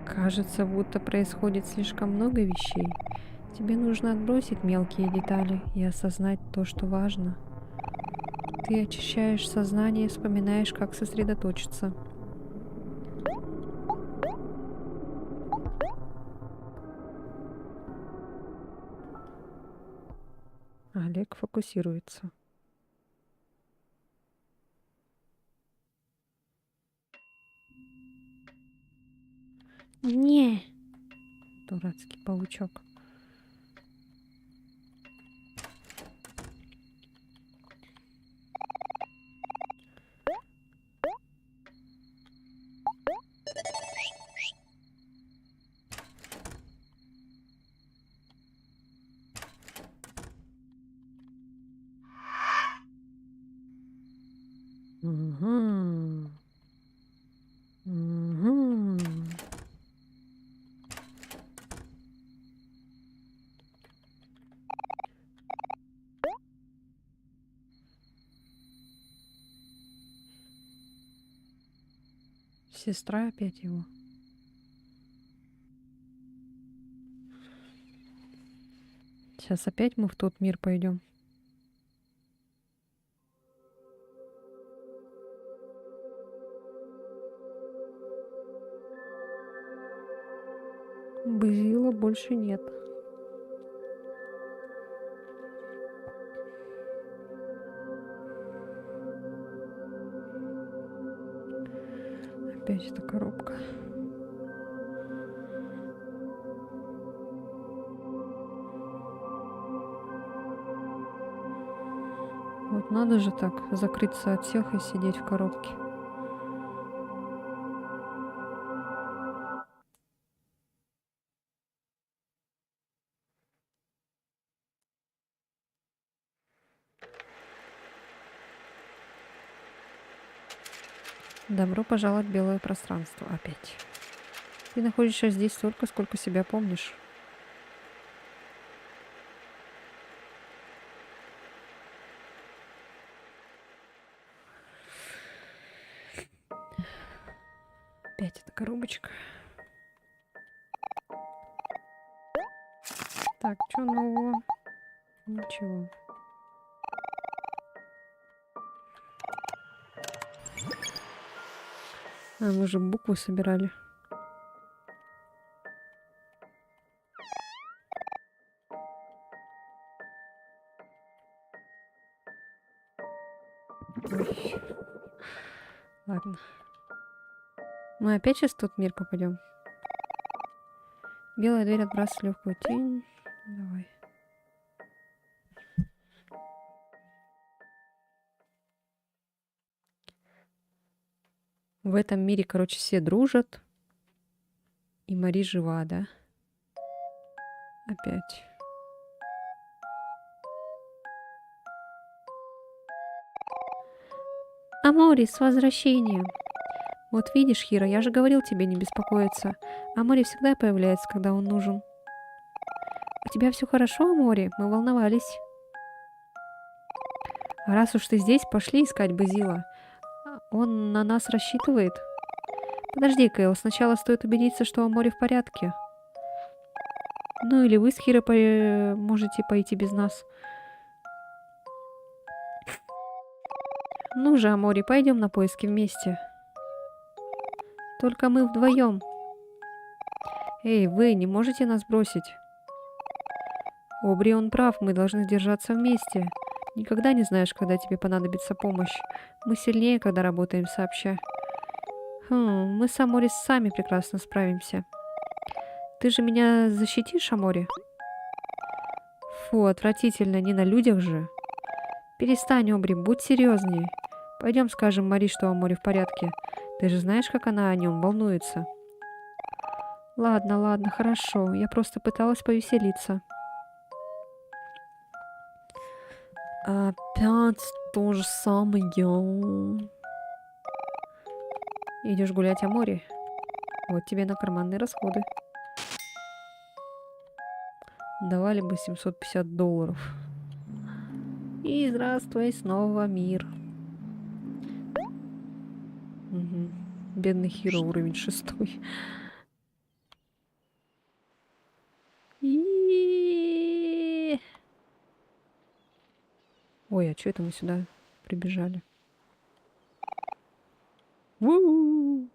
Кажется, будто происходит слишком много вещей. Тебе нужно отбросить мелкие детали и осознать то, что важно. Ты очищаешь сознание и вспоминаешь, как сосредоточиться. Олег фокусируется. Не. Дурацкий паучок. Угу. Угу. Сестра опять его. Сейчас опять мы в тот мир пойдем. Базила больше нет. Опять эта коробка. Вот надо же так закрыться от всех и сидеть в коробке. Добро пожаловать в белое пространство опять. Ты находишься здесь столько, сколько себя помнишь. Опять эта коробочка. Так, что нового? Ничего. А, мы же буквы собирали. Ой. Ладно. Мы опять сейчас в тот мир попадем. Белая дверь отбрасывает легкую тень. Давай. В этом мире, короче, все дружат. И Мари жива, да? Опять. Амори, с возвращением. Вот видишь, Хиро, я же говорил тебе не беспокоиться. Амори всегда появляется, когда он нужен. У тебя все хорошо, Амори? Мы волновались. А раз уж ты здесь, пошли искать Базила. Он на нас рассчитывает. Подожди, Кэл, сначала стоит убедиться, что Амори в порядке. Ну или вы с Хиро можете пойти без нас. Ну же, Амори, пойдем на поиски вместе. Только мы вдвоем. Эй, вы не можете нас бросить? Обри, он прав, мы должны держаться вместе. Никогда не знаешь, когда тебе понадобится помощь. Мы сильнее, когда работаем сообща. Мы с Амори сами прекрасно справимся. Ты же меня защитишь, Амори? Фу, отвратительно, не на людях же. Перестань, Обри, будь серьезнее. Пойдем скажем Мари, что Амори в порядке. Ты же знаешь, как она о нем волнуется. Ладно, ладно, хорошо. Я просто пыталась повеселиться. Опять то же самое. Идешь гулять, Амори? Вот тебе на карманные расходы. Давали бы $750. И здравствуй, снова мир. Угу. Бедный Хиро, уровень 6. Ой, а что это мы сюда прибежали? У-у-у.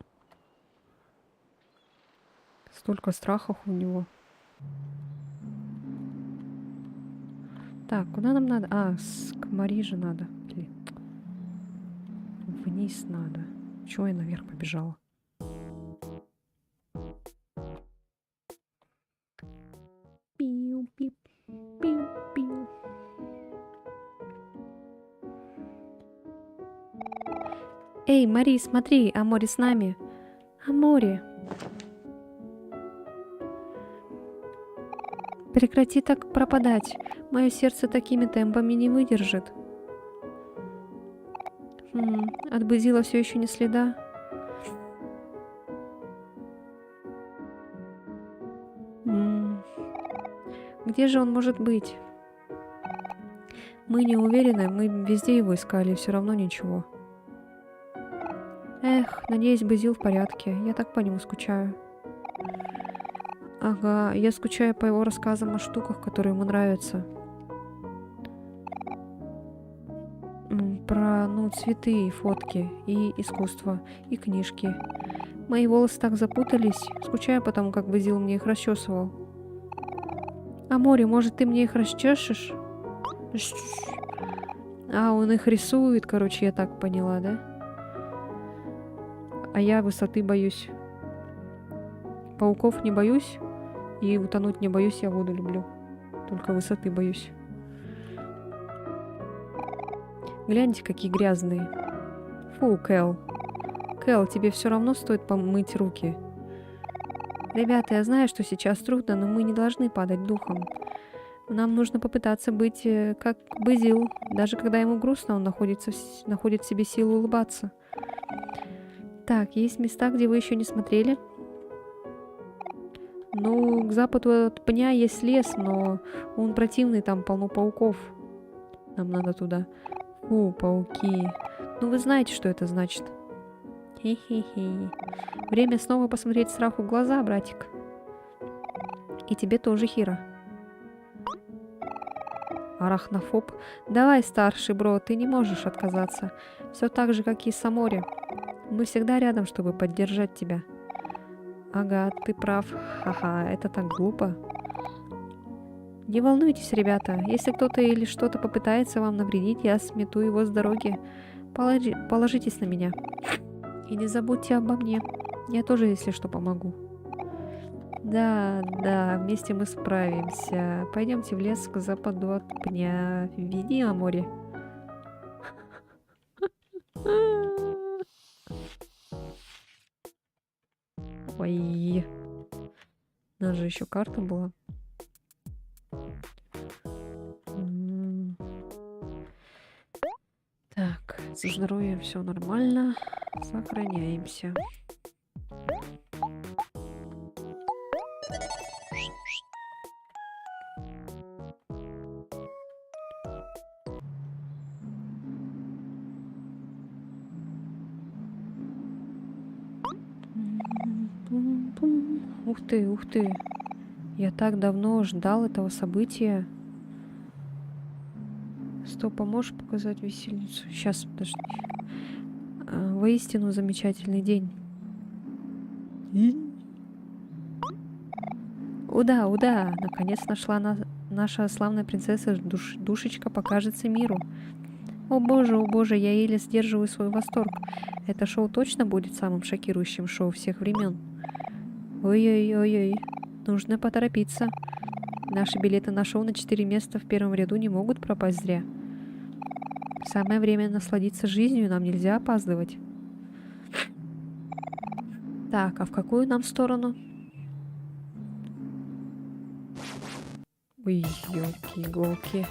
Столько страхов у него. Так, куда нам надо? К Мари же надо. Блин. Вниз надо. Чего я наверх побежала? Пиу-пиу, пиу-пиу. Эй, Мари, смотри, Амори с нами. Амори. Прекрати так пропадать. Мое сердце такими темпами не выдержит. От Базила все еще не следа. Где же он может быть? Мы не уверены, мы везде его искали, все равно ничего. Эх, надеюсь, Базил в порядке. Я так по нему скучаю. Ага, я скучаю по его рассказам о штуках, которые ему нравятся. Про, цветы и фотки, и искусство, и книжки. Мои волосы так запутались. Скучаю потому, как Базил мне их расчесывал. Амори, может, ты мне их расчешешь? Он их рисует, короче, я так поняла, да? А я высоты боюсь. Пауков не боюсь. И утонуть не боюсь, я воду люблю. Только высоты боюсь. Гляньте, какие грязные. Фу, Кэл. Кэл, тебе все равно стоит помыть руки. Ребята, я знаю, что сейчас трудно, но мы не должны падать духом. Нам нужно попытаться быть как Базил. Даже когда ему грустно, он находит в себе силу улыбаться. Так, есть места, где вы еще не смотрели? К западу от пня есть лес, но он противный, там полно пауков. Нам надо туда. Фу, пауки. Вы знаете, что это значит. Хе-хе-хе. Время снова посмотреть страху в глаза, братик. И тебе тоже, Хиро. Арахнофоб. Давай, старший бро, ты не можешь отказаться. Все так же, как и с Амори. Мы всегда рядом, чтобы поддержать тебя. Ага, ты прав. Ха-ха, это так глупо. Не волнуйтесь, ребята. Если кто-то или что-то попытается вам навредить, я смету его с дороги. Положитесь на меня. И не забудьте обо мне. Я тоже, если что, помогу. Да, вместе мы справимся. Пойдемте в лес к западу от пня. Веди, Амори. Ой. У нас же еще карта была. Так, со здоровьем все нормально. Сохраняемся. Ух ты, ух ты. Я так давно ждал этого события. Стоп, а можешь показать висельницу? Сейчас, подожди. Воистину замечательный день. Уда, уда! Наконец нашла наша славная принцесса Душечка покажется миру. О боже, я еле сдерживаю свой восторг. Это шоу точно будет самым шокирующим шоу всех времен. Ой-ой-ой-ой, нужно поторопиться. Наши билеты на шоу на 4 места в первом ряду не могут пропасть зря. Самое время насладиться жизнью, нам нельзя опаздывать. Так, а в какую нам сторону? Ой, ёлки-иголки.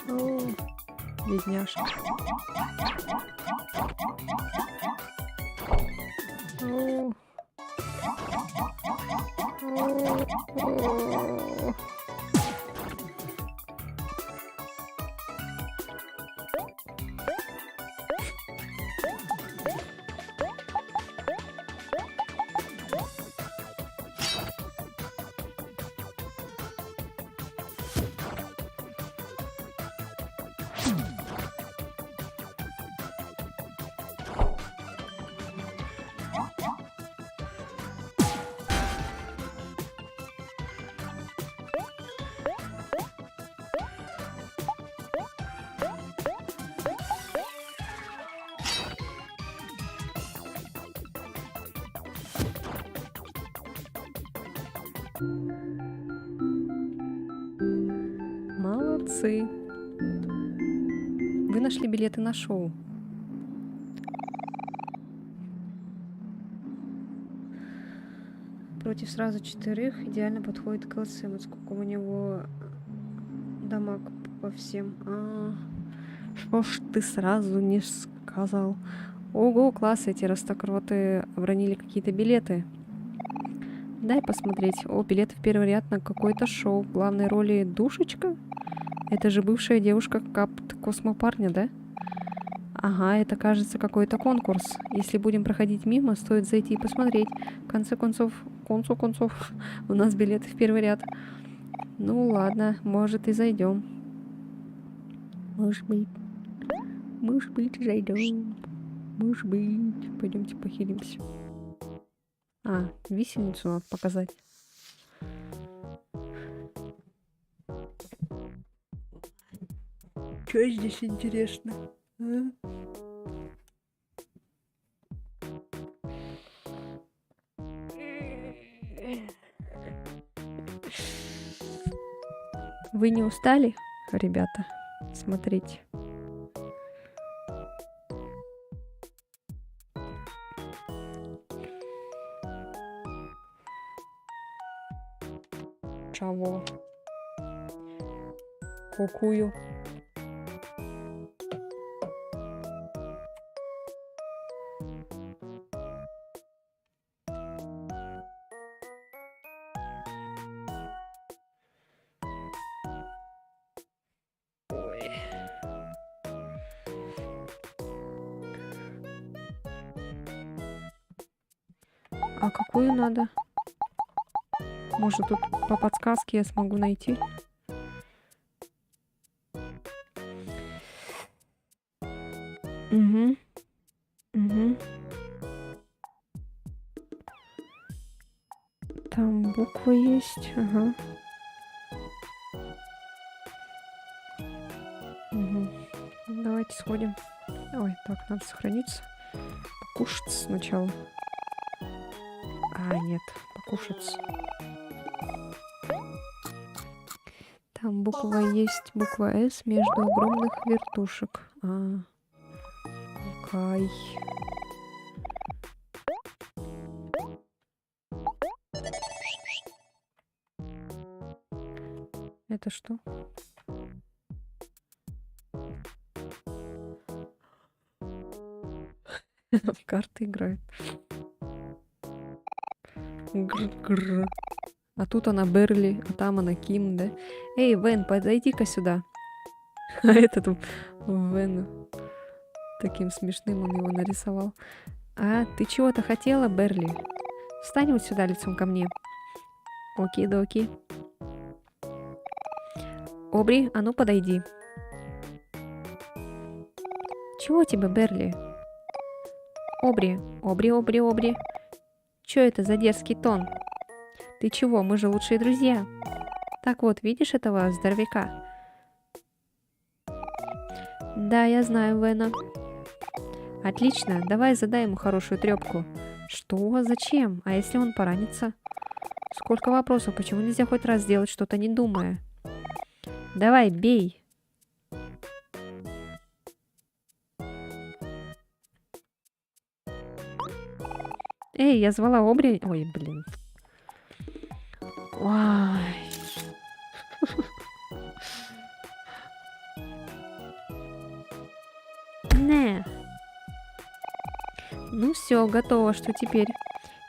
О, бедняжка. О. О. Молодцы. Вы нашли билеты на шоу. Против сразу 4 идеально подходит Кэл Симмонс. Сколько у него дамаг по всем. Что ж ты сразу не сказал? Ого, класс, эти растокроты обронили какие-то билеты. Дай посмотреть. О, билеты в первый ряд на какое-то шоу. В главной роли Душечка? Это же бывшая девушка Космопарня, да? Ага, это, кажется, какой-то конкурс. Если будем проходить мимо, стоит зайти и посмотреть. В конце концов, у нас билеты в первый ряд. Ну ладно, может и зайдем. Может быть, зайдем. Может быть. Пойдемте похилимся. Висельницу надо показать. Что здесь интересно? Вы не устали, ребята? Смотрите. Чего? Какую? А какую надо? Может, тут по подсказке я смогу найти? Угу. Там буква есть. Ага. Угу. Давайте сходим. Ой, так, надо сохраниться. Покушать сначала. Нет, покушать. Там буква есть, буква С между огромных вертушек. Кай. Это что? В карты играет. Гр-гр. А тут она Берли, а там она Ким, да? Эй, Вен, подойди-ка сюда. А этот Вен таким смешным он его нарисовал. А, ты чего-то хотела, Берли? Встань вот сюда лицом ко мне. Оки-доки. Обри, а ну подойди. Чего тебе, Берли? Обри, Обри. Чё это за дерзкий тон? Ты чего, мы же лучшие друзья. Так вот, видишь этого здоровяка? Да, я знаю Вена. Отлично, давай задай ему хорошую трёпку. Что? Зачем? А если он поранится? Сколько вопросов, почему нельзя хоть раз сделать что-то не думая? Давай, бей. Эй, я звала Обри. Ой, блин. Ой. Не. Ну все, готово, что теперь?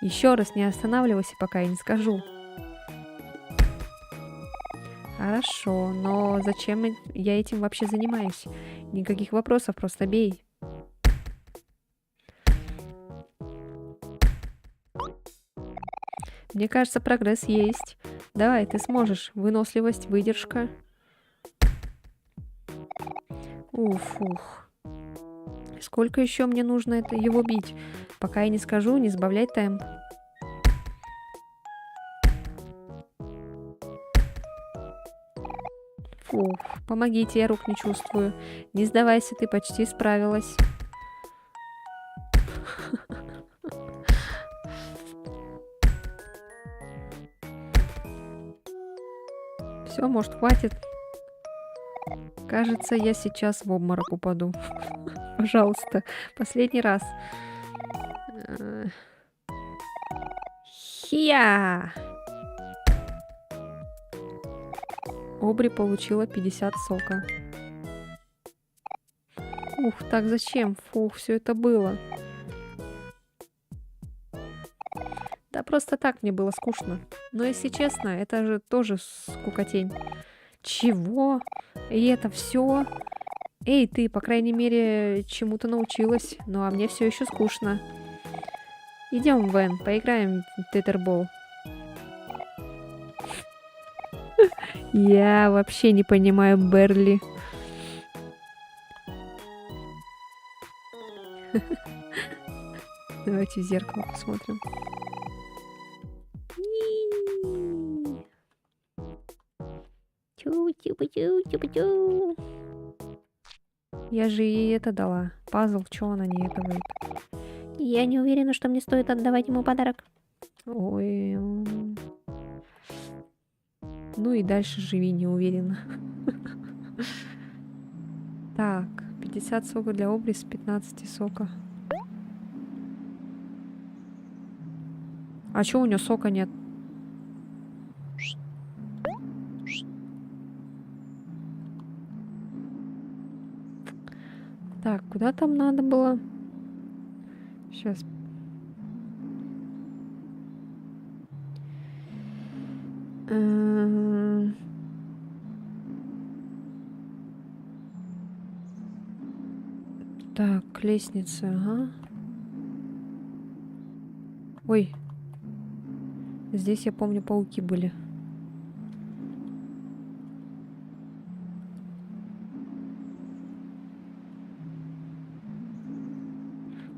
Еще раз не останавливайся, пока я не скажу. Хорошо, но зачем я этим вообще занимаюсь? Никаких вопросов, просто бей. Мне кажется, прогресс есть. Давай, ты сможешь. Выносливость, выдержка. Ух. Сколько еще мне нужно его бить? Пока я не скажу, не сбавляй темп. Фух, помогите, я рук не чувствую. Не сдавайся, ты почти справилась. Все, может, хватит? Кажется, я сейчас в обморок упаду. Пожалуйста, последний раз. Хия! Обри получила 50 сока. Ух, так зачем? Фух, все это было. Да просто так мне было скучно. Но если честно, это же тоже скукотень. Чего? И это все? Эй, ты, по крайней мере, чему-то научилась. Ну а мне все еще скучно. Идем, Вен, поиграем в тетербол. Я вообще не понимаю Берли. Давайте в зеркало посмотрим. Я же ей это дала. Пазл, чё она не это выйдет? Я не уверена, что мне стоит отдавать ему подарок. Ой. Ну и дальше живи, не уверена. Так, 50 сока для Обри с 15 сока. А чё у нее сока нет? Так, куда там надо было? Сейчас. Так, лестница, ага. Ой. Здесь, я помню, пауки были.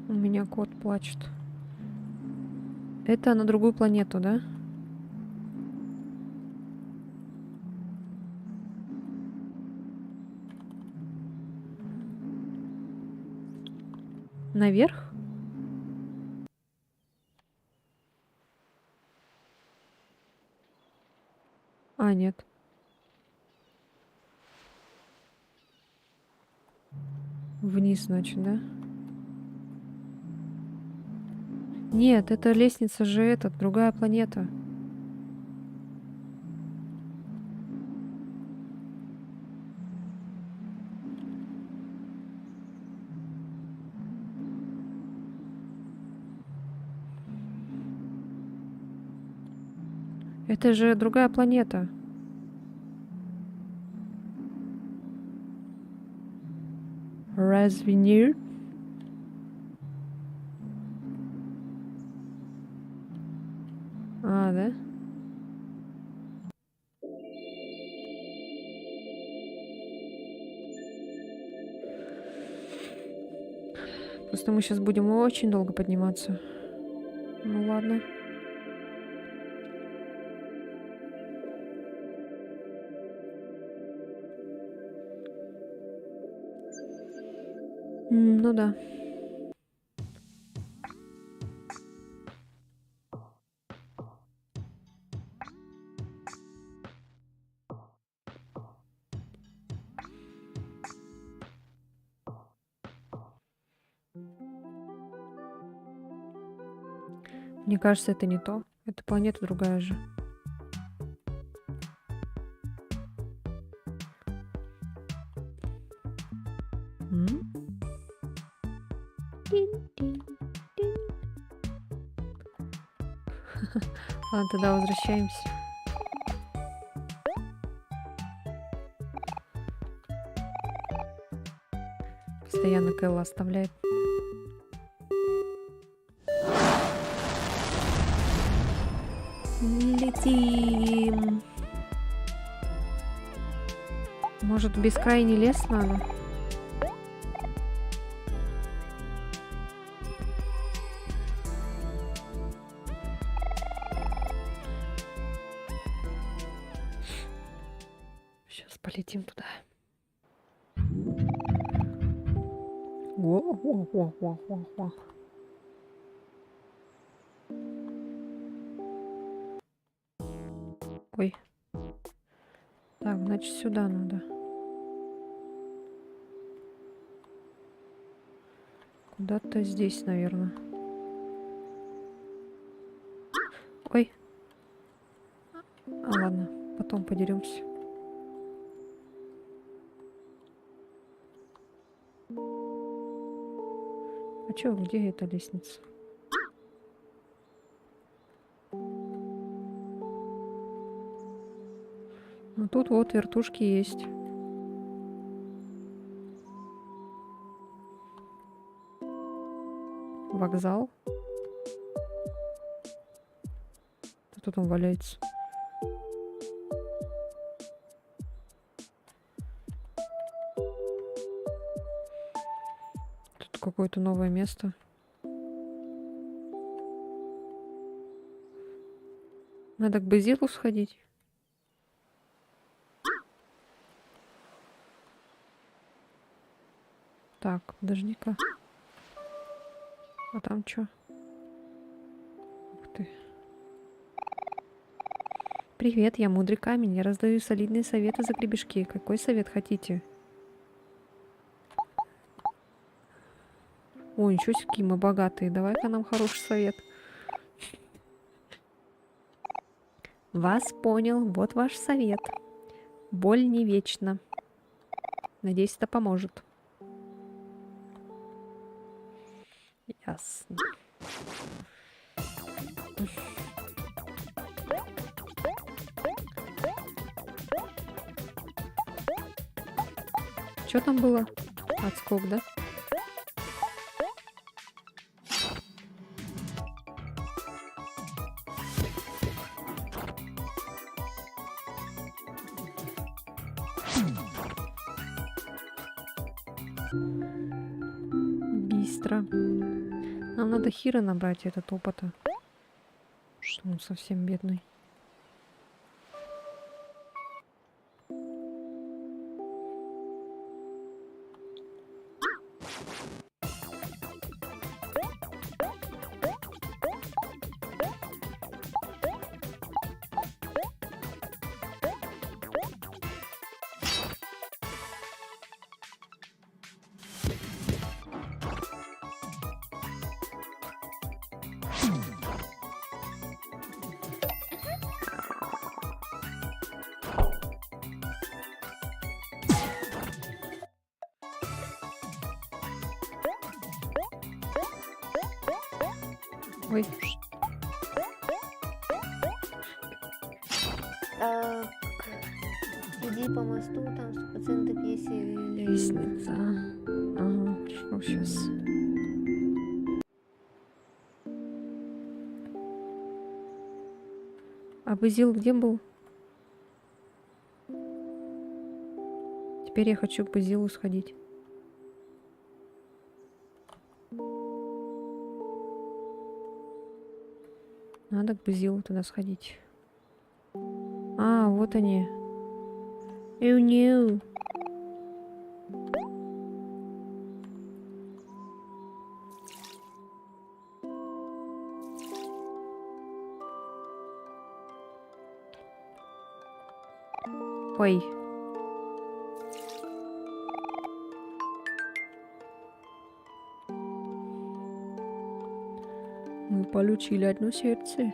У меня кот плачет. Это на другую планету, да? Наверх? А, нет. Вниз, значит, да? Нет, это лестница же этот, другая планета. Это же другая планета. Разве нет? А, да? Просто мы сейчас будем очень долго подниматься. Ну ладно. Ну да. Мне кажется, это не то. Это планета другая же. М? Ладно, тогда возвращаемся. Постоянно Кэлла оставляет. Летим. Может, в бескрайний лес надо? Сейчас полетим туда. Во-во-во-во-во-во. Ой. Так, значит, сюда надо. Куда-то здесь, наверное. Ой. А ладно, потом подеремся. А чё, где эта лестница? Ну тут вот вертушки есть. Вокзал. Тут он валяется. Тут какое-то новое место. Надо к Базилу сходить. Так, подожди-ка. А там чё? Ух ты. Привет, я мудрый камень. Я раздаю солидные советы за гребешки. Какой совет хотите? Ой, ничего себе, какие мы богатые. Давай-ка нам хороший совет. Вас понял. Вот ваш совет. Боль не вечна. Надеюсь, это поможет. Ясно. Что там было? Отскок, да? Быстро. Нам надо Хира набрать этот опыта. Что он совсем бедный. Ой. Так. Иди по мосту, там 100% есть Лестница. Ага, хорошо, сейчас. А Базил где был? Теперь я хочу к Базилу сходить. Надо к Базилу туда сходить. А, вот они. Эу-неу. Ой. Мы получили одно сердце.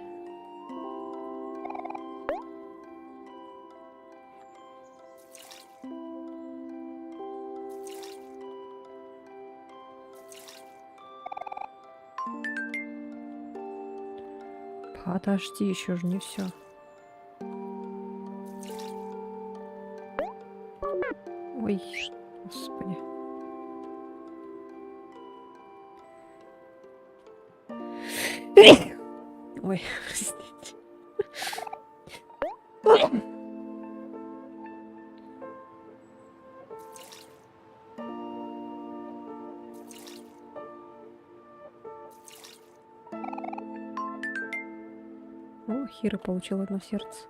Подожди, еще же не все. Ой, господи. Ой, простите. О, Хира получил одно сердце.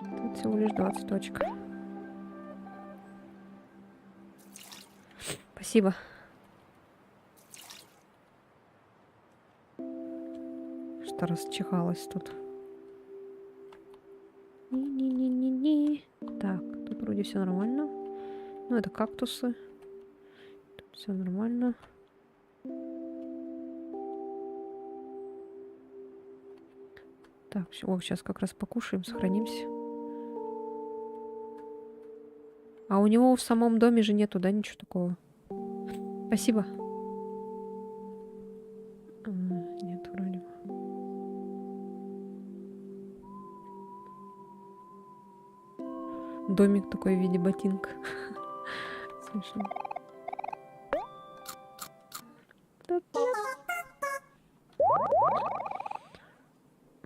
Тут всего лишь 20 точек. Спасибо. Что расчихалась тут. Не-не-не-не-не. Так, тут вроде все нормально. Ну, это кактусы. Тут все нормально. Так, о, сейчас как раз покушаем, сохранимся. А у него в самом доме же нету, да, ничего такого? Спасибо. Нет, вроде бы. Домик такой в виде ботинка. Смешно.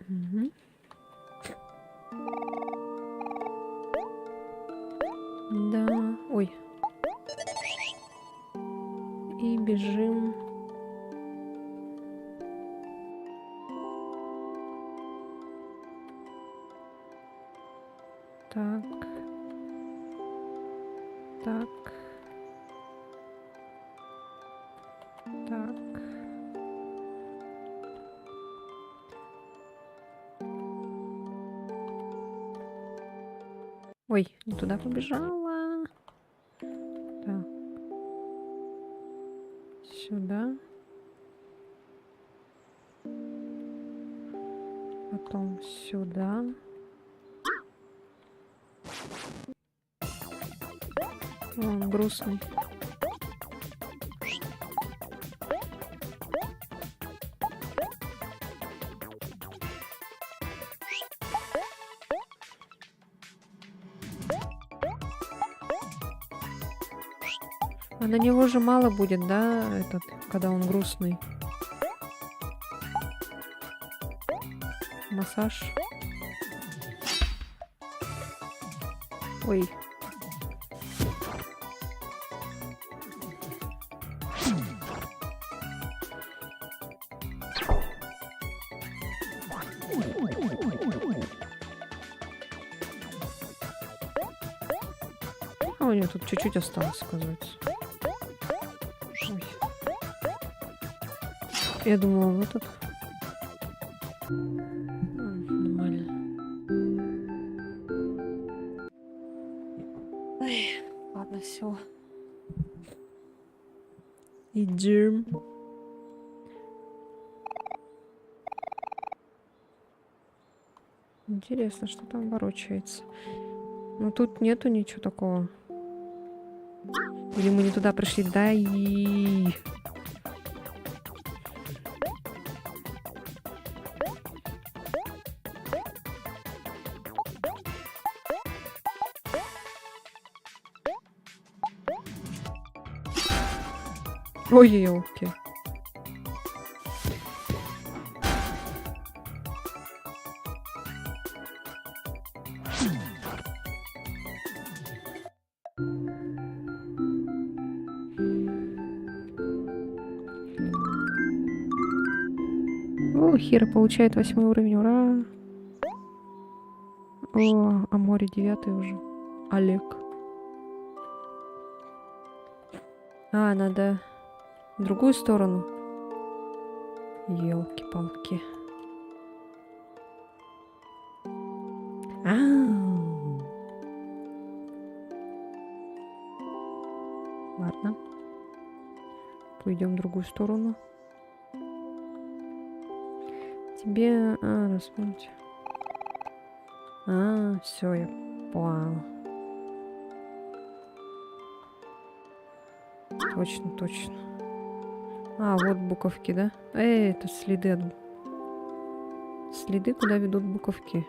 Мгм. Да. Ой. И бежим. Так. Так. Так. Ой, не туда побежала. Так. Сюда. Потом сюда. Он грустный. А на него же мало будет, да, этот, когда он грустный. Массаж. Ой. А у него тут чуть-чуть осталось, оказывается. Ой. Я думала, вот этот. Нормально. Ой, ладно, все. Идем. Интересно, что там ворочается. Ну тут нету ничего такого. Или мы не туда пришли? Да и... Ой, елки. О, Хира получает 8 уровень, ура! О, а море 9 уже. Олег. А, надо в другую сторону. Елки-палки. Ладно. Пойдем в другую сторону. Тебе... распомните. Все, я поняла. Точно, точно. Вот буковки, да? Это следы. Следы, куда ведут буковки.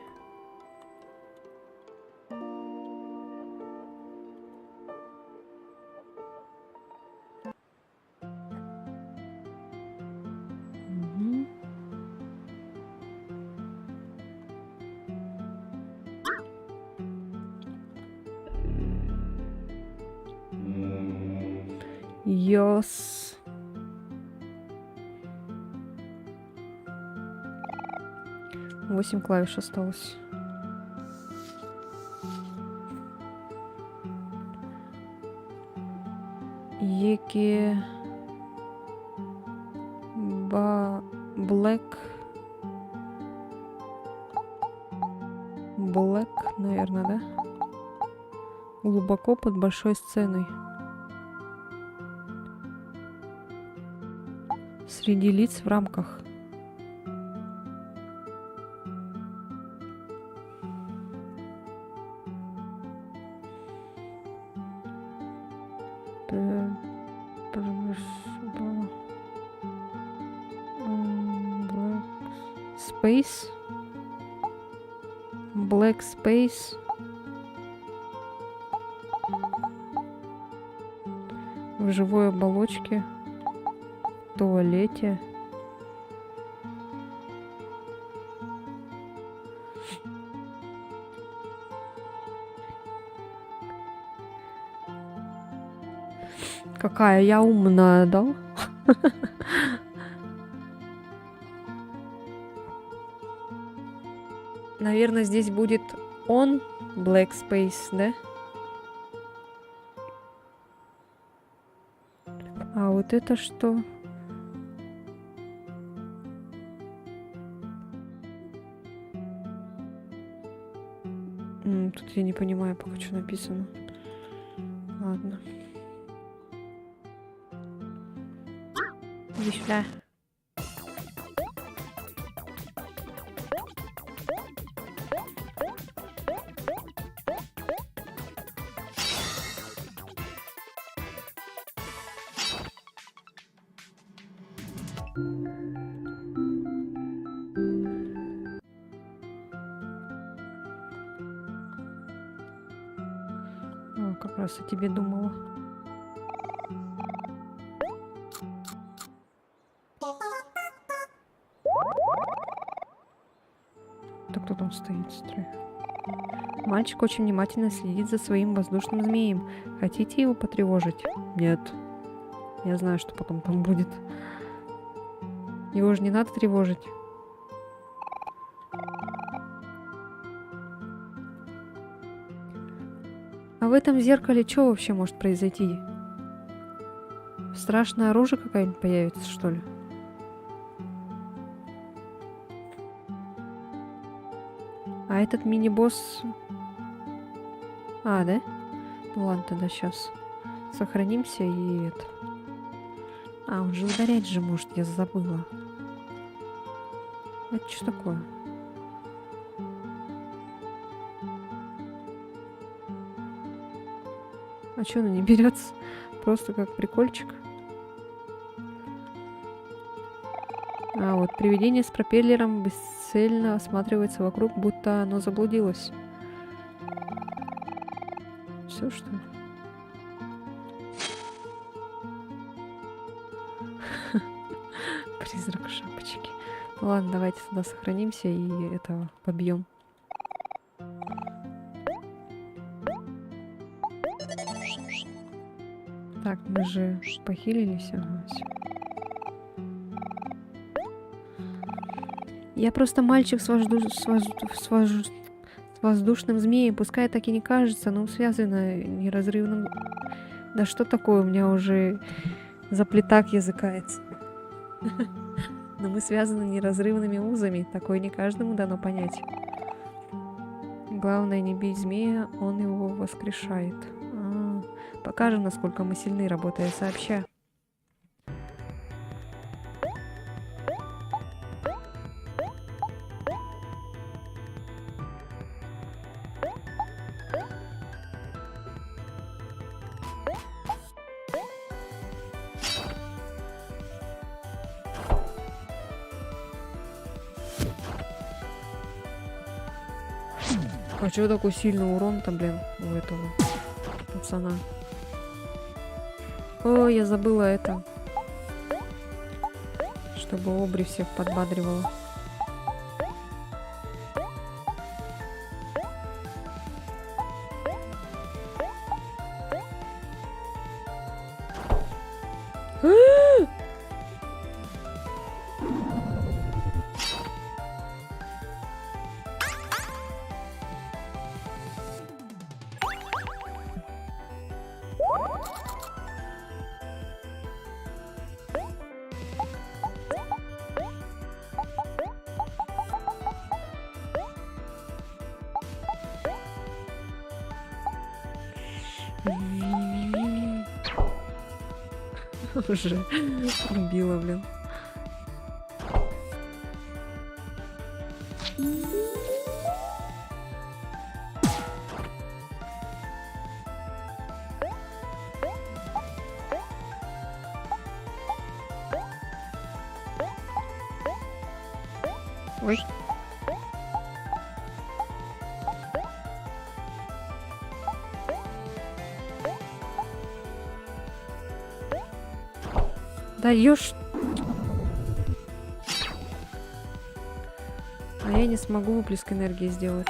Мгм. Йос. Восемь клавиш осталось. Еки... Блэк... Блэк, наверное, да? Глубоко под большой сценой. Среди лиц в рамках. Space. Black Space. В живой оболочке. В туалете. Какая я умная, да? Наверное, здесь будет on Black Space, да? А вот это что? Тут я не понимаю, пока что написано. Ладно. Иди сюда. Как раз о тебе думала. Да кто там стоит, строй? Мальчик очень внимательно следит за своим воздушным змеем. Хотите его потревожить? Нет. Я знаю, что потом там будет. Его же не надо тревожить. А в этом зеркале что вообще может произойти? Страшное оружие какое-нибудь появится, что ли? А этот мини-босс... да? Ну ладно, тогда сейчас сохранимся и это... он же ударять же может, я забыла. Это что такое? А что она не берется? Просто как прикольчик. Вот привидение с пропеллером бесцельно осматривается вокруг, будто оно заблудилось. Все, что ли? Призрак шапочки. Ну ладно, давайте туда сохранимся и этого побьем. Так, мы же похилились. Ага, всё. Я просто мальчик с воздушным змеем. Пускай так и не кажется, но связано неразрывным. Да что такое, у меня уже заплетак языкается. Но мы связаны неразрывными узами. Такое не каждому дано понять. Главное не бить змея, он его воскрешает. Покажем, насколько мы сильны, работая сообща. А чё такой сильный урон-то, блин, у этого пацана? Ой, я забыла это. Чтобы Обри всех подбадривала. Уже убила, блин. Ой. Даешь. А я не смогу выплеск энергии сделать.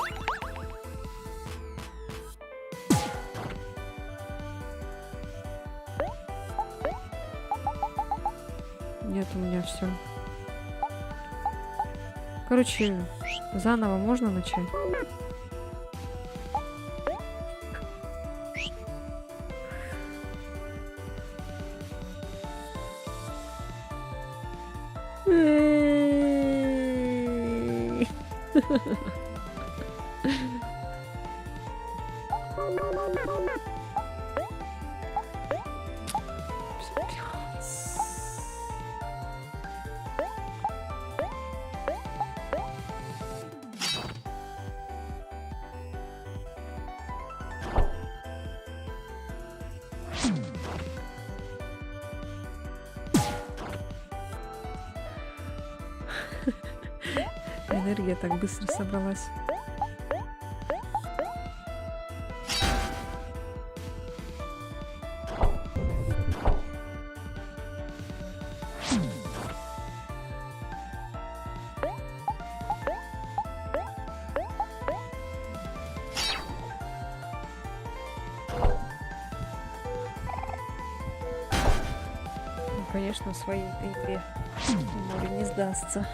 Нет, у меня все. Короче, заново можно начать? Энергия так быстро собралась. Ну, конечно, в своей игре море не сдастся.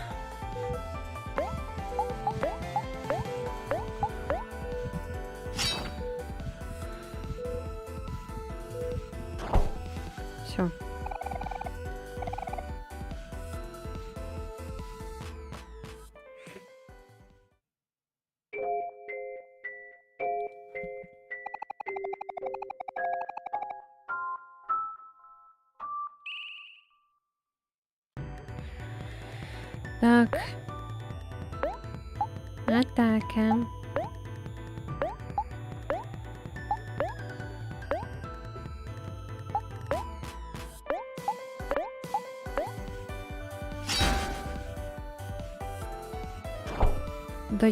Все. Так. Атака. Да.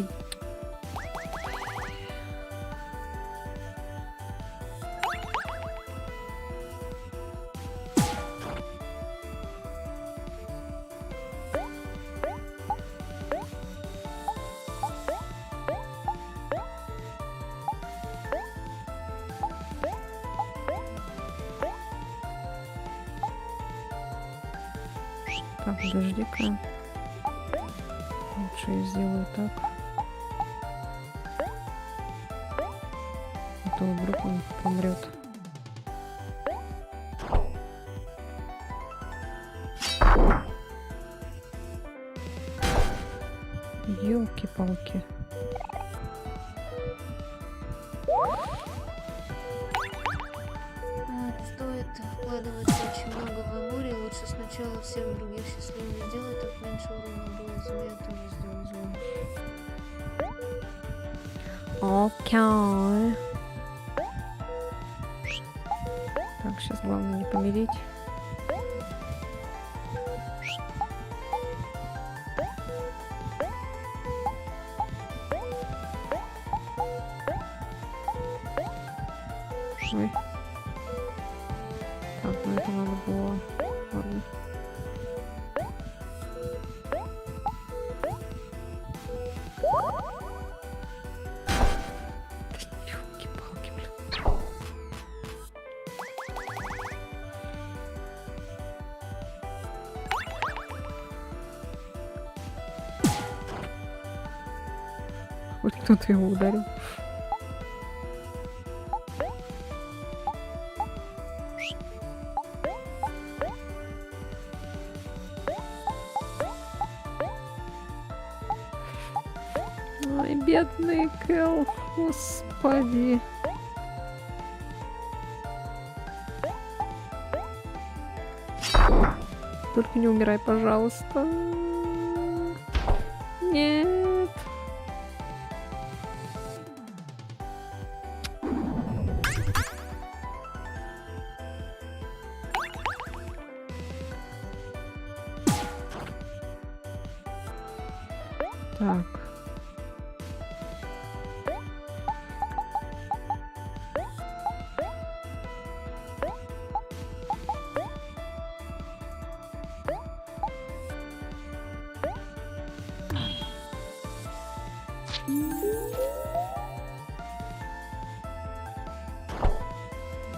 Так, подожди-ка. Лучше я сделаю так. А то вдруг он помрет. Ёлки-палки. Стоит вкладываться очень много в Амуре, лучше сначала всех других счастливыми сделай, так меньше урона будет. Змея тоже сделай зло. Окей. Так, сейчас главное не помереть. Ой. Так, ну это надо было. Ладно. Ёлки-палки, блин. Хоть кто-то его ударил. Ой, бедный Кэл, господи. Только не умирай, пожалуйста. Нет. Так.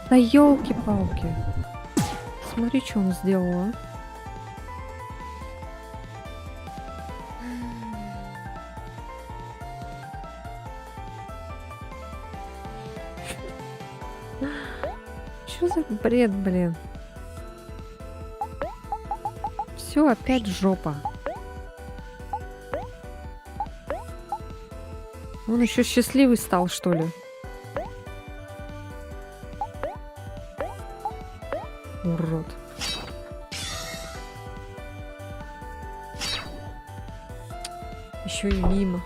Да елки-палки. Смотри, что он сделал, а. Что за бред, блин? Все, опять жопа. Он еще счастливый стал, что ли? Урод. Еще и мимо.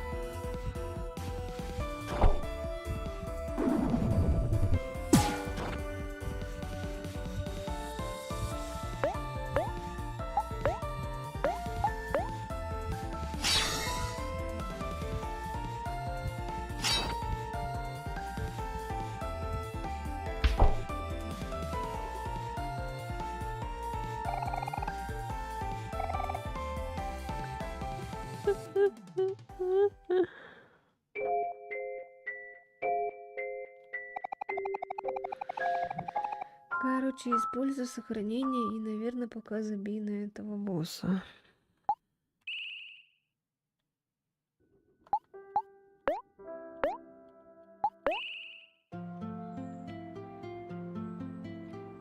Короче, используй сохранение и, наверное, пока забей на этого босса.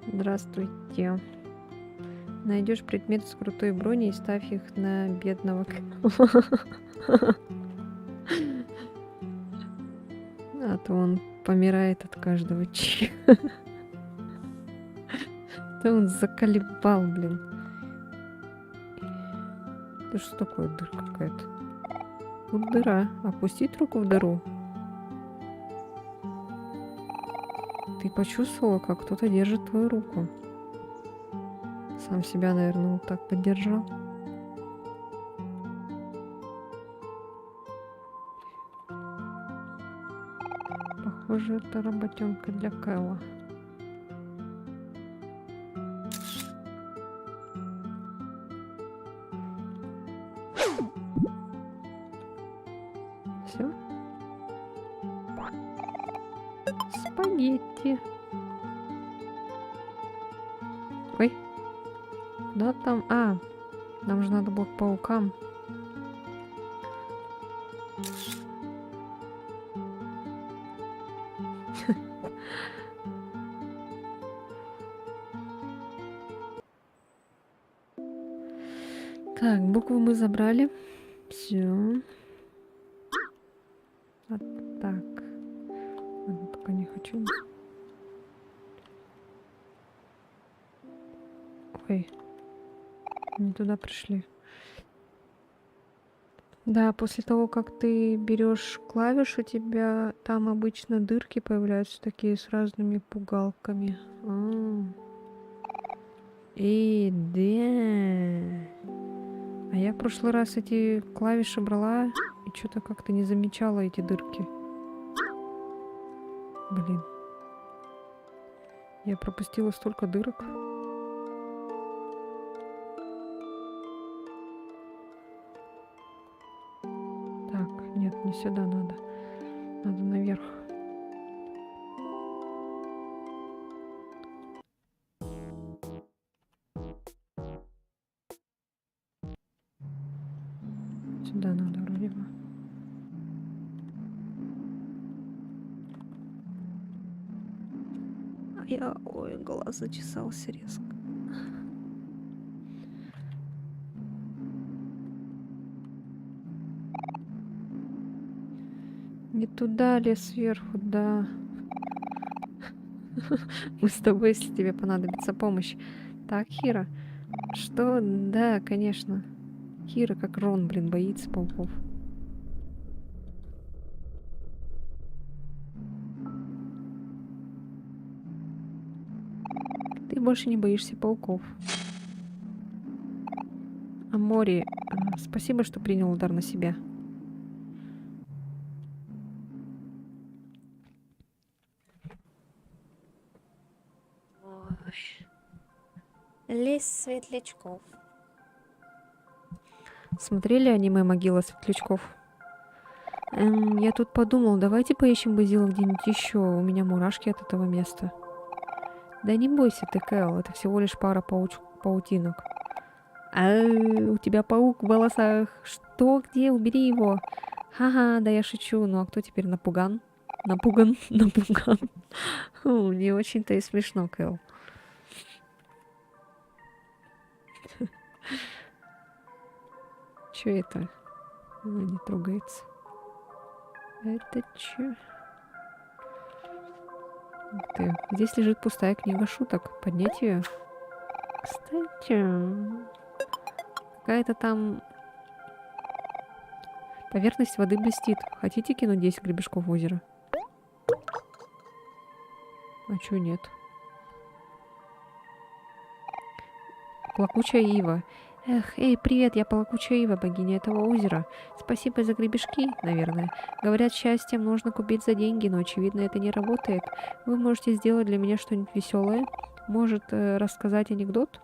Здравствуйте. Найдешь предмет с крутой броней и ставь их на бедного. А то он помирает от каждого чиха. Да он заколебал, блин. Да что такое, дыра какая-то? Вот дыра. Опустить руку в дыру. Ты почувствовала, как кто-то держит твою руку. Сам себя, наверное, вот так поддержал. Похоже, это работенка для Кэла. Все? Спагетти. Ой. Куда там? А, Нам же надо было к паукам. Так, буквы мы забрали. Все. Так. Ладно, пока не хочу. Ой. Не туда пришли. Да, после того, как ты берешь клавишу, у тебя там обычно дырки появляются такие с разными пугалками. И да. А я в прошлый раз эти клавиши брала и что-то как-то не замечала эти дырки. Блин. Я пропустила столько дырок. Так, нет, не сюда надо. Надо наверх. Сюда надо вроде бы. Ой, глаз зачесался резко. Не туда ли сверху, да. Мы с тобой, если тебе понадобится помощь. Так, Хира. Что? Да, конечно. Хира, как Рон, блин, боится пауков. Ты больше не боишься пауков. Амори, спасибо, что принял удар на себя. Лес светлячков. Смотрели аниме «Могила светлячков»? Я тут подумал, давайте поищем Базила где-нибудь еще. У меня мурашки от этого места. Да не бойся ты, Кэл, это всего лишь пара паутинок. У тебя паук в волосах. Что? Где? Убери его. Ха-ха, да я шучу. Ну а кто теперь напуган? Напуган? Напуган. Не очень-то и смешно, Кэл. Чё это? Она не трогается. Это чё? Ух ты. Здесь лежит пустая книга шуток. Поднять ее? Кстати, какая-то там поверхность воды блестит. Хотите кинуть 10 гребешков в озеро? А чё нет? Плакучая ива. Эх, эй, привет, я плакучая ива, богиня этого озера. Спасибо за гребешки, наверное. Говорят, счастьем нужно купить за деньги, но очевидно это не работает. Вы можете сделать для меня что-нибудь веселое? Может, рассказать анекдот?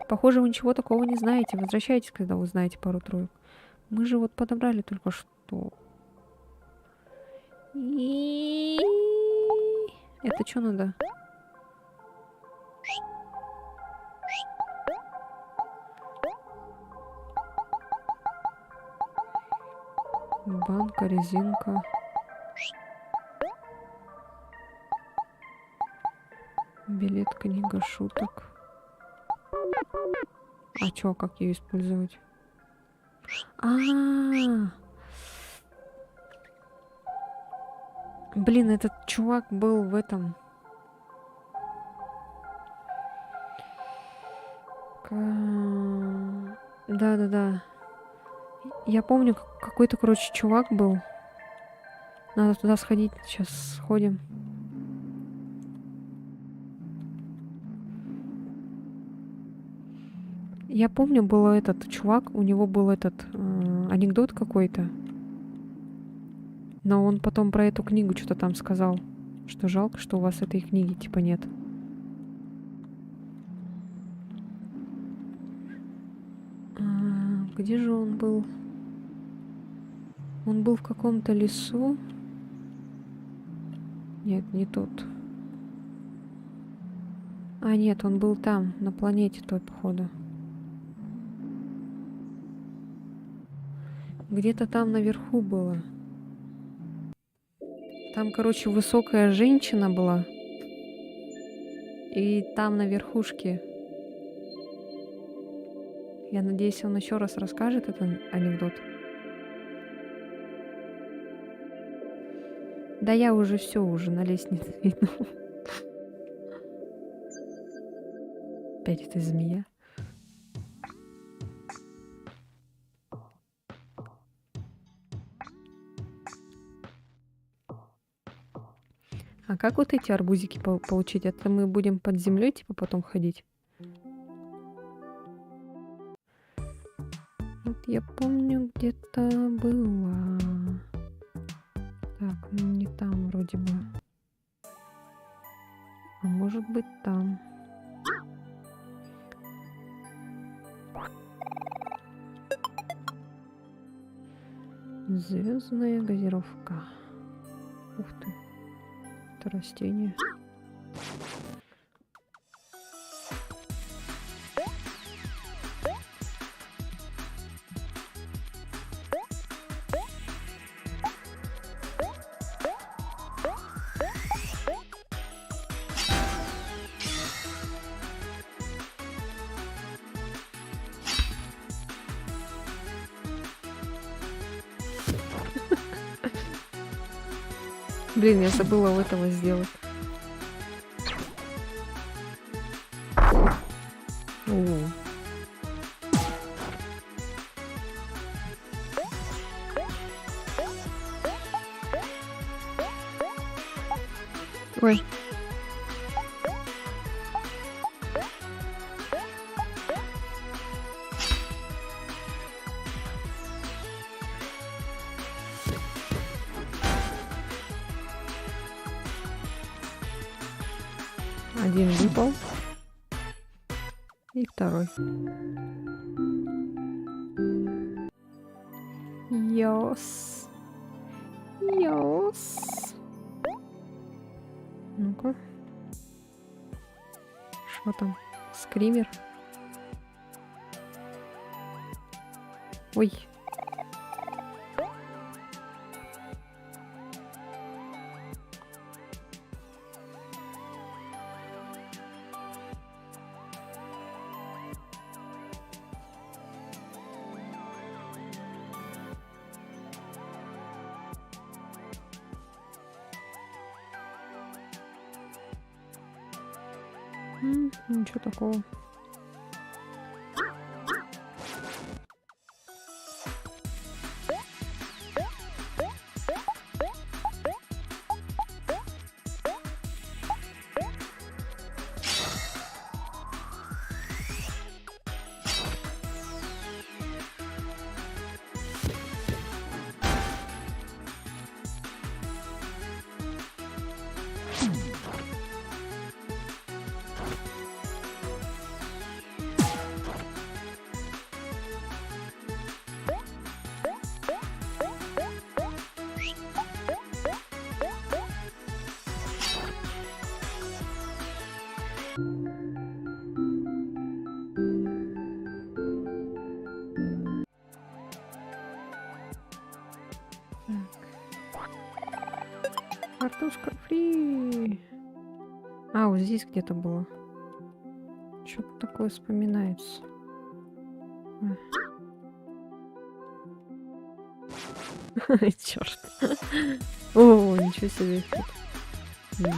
Похоже, вы ничего такого не знаете. Возвращайтесь, когда узнаете пару-тройку. Мы же вот подобрали только что. Это что надо? Банка, резинка. Билет, книга шуток. А чё, как ее использовать? Блин, этот чувак был в этом. Да-да-да. Я помню, какой-то, короче, чувак был. Надо туда сходить. Сейчас сходим. Я помню, был этот чувак, у него был этот анекдот какой-то. Но он потом про эту книгу что-то там сказал. Что жалко, что у вас этой книги типа нет. Где же он был? Он был в каком-то лесу. Нет, не тот. А, нет, он был там, на планете той, походу. Где-то там наверху было. Там, короче, высокая женщина была. И там на верхушке. Я надеюсь, он еще раз расскажет этот анекдот. Да я уже все уже на лестнице иду. Опять эта змея. А как вот эти арбузики получить? Это мы будем под землей типа потом ходить? Вот я помню, где-то было. Так, ну не там вроде бы. А может быть там. Звездная газировка. Ух ты. Это растение. Блин, я забыла у этого сделать. О. Ой. Один выпал. И второй. Йос. Йос. Ну-ка. Что там? Скример? Ой. Ничего такого. Картошка фри. А, вот здесь где-то было. Что-то такое вспоминается. Черт. О, ничего себе.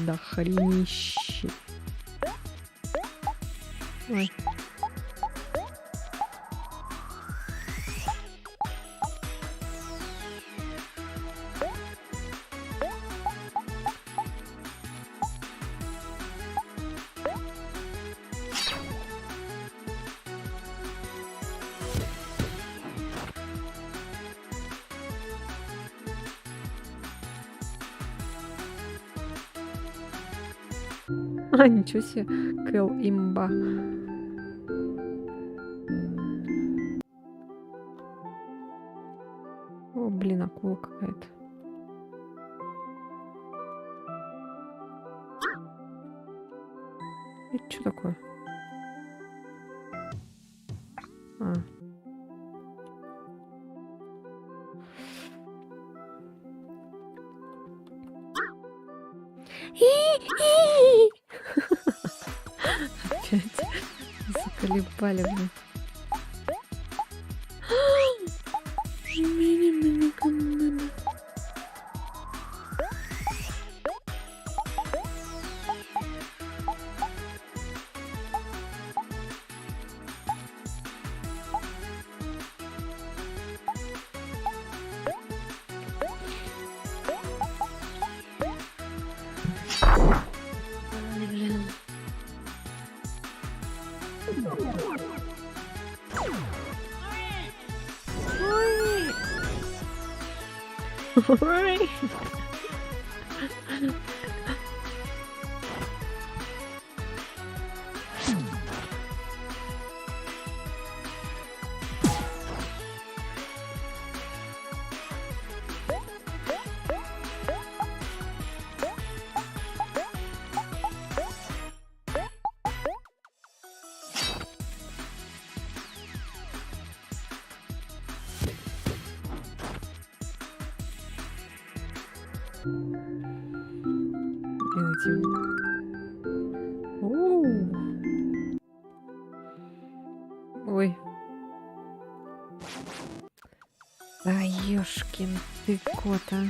Да хренище. Ой. А, ничего себе. Кэл имба. О, блин, акула какая-то. Это что такое? А. Опять заколебали, блин. Ай, блин. Ой. Блин, Ой. Да ёшкин ты кот, а.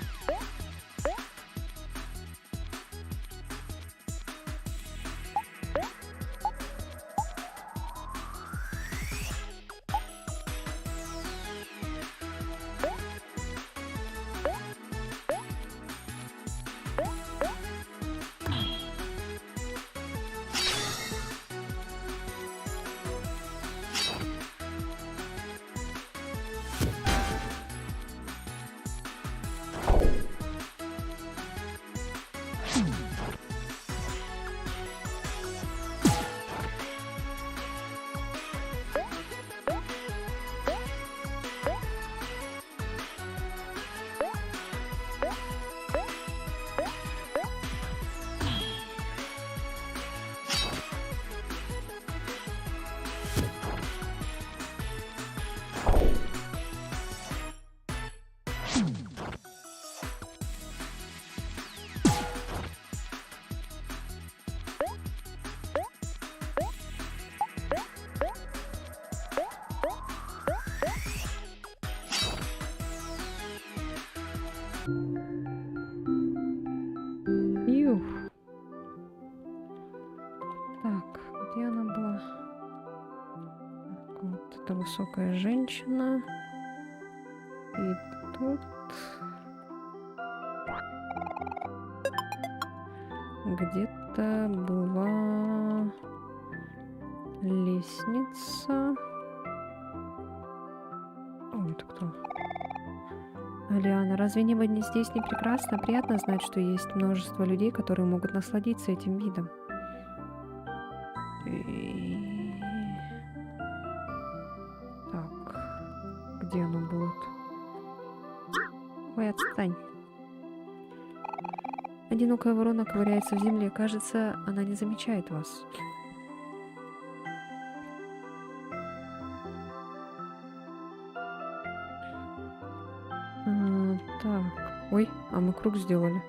Юх. Так, где она была? Так, вот эта высокая женщина. И тут где-то была лестница. О, это кто? Алиана, разве небо не здесь не прекрасно? Приятно знать, что есть множество людей, которые могут насладиться этим видом. Так, где оно будет? Ой, отстань. Одинокая ворона ковыряется в земле. Кажется, она не замечает вас. Так. Ой, а мы круг сделали.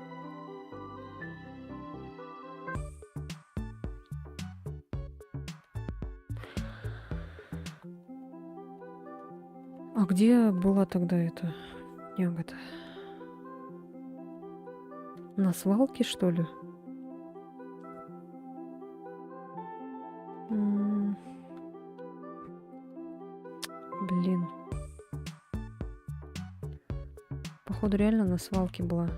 А где была тогда эта ягода? На свалке, что ли? Блин. Походу, реально на свалке была.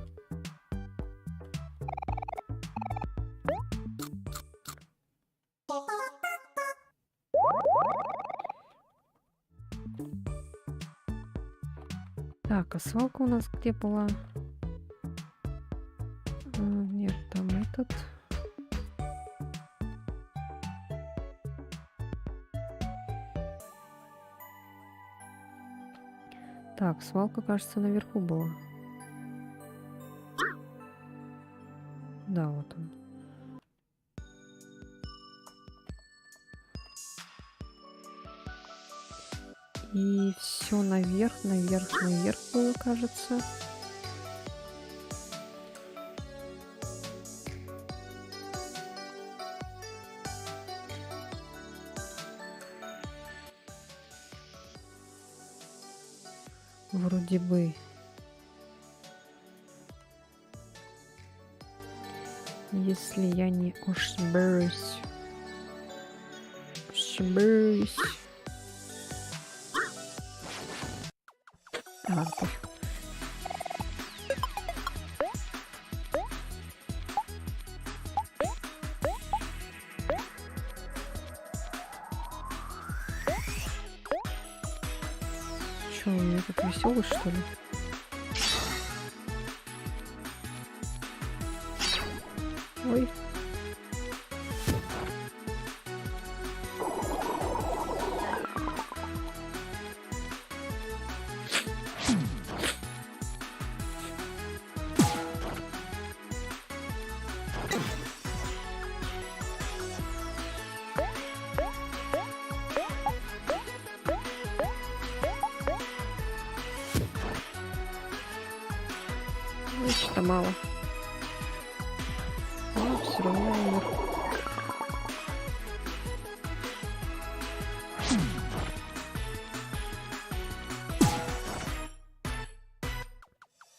Так, а свалка у нас где была? Нет, там этот. Так, свалка, кажется, наверху была. Да, вот он. И все наверх, наверх, наверх было, кажется. Вроде бы. Если я не ошибаюсь. Ошибаюсь. А, ладно, пофиг. Чё, у меня тут веселый, что ли? Ой. Ой, что-то мало. Но все равно умер.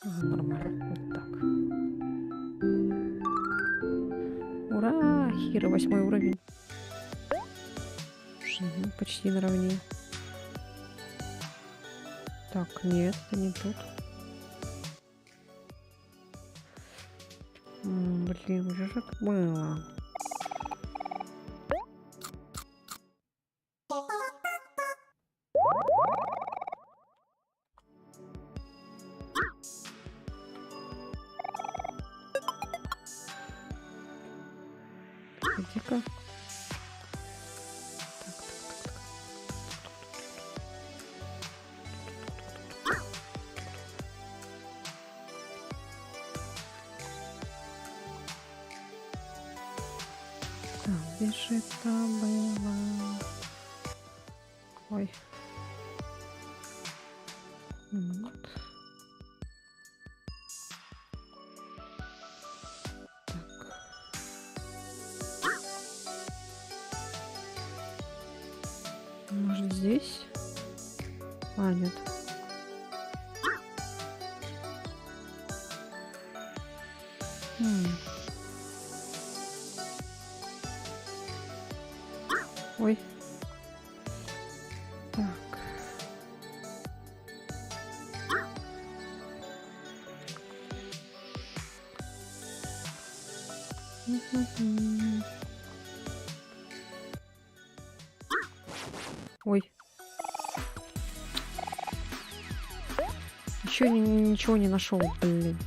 Ага, нормально. Вот так. Ура! Хиро, 8 уровень. Мгм, почти наравне. Так, нет, это не тут. Блин, где же это было? Где-ка? Где же это было? Ой. Вот. Так. Может, здесь? А, нет. Ой. Так. Ой. Еще ничего не нашел, блин.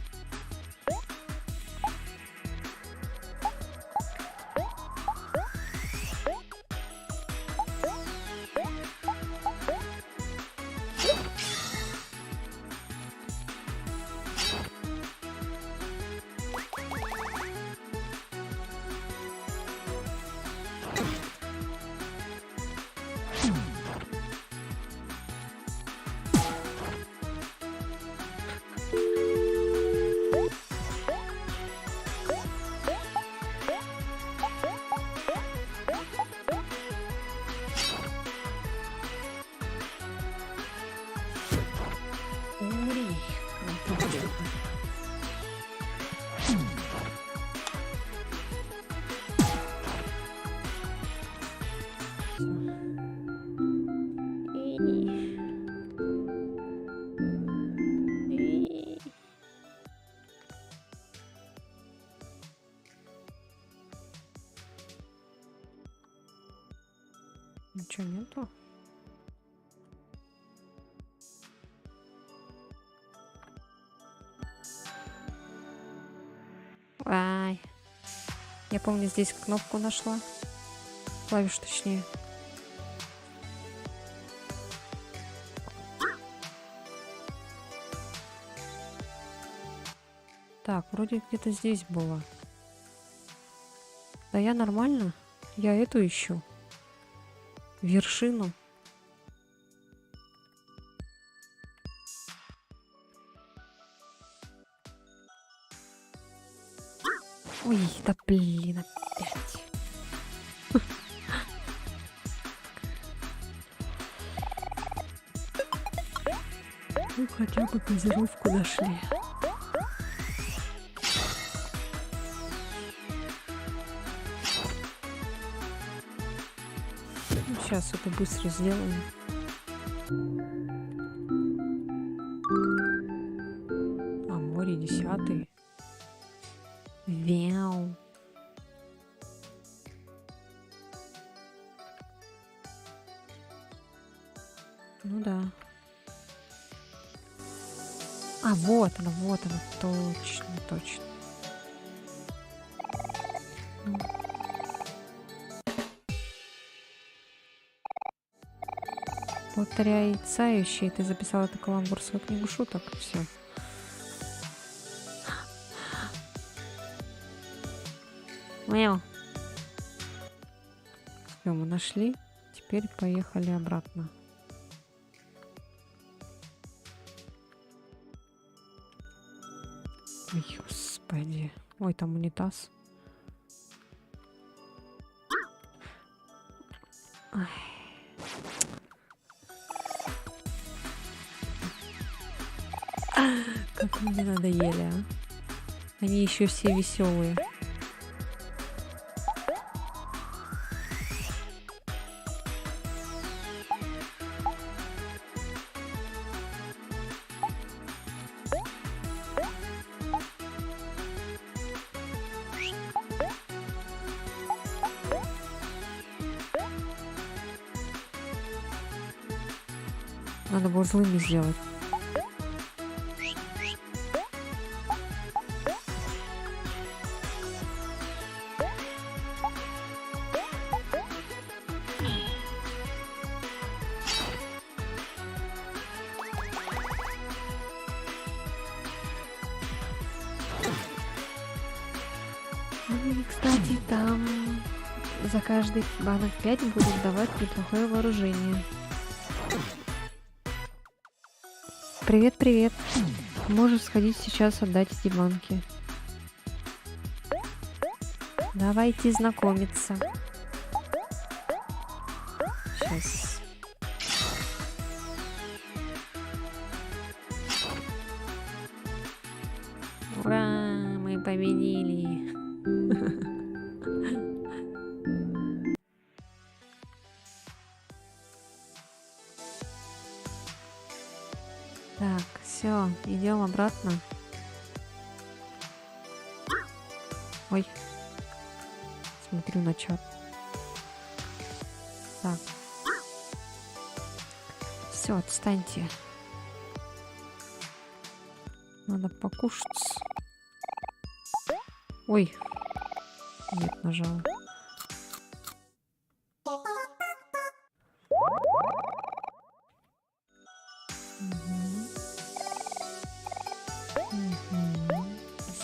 Ничего нету. Ай. Я помню, здесь кнопку нашла. Клавишу, точнее. Так, вроде где-то здесь было. Да я нормально. Я эту ищу. Вершину. Ой, да блин, опять. Ну, хотя бы газировку нашли. Ну, сейчас это быстро сделаем. А море 10. Вяу. Ну да. А, вот она, точно, точно. Ну. Повторяй яйцающий, ты записала эту каламбурскую книгу шуток. Все. Мяу. Все, мы нашли. Теперь поехали обратно. Ой, господи. Ой, там унитаз. Ай. Как мне надоели, а? Они еще все веселые. Надо было злыми сделать. Ну и, кстати, там за каждый банок 5 будут давать неплохое вооружение. Привет, привет. Можешь сходить сейчас отдать эти банки. Давайте знакомиться. Сейчас. Ура! Мы победили. Так, все, идем обратно. Ой, смотрю на чат. Так, все, отстаньте. Надо покушать. Ой, нет, нажала.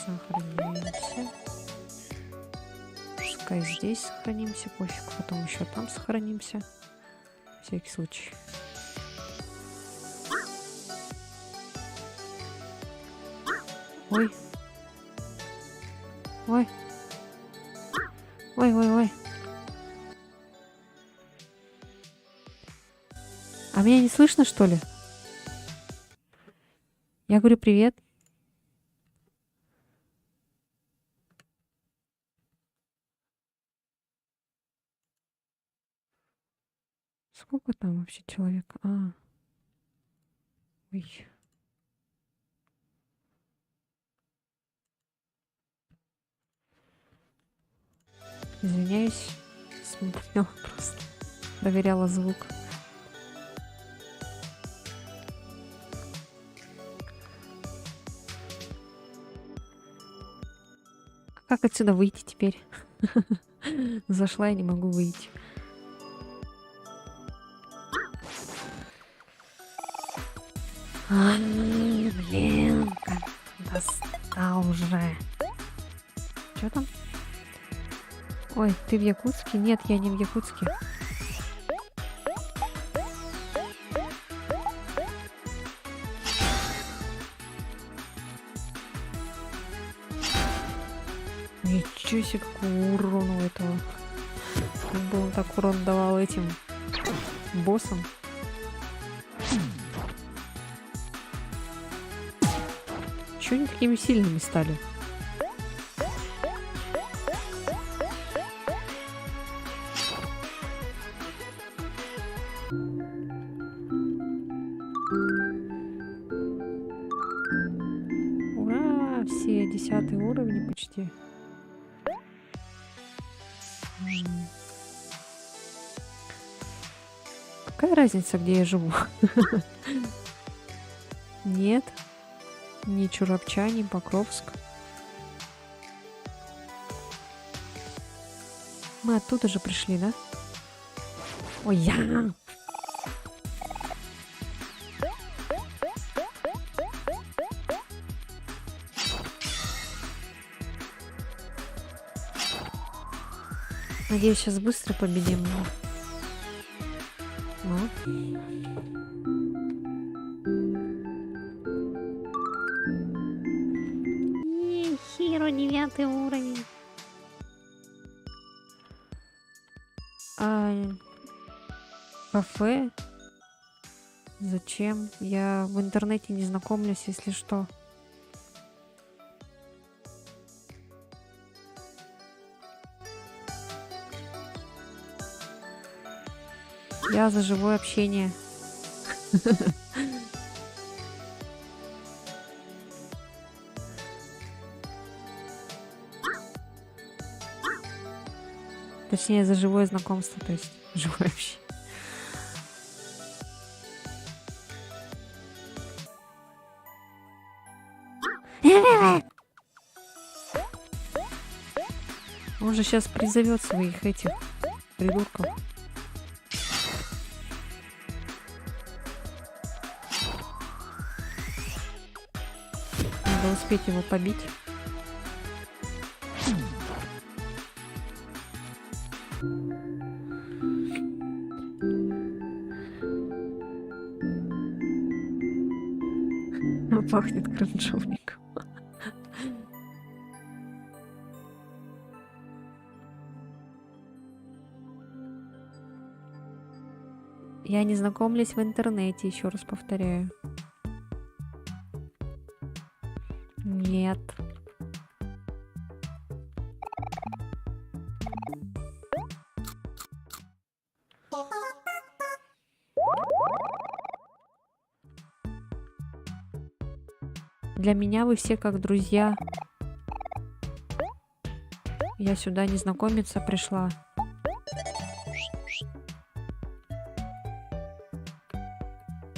Сохраняемся. Пускай здесь сохранимся, пофиг, потом еще там сохранимся. На всякий случай. Ой. Ой. Ой, ой, ой. А меня не слышно, что ли? Я говорю привет. Сколько там вообще человек? А. Ой. Извиняюсь. Смотрела просто. Проверяла звук. Как отсюда выйти теперь? Зашла и не могу выйти. Блин, как достал уже. Что там? Ой, ты в Якутске? Нет, я не в Якутске. Ничего себе, какой урон у этого. Как бы он так урон давал этим боссам. Чего они такими сильными стали? Ура! Все 10 уровни почти. Какая разница, где я живу? Нет. Ни Чурапча, ни Покровск. Мы оттуда же пришли, да? Ой, я! Надеюсь, сейчас быстро победим его. Ну. Хиро, 9 уровень. А кафе? Зачем? Я в интернете не знакомлюсь, если что. Я за живое общение. Точнее, за живое знакомство, то есть живое общение. Он же сейчас призовет своих этих придурков. Надо успеть его побить. Пахнет крынжовником. Я не знакомлюсь в интернете, еще раз повторяю. Нет. Для меня вы все как друзья. Я сюда не знакомиться пришла.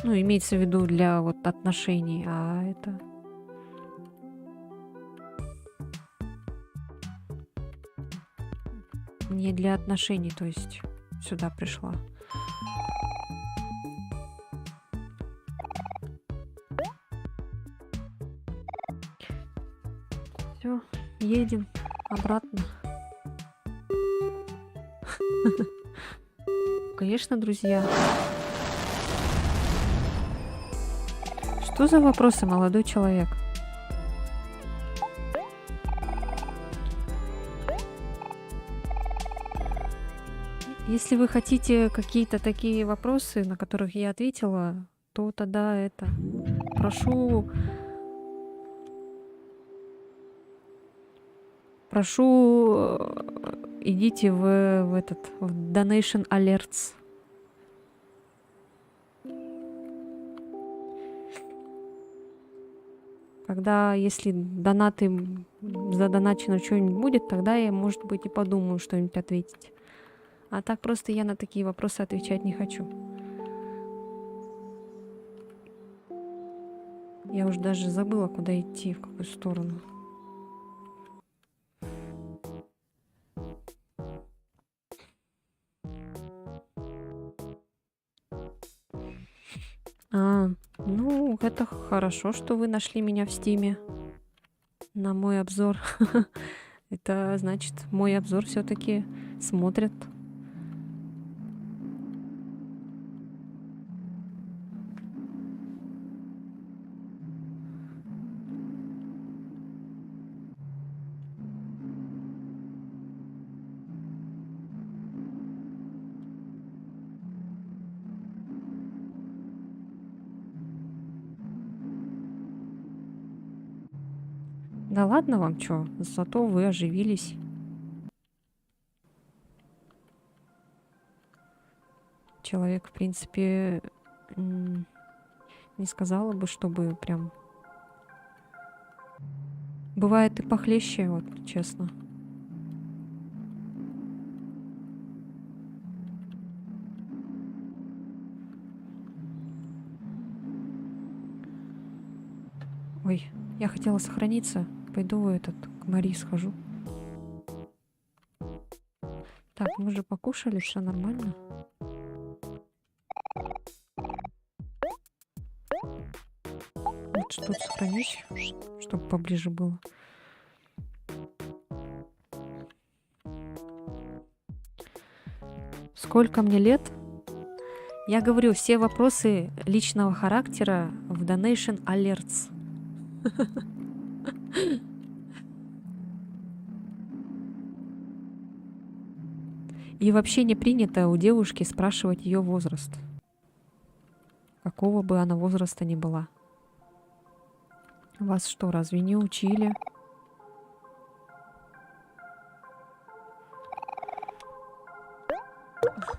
Ну, имеется в виду для вот отношений, а это... Не для отношений, то есть сюда пришла. Все, едем обратно. Конечно, друзья. Что за вопросы, молодой человек? Если вы хотите какие-то такие вопросы, на которых я ответила, то тогда это... Прошу идите в этот в Donation Alerts. Когда, если донаты задоначено что-нибудь будет, тогда я, может быть, и подумаю что-нибудь ответить. А так просто я на такие вопросы отвечать не хочу. Я уже даже забыла, куда идти, в какую сторону. Ну, это хорошо, что вы нашли меня в Стиме на мой обзор. Это значит, мой обзор все-таки смотрят. Да ладно вам, чё, зато вы оживились. Человек, в принципе, не сказала бы, чтобы прям... Бывает и похлеще, вот, честно. Ой, я хотела сохраниться. Пойду к Мари схожу. Так, мы же покушали, все нормально. Лучше тут сохранить, чтобы поближе было. Сколько мне лет? Я говорю, все вопросы личного характера в Donation Alerts. И вообще не принято у девушки спрашивать ее возраст. Какого бы она возраста ни была. Вас что, разве не учили?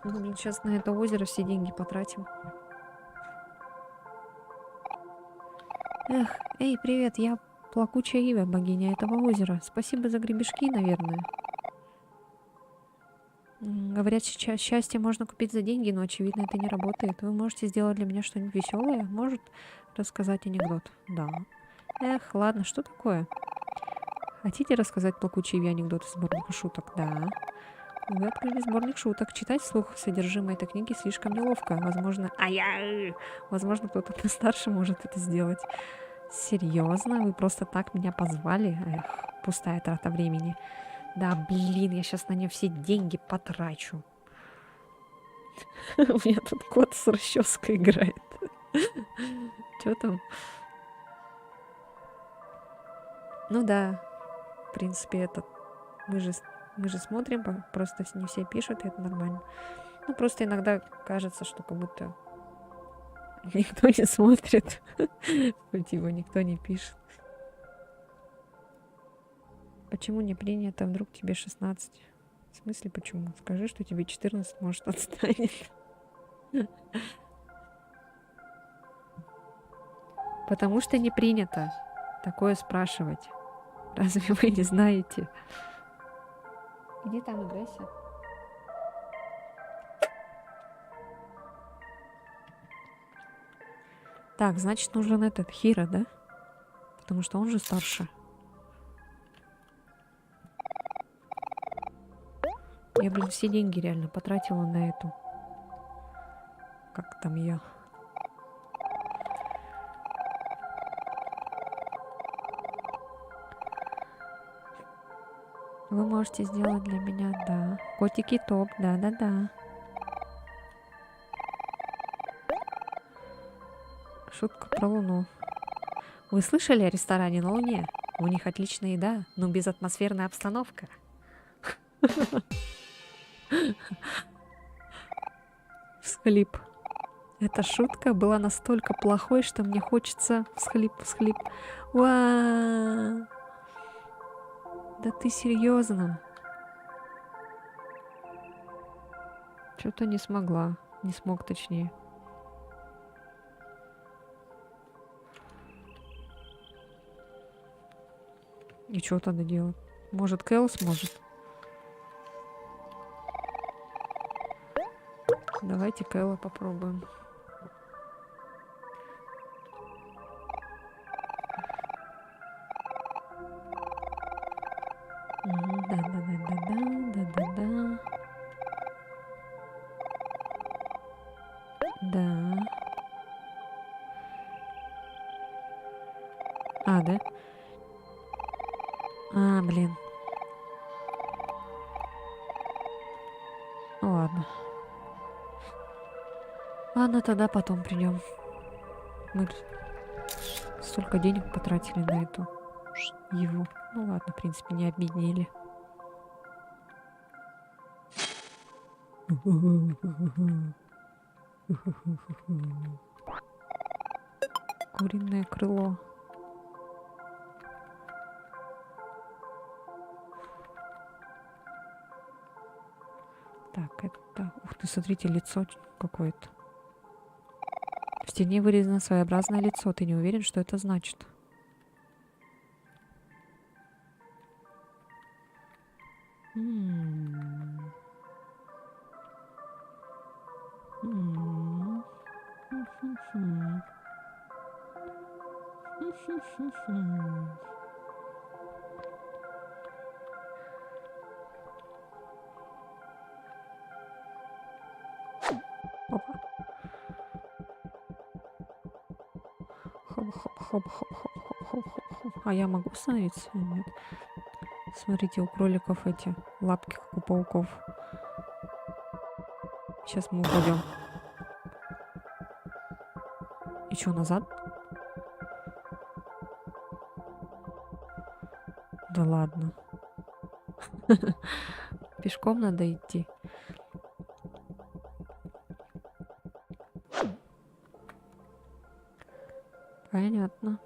Ну, блин, сейчас на это озеро все деньги потратим. Эх, эй, привет, я плакучая Ива, богиня этого озера. Спасибо за гребешки, наверное. Говорят, сейчас счастье можно купить за деньги, но, очевидно, это не работает. Вы можете сделать для меня что-нибудь веселое? Может, рассказать анекдот? Да. Эх, ладно, что такое? Хотите рассказать плакучий Иве анекдот из сборника шуток? Да. Вы открыли сборник шуток. Читать вслух содержимое этой книги слишком неловко. Возможно... Возможно, кто-то постарше может это сделать. Серьезно? Вы просто так меня позвали? Эх, пустая трата времени. Да, блин, я сейчас на нее все деньги потрачу. У меня тут кот с расческой играет. Что там? Ну да, в принципе, это... Мы же смотрим, просто не все пишут, и это нормально. Ну, просто иногда кажется, что как будто никто не смотрит. Типа никто не пишет. Почему не принято? Вдруг тебе 16? В смысле почему? Скажи, что тебе 14, может, отстанет. Потому что не принято такое спрашивать. Разве вы не знаете? Иди там играйся. Так, значит, нужен этот Хира, да? Потому что он же старше. Я, блин, все деньги реально потратила на эту. Как там ее? Вы можете сделать для меня, да. Котики топ, да-да-да. Шутка про Луну. Вы слышали о ресторане на Луне? У них отличная еда, но безатмосферная обстановка. Всхлип. Эта шутка была настолько плохой, что мне хочется всхлип. Уа! Да ты серьезно? Что-то не смогла. Не смог, точнее. И что тогда делать? Может, Кэл сможет? Давайте Кэлла попробуем. Да-да-да-да-да-да-да-да. Да. А, да? А, блин. Ну ладно. Ладно, тогда потом придем. Мы столько денег потратили на эту его. Ну ладно, в принципе, не объединили. Куриное крыло. Так, это... Ух ты, смотрите, лицо какое-то. В стене вырезано своеобразное лицо. Ты не уверен, что это значит? М. М. Хм-хм-хм. Хм-хм-хм-хм. Опа. Хоп-хоп-хоп-хоп-хоп-хоп-хоп-хоп. А я могу становиться? Нет. Смотрите, у кроликов эти лапки, как у пауков. Сейчас мы упадем. И что, назад? Да ладно. Пешком надо идти. Понятно.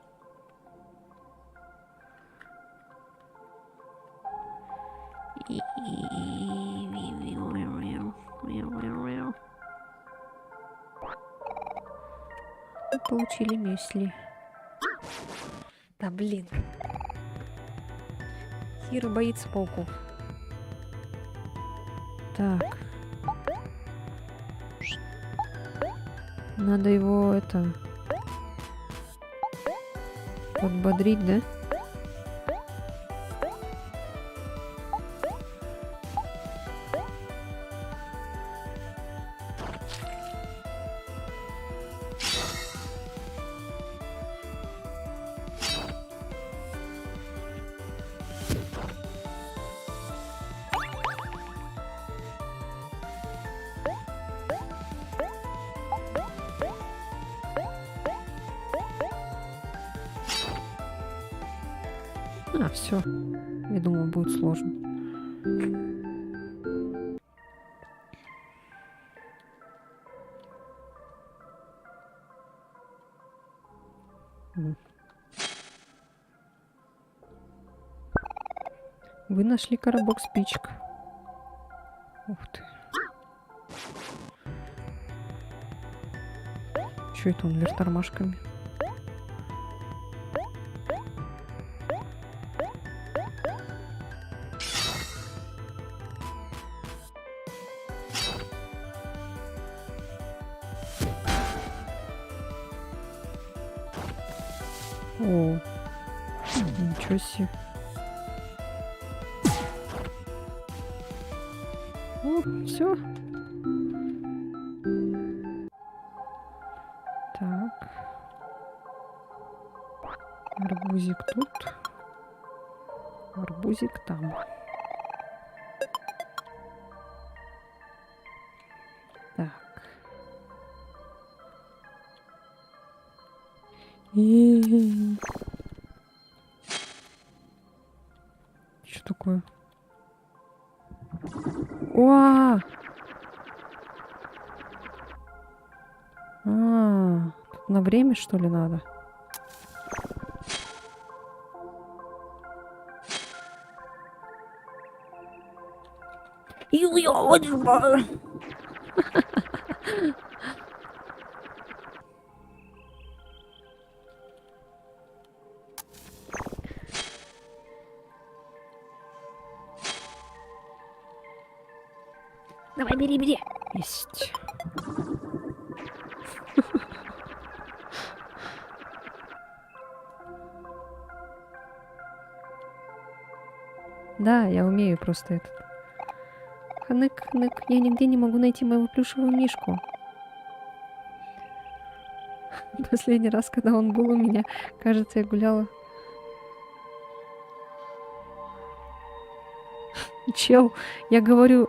Получили мюсли. Да блин. Хиро боится пауков. Так. Надо его это... подбодрить, да? А, все. Я думал, будет сложно. Вы нашли коробок спичек. Ух ты. Что это он вверх тормашками? О, ничего себе. О, все. Так. Арбузик тут. Арбузик там. Так. Что такое? Уа! Тут на время, что ли, надо? Давай, бери, бери. Есть. Да, я умею просто этот. Хнык, хнык, я нигде не могу найти моего плюшевого мишку. Последний раз, когда он был у меня, кажется, я гуляла. Чел, я говорю,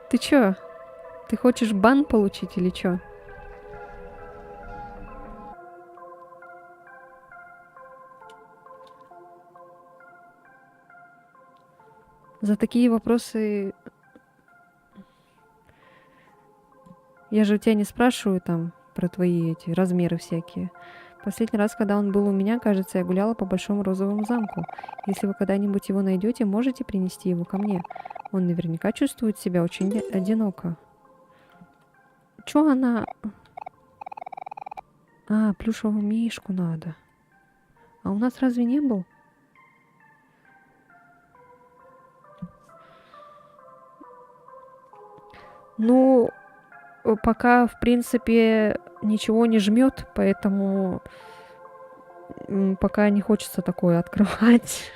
ты чё? Ты хочешь бан получить или чё? За такие вопросы я же у тебя не спрашиваю там про твои эти размеры всякие. Последний раз, когда он был у меня, кажется, я гуляла по Большому Розовому замку. Если вы когда-нибудь его найдете, можете принести его ко мне. Он наверняка чувствует себя очень одиноко. Чё она... А, плюшевого мишку надо. А у нас разве не был? Ну, пока, в принципе, ничего не жмет, поэтому пока не хочется такое открывать.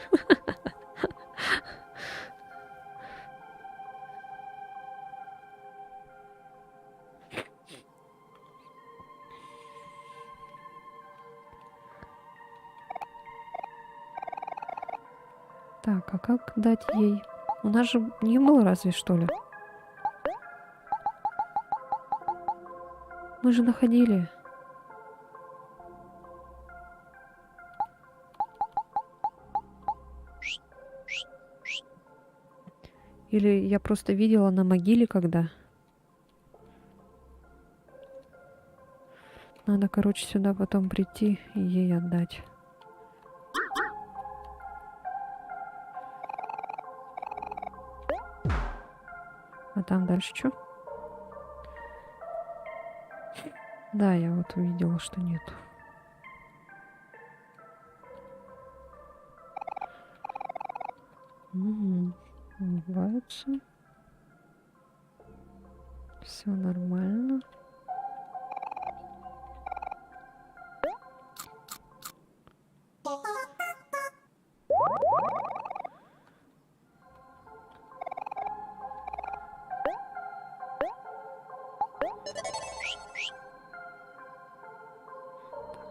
Так, а как дать ей? У нас же не было разве, что ли? Мы же находили. Или я просто видела на могиле, когда. Надо, короче, сюда потом прийти и ей отдать. А там дальше что? Да, я вот увидела, что нету. Улыбаются. Все нормально.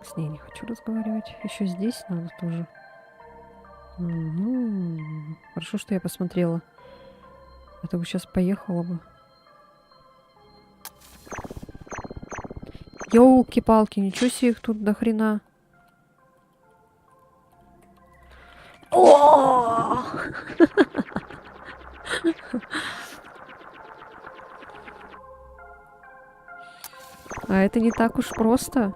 С ней не хочу разговаривать. Еще здесь надо тоже. Угу. Хорошо, что я посмотрела. А то бы сейчас поехала бы. Ёлки-палки, ничего себе их тут до хрена. О! А это не так уж просто.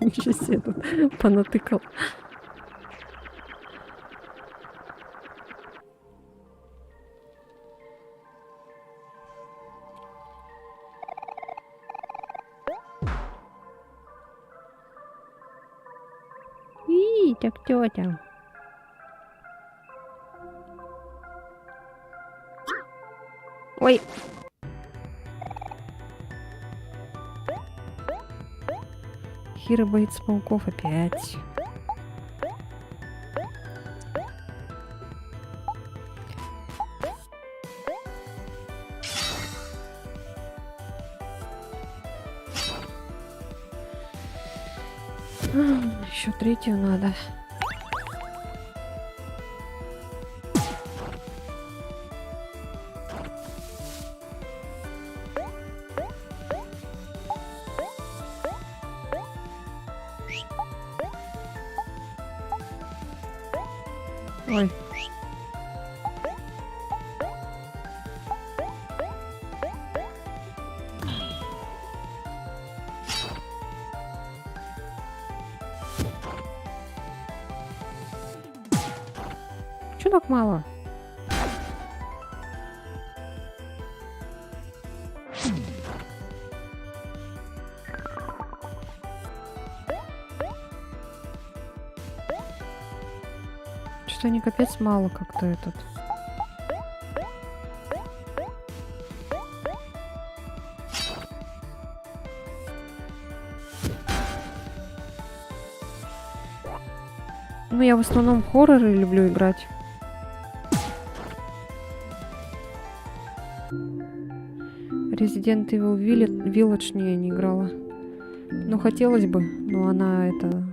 Ничего себе тут понатыкал. И так тетя. Ой. Хира боится пауков опять. Еще третью надо. Ой. Чё так мало? Что-то они капец мало как-то этот. Ну, я в основном хорроры люблю играть. Resident Evil Village не играла. Ну, хотелось бы, но она это...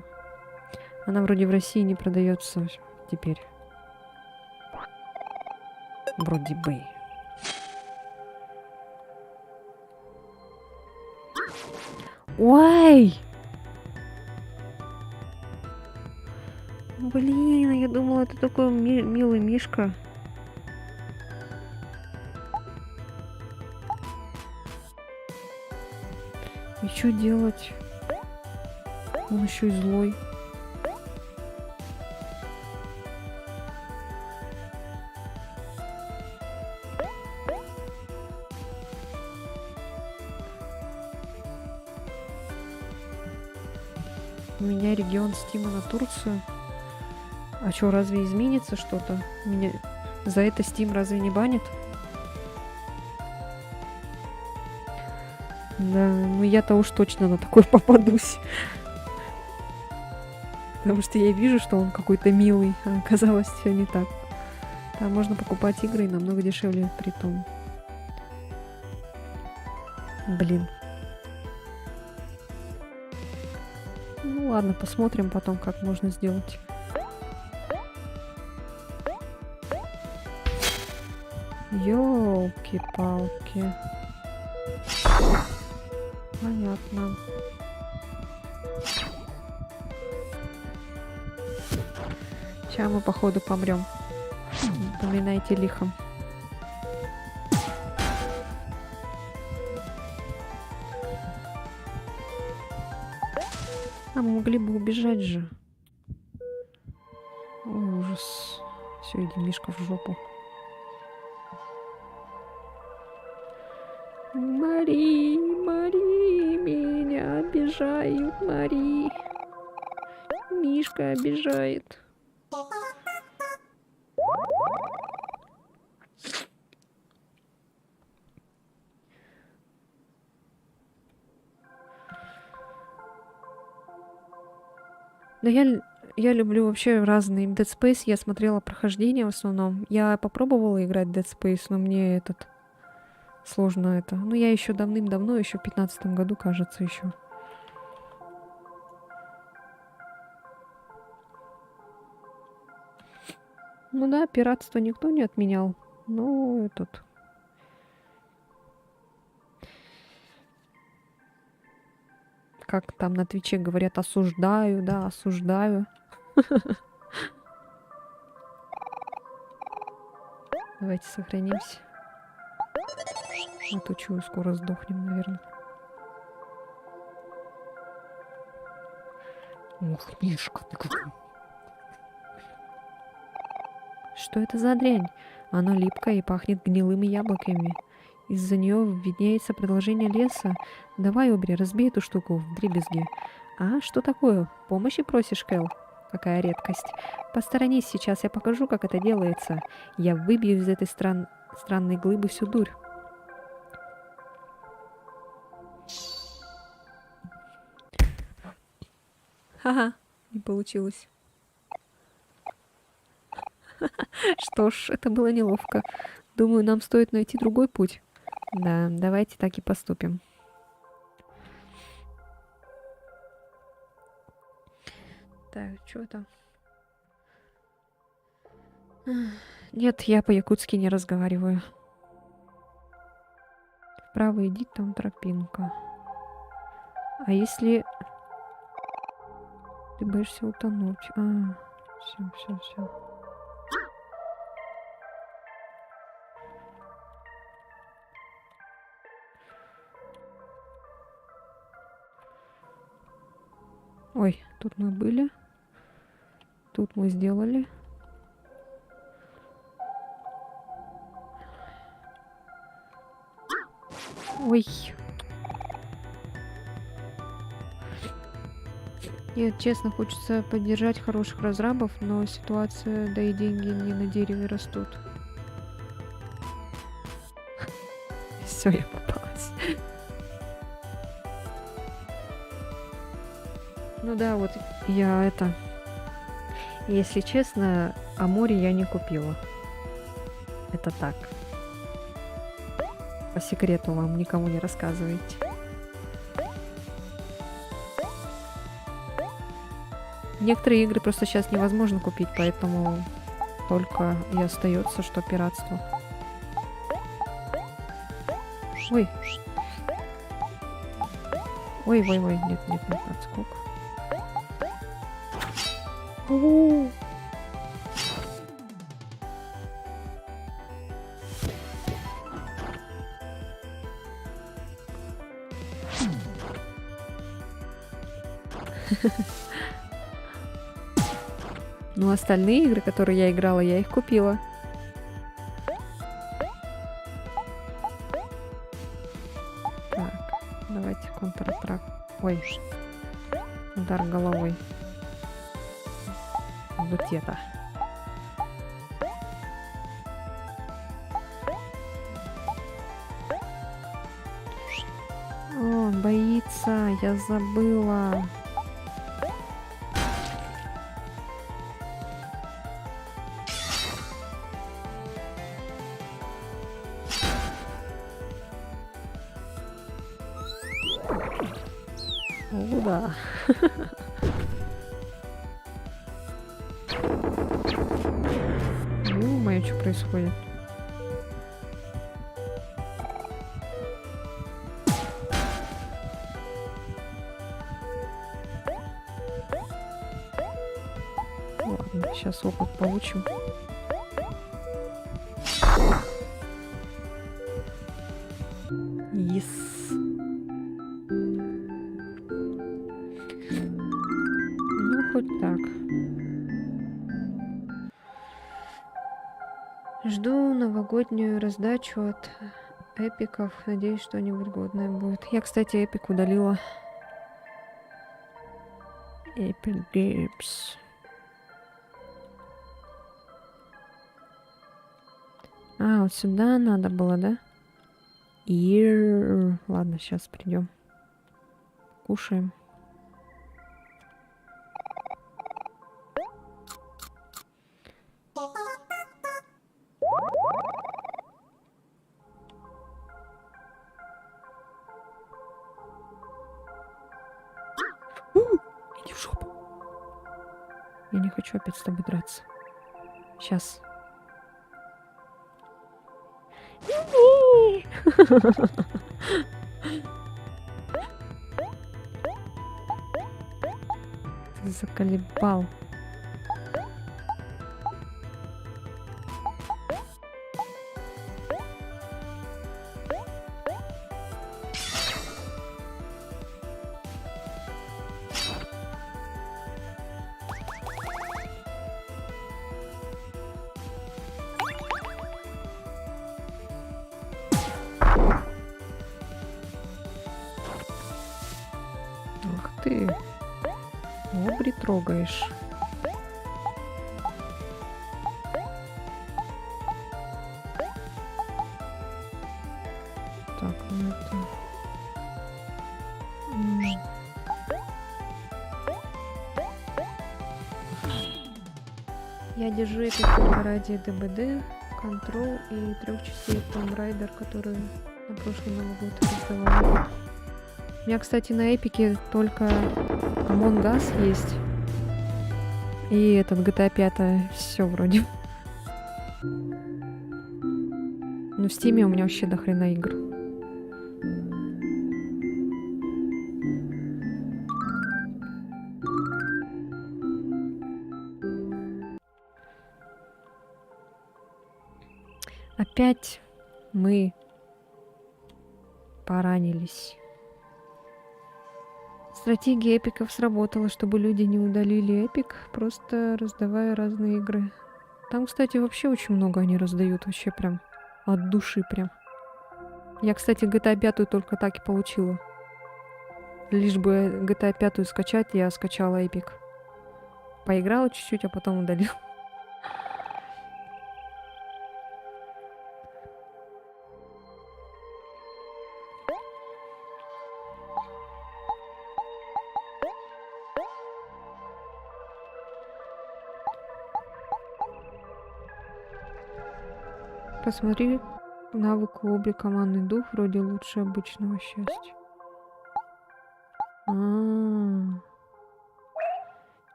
Она вроде в России не продается теперь. Вроде бы. Ой! Блин, я думала, это такой милый мишка. что делать? Он еще и злой. У меня регион Стима на Турцию. А что, разве изменится что-то? Меня за это Steam разве не банит? Да, ну я-то уж точно на такой попадусь. Потому что я вижу, что он какой-то милый, а оказалось все не так. Там можно покупать игры и намного дешевле при том. Блин. Ну ладно, посмотрим потом, как можно сделать. Ёлки-палки. Понятно. Сейчас мы, походу, помрем. Поминайте лихом. А мы могли бы убежать же. Ой, ужас. Все, иди, Мишка, в жопу. Мари, Мари, меня обижают, Мари. Мишка обижает. Да я люблю вообще разные. Dead Space я смотрела прохождение в основном. Я попробовала играть в Dead Space, но мне этот... Сложно это. Ну, я еще давным-давно, еще в 15-м году, кажется, еще. Ну да, пиратство никто не отменял. Ну, этот... Как там на Твиче говорят, осуждаю, да, осуждаю. Давайте сохранимся. А то чую, скоро сдохнем, наверное. Ох, Мишка, ты какой. Что это за дрянь? Она липкая и пахнет гнилыми яблоками. Из-за нее виднеется продолжение леса. Давай, Обри, разбей эту штуку вдребезги. А, что такое? Помощи просишь, Кэл? Какая редкость. Посторонись, сейчас я покажу, как это делается. Я выбью из этой странной глыбы всю дурь. Ха-ха, не получилось. Что ж, это было неловко. Думаю, нам стоит найти другой путь. Да, давайте так и поступим. Так, что там? Нет, я по-якутски не разговариваю. Вправо иди, там тропинка. А если... Ты боишься утонуть? А, все. Ой, тут мы были. Тут мы сделали. Ой. Нет, честно, хочется поддержать хороших разрабов, но ситуация, да и деньги не на дереве растут. Все, я попалась. Ну да, вот я это... Если честно, о море я не купила. Это так. По секрету вам никому не рассказывайте. Некоторые игры просто сейчас невозможно купить, поэтому только и остается, что пиратство. Ой. Ой, нет, отскок. У-у-у. Ну, остальные игры, которые я играла, я их купила. Так, давайте контратак. Ой, удар головой. Вот это. О, он боится, я забыла. О, да. Ё-моё, что происходит? Ладно, сейчас опыт получим. Yes. Ну, хоть так. Жду новогоднюю раздачу от эпиков. Надеюсь, что-нибудь годное будет. Я, кстати, эпик удалила. Epic Games. А, вот сюда надо было, да? Ладно, сейчас придем. Кушаем. Иди в жопу. Я не хочу опять с тобой драться. Сейчас. Ты заколебал. Ах ты. Обри трогаешь. Так, ну это... Я держу эпик только ради ДБД, Control и 3 частей Tomb Raider, которые на прошлый Новый год раздавали. У меня, кстати, на эпике только Among Us есть. И этот GTA 5 все вроде. Но в Стиме у меня вообще до хрена игр. Опять мы поранились. Стратегия эпиков сработала, чтобы люди не удалили эпик, просто раздавая разные игры. Там, кстати, вообще очень много они раздают, вообще прям от души прям. Я, кстати, GTA 5 только так и получила. Лишь бы GTA 5 скачать, я скачала эпик. Поиграла чуть-чуть, а потом удалила. Посмотри, навык обри командный дух вроде лучше обычного счастья.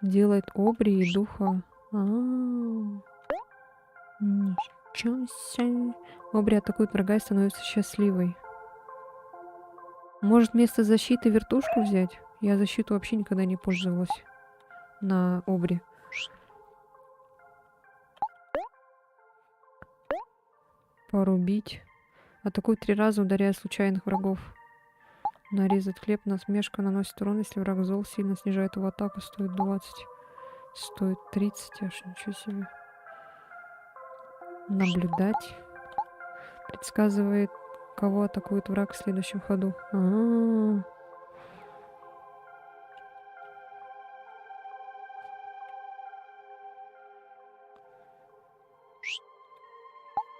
Делает обри и духа. Ничего себе. Обри атакует врага и становится счастливой. Может вместо защиты вертушку взять? Я защиту вообще никогда не пользовалась на обри. Порубить. Атакует 3 раза, ударяя случайных врагов. Нарезать хлеб. Насмешка наносит урон, если враг зол, сильно снижает его атаку. Стоит 20. Стоит 30. Аж ничего себе. Наблюдать. Предсказывает, кого атакует враг в следующем ходу.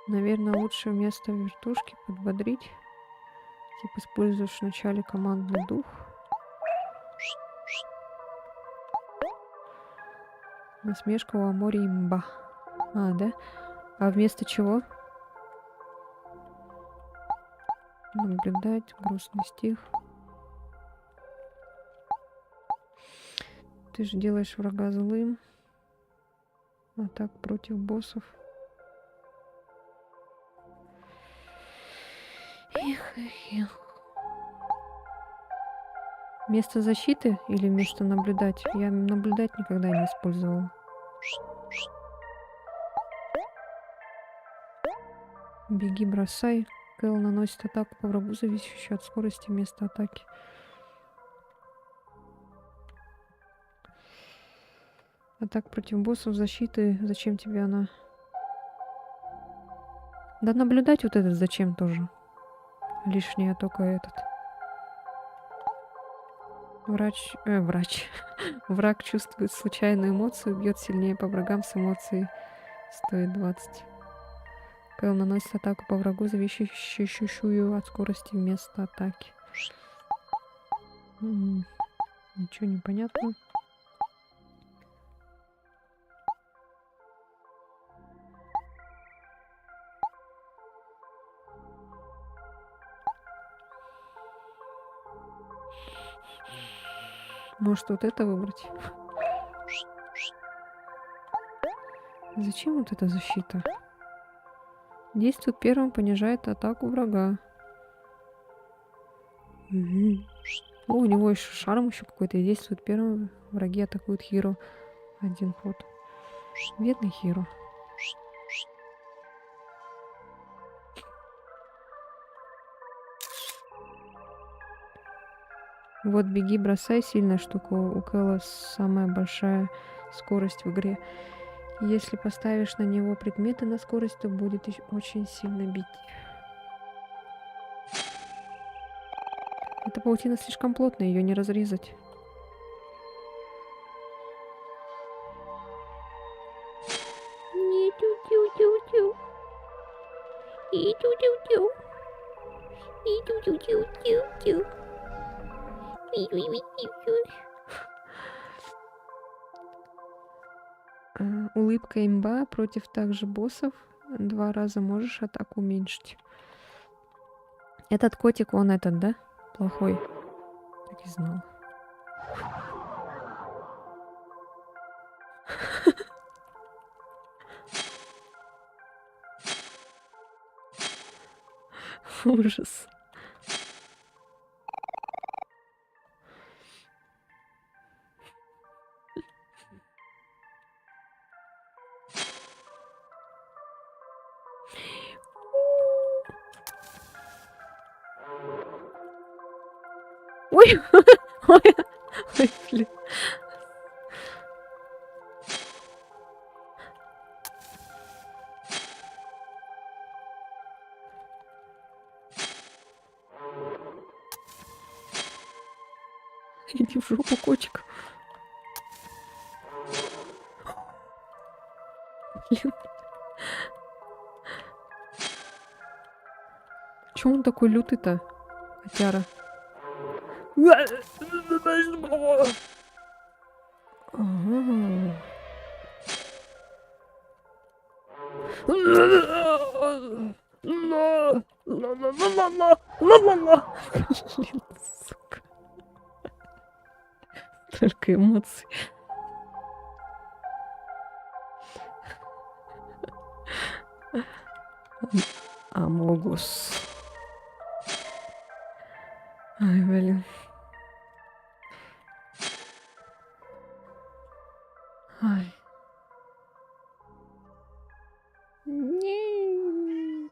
Наверное, лучше вместо вертушки подбодрить. Типа используешь в начале командный дух. Насмешка у Амори имба. Да? А вместо чего? Наблюдать, грустный стих. Ты же делаешь врага злым. Атак против боссов. Эх. Вместо защиты или вместо наблюдать? Я наблюдать никогда не использовала. Беги, бросай. Кэл наносит атаку по врагу, зависящую от скорости места атаки. Атак против боссов, защиты. Зачем тебе она? Да наблюдать вот этот зачем тоже? Лишнее только этот. Враг чувствует случайную эмоцию, бьет сильнее по врагам с эмоцией. Стоит 20. Кэл наносит атаку по врагу, зависящую от скорости вместо атаки. Ничего не понятно. Может, вот это выбрать? Зачем вот эта защита? Действует первым, понижает атаку врага. У него еще шарм еще какой-то. И действует первым. Враги атакуют Хиро. Один ход. Бедный Хиро. Вот беги, бросай. Сильная штука. У Кэлла самая большая скорость в игре. Если поставишь на него предметы на скорость, то будет очень сильно бить. Эта паутина слишком плотная, ее не разрезать. Улыбка имба против также боссов. 2 раза можешь атаку уменьшить. Этот котик, он этот, да? Плохой. Так и знал. Ужас. Ой, ой, блин. Иди в жопу, котик. Блин. Чё он такой лютый-то, котяра? Блин, сука. Только эмоций. Амогус. Ай, блин. Ай. Не.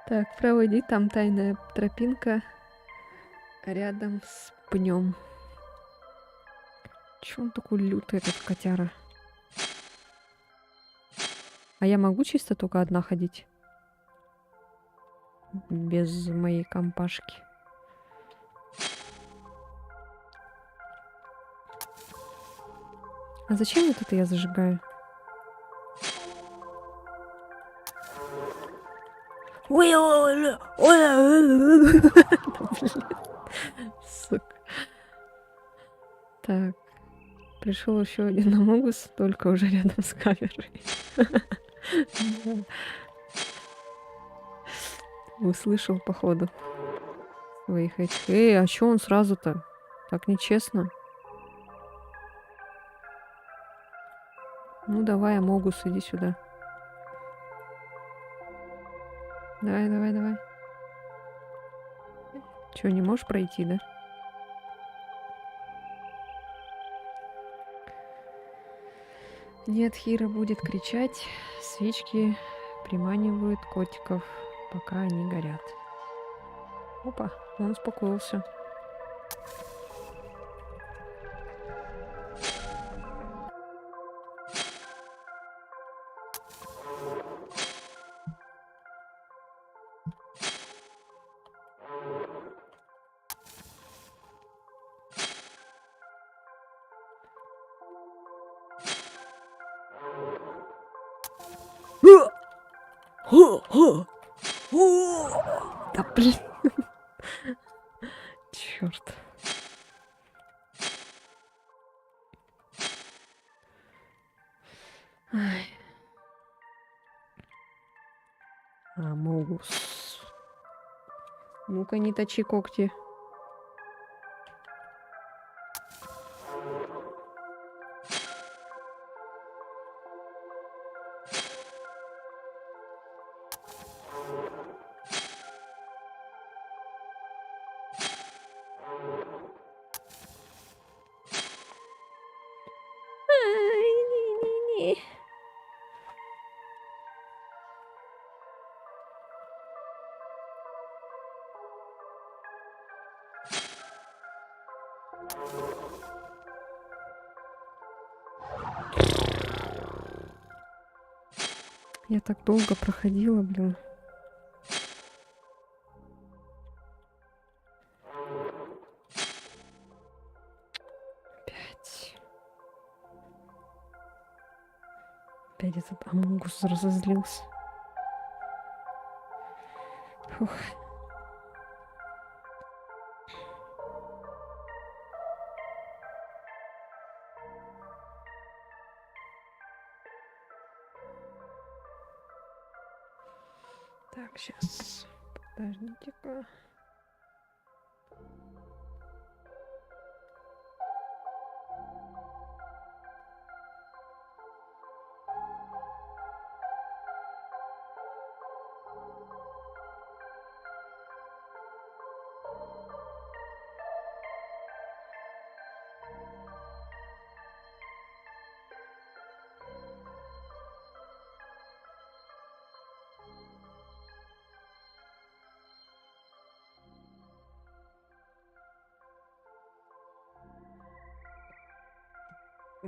Так, вправо иди, там тайная тропинка рядом с пнем. Чё он такой лютый, этот котяра? А я могу чисто только одна ходить? Без моей компашки. А зачем вот это я зажигаю? Сука. Так. Пришел еще один Амогус, только уже рядом с камерой. Услышал, походу, своих этих. Эй, а чё он сразу-то? Так нечестно. Ну давай, Амогус, иди сюда. Давай, давай, давай. Чё, не можешь пройти, да? Нет, Хира будет кричать. Свечки приманивают котиков, пока они горят. Опа, он успокоился. Да блин. Черт. Амогус. Ну-ка, не точи когти. Я так долго проходила, блин. Опять этот Амогус разозлился. Фух. Так, сейчас. Подождите-ка.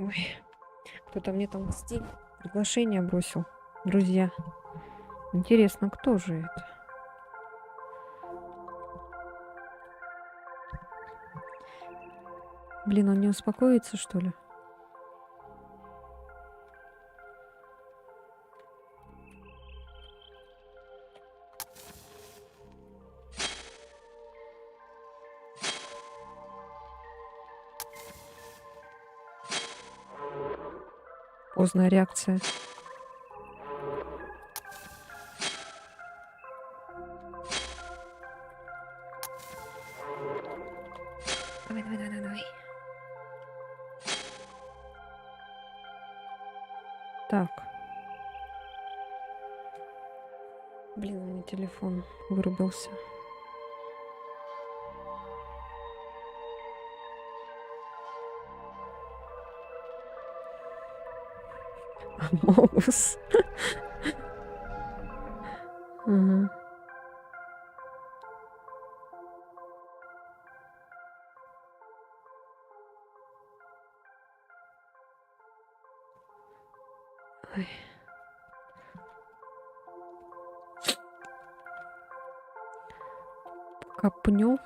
Ой, кто-то мне там в Steam приглашение бросил. Друзья. Интересно, кто же это? Блин, он не успокоится, что ли? Поздная реакция. Давай, давай, давай, давай. Так. Блин, у меня телефон вырубился. Амогус. Ага. Ой. Копню.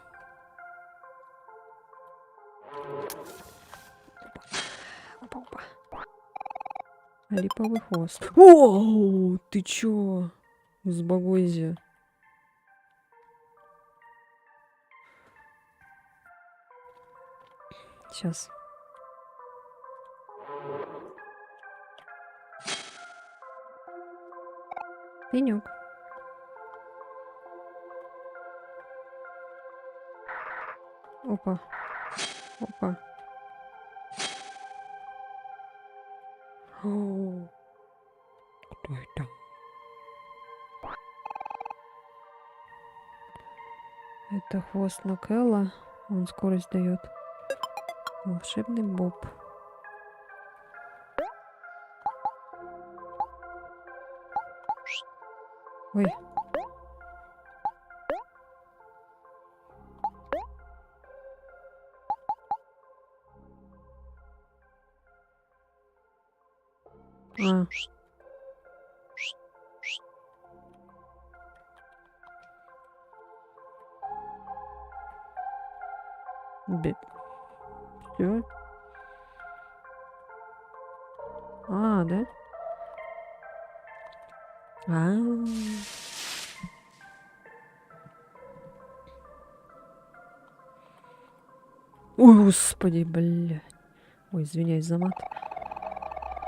Опа, опа. Липовый хвост. О, ты чё? С Багойзи. Сейчас. Пенёк. Опа. Опа. О, кто это? Это хвост Нокелла. Он скорость дает. Волшебный боб. Ой. А. Всё. А, да? А. Ой, господи, блядь. Ой, извиняюсь за мат.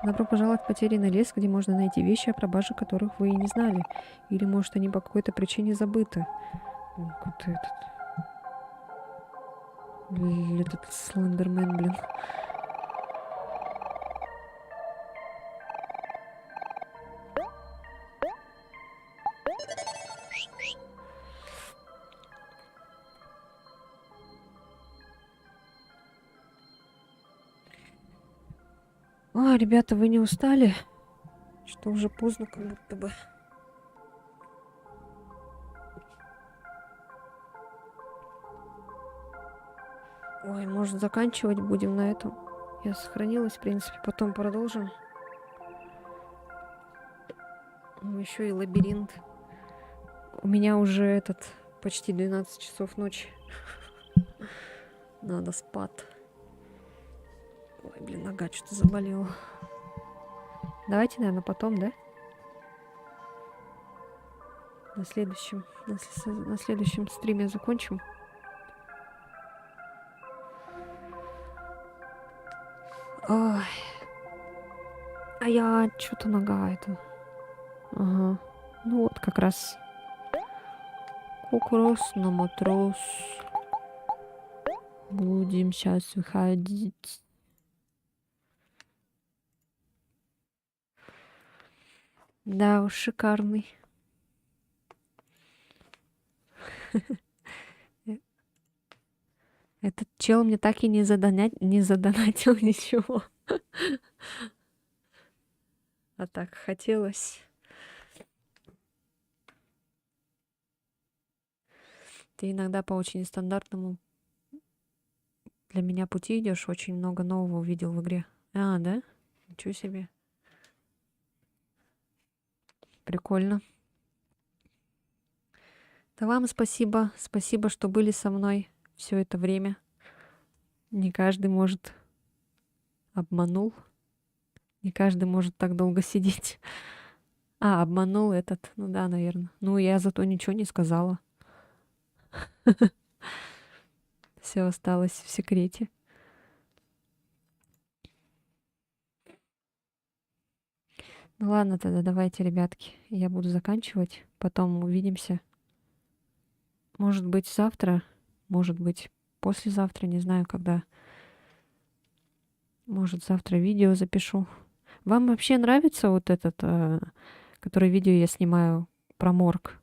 Добро пожаловать в потерянный лес, где можно найти вещи, о пропаже которых вы и не знали. Или, может, они по какой-то причине забыты. Вот этот... Этот Слендермен, блин. А, ребята, вы не устали? Что уже поздно, как будто бы. Ой, может, заканчивать будем на этом? Я сохранилась, в принципе, потом продолжим. Еще и лабиринт. У меня уже этот почти 12 часов ночи. Надо спать. Ой, блин, нога что-то заболела. Давайте, наверное, потом, да? На следующем стриме закончим. Ой. А я что-то нога это. Ага. Ну вот как раз. Как раз на матрос. Будем сейчас выходить. Да уж, шикарный. Этот чел мне так и не задонатил ничего. А так хотелось. Ты иногда по очень нестандартному для меня пути идешь, очень много нового увидел в игре. А, да? Ничего себе. Прикольно. Да вам спасибо. Спасибо, что были со мной все это время. Не каждый может обманул. Не каждый может так долго сидеть. А, обманул этот. Ну да, наверное. Ну, я зато ничего не сказала. Все осталось в секрете. Ну ладно, тогда давайте, ребятки. Я буду заканчивать. Потом увидимся. Может быть, завтра. Может быть, послезавтра. Не знаю, когда. Может, завтра видео запишу. Вам вообще нравится вот этот, который видео я снимаю про морг?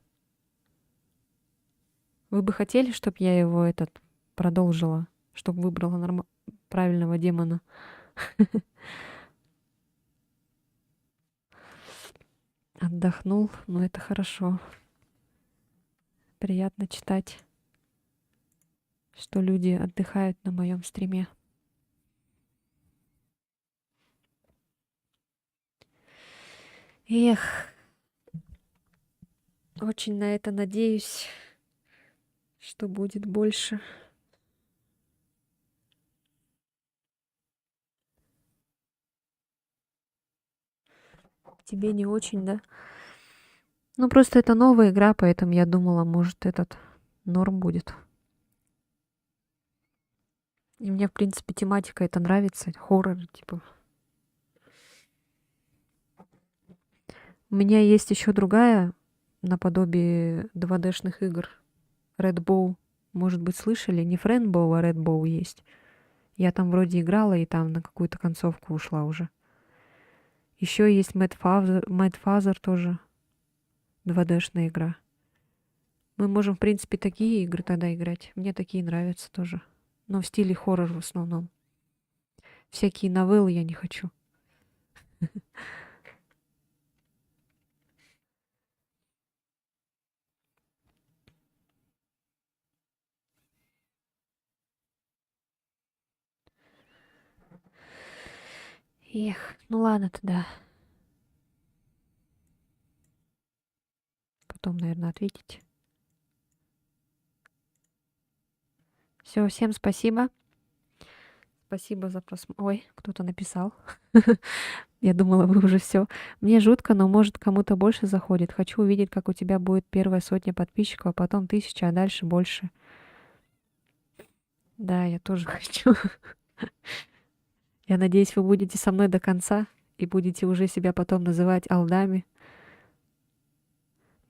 Вы бы хотели, чтобы я его этот продолжила? Чтобы выбрала правильного демона? Отдохнул, но это хорошо. Приятно читать, что люди отдыхают на моем стриме. Эх, очень на это надеюсь, что будет больше. Тебе не очень, да? Ну, просто это новая игра, поэтому я думала, может, этот норм будет. И мне, в принципе, тематика это нравится, хоррор, типа. У меня есть еще другая, наподобие 2D-шных игр. Red Bow. Может быть, слышали? Не Friend Bow, а Red Bow есть. Я там вроде играла, и там на какую-то концовку ушла уже. Еще есть Mad Father тоже. 2D-шная игра. Мы можем, в принципе, такие игры тогда играть. Мне такие нравятся тоже. Но в стиле хоррор в основном. Всякие новеллы я не хочу. Эх, ну ладно тогда. Потом, наверное, ответить. Все, всем спасибо. Спасибо за просмотр. Ой, кто-то написал. Я думала, вы уже все. Мне жутко, но может кому-то больше заходит. Хочу увидеть, как у тебя будет первая сотня подписчиков, а потом 1000, а дальше больше. Да, я тоже хочу. Я надеюсь, вы будете со мной до конца и будете уже себя потом называть алдами.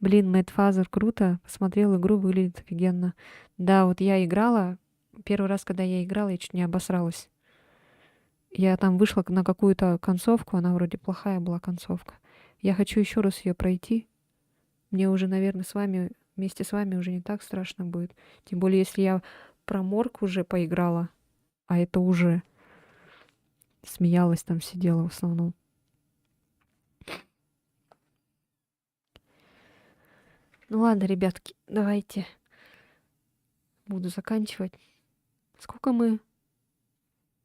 Блин, Мэдфазер круто. Посмотрел игру, выглядит офигенно. Да, вот я играла. Первый раз, когда я играла, я чуть не обосралась. Я там вышла на какую-то концовку, она вроде плохая была концовка. Я хочу еще раз ее пройти. Мне уже, наверное, вместе с вами уже не так страшно будет. Тем более, если я про морг уже поиграла, а это уже смеялась там, сидела в основном. Ну ладно, ребятки, давайте буду заканчивать. Сколько мы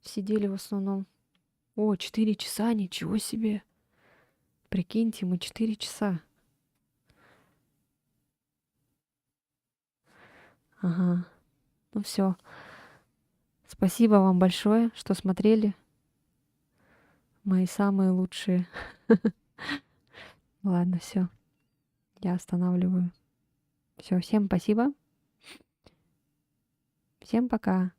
сидели в основном? О, 4 часа, ничего себе. Прикиньте, мы 4 часа. Ага, ну все. Спасибо вам большое, что смотрели. Мои самые лучшие. Ладно, все. Я останавливаю. Все, всем спасибо. Всем пока.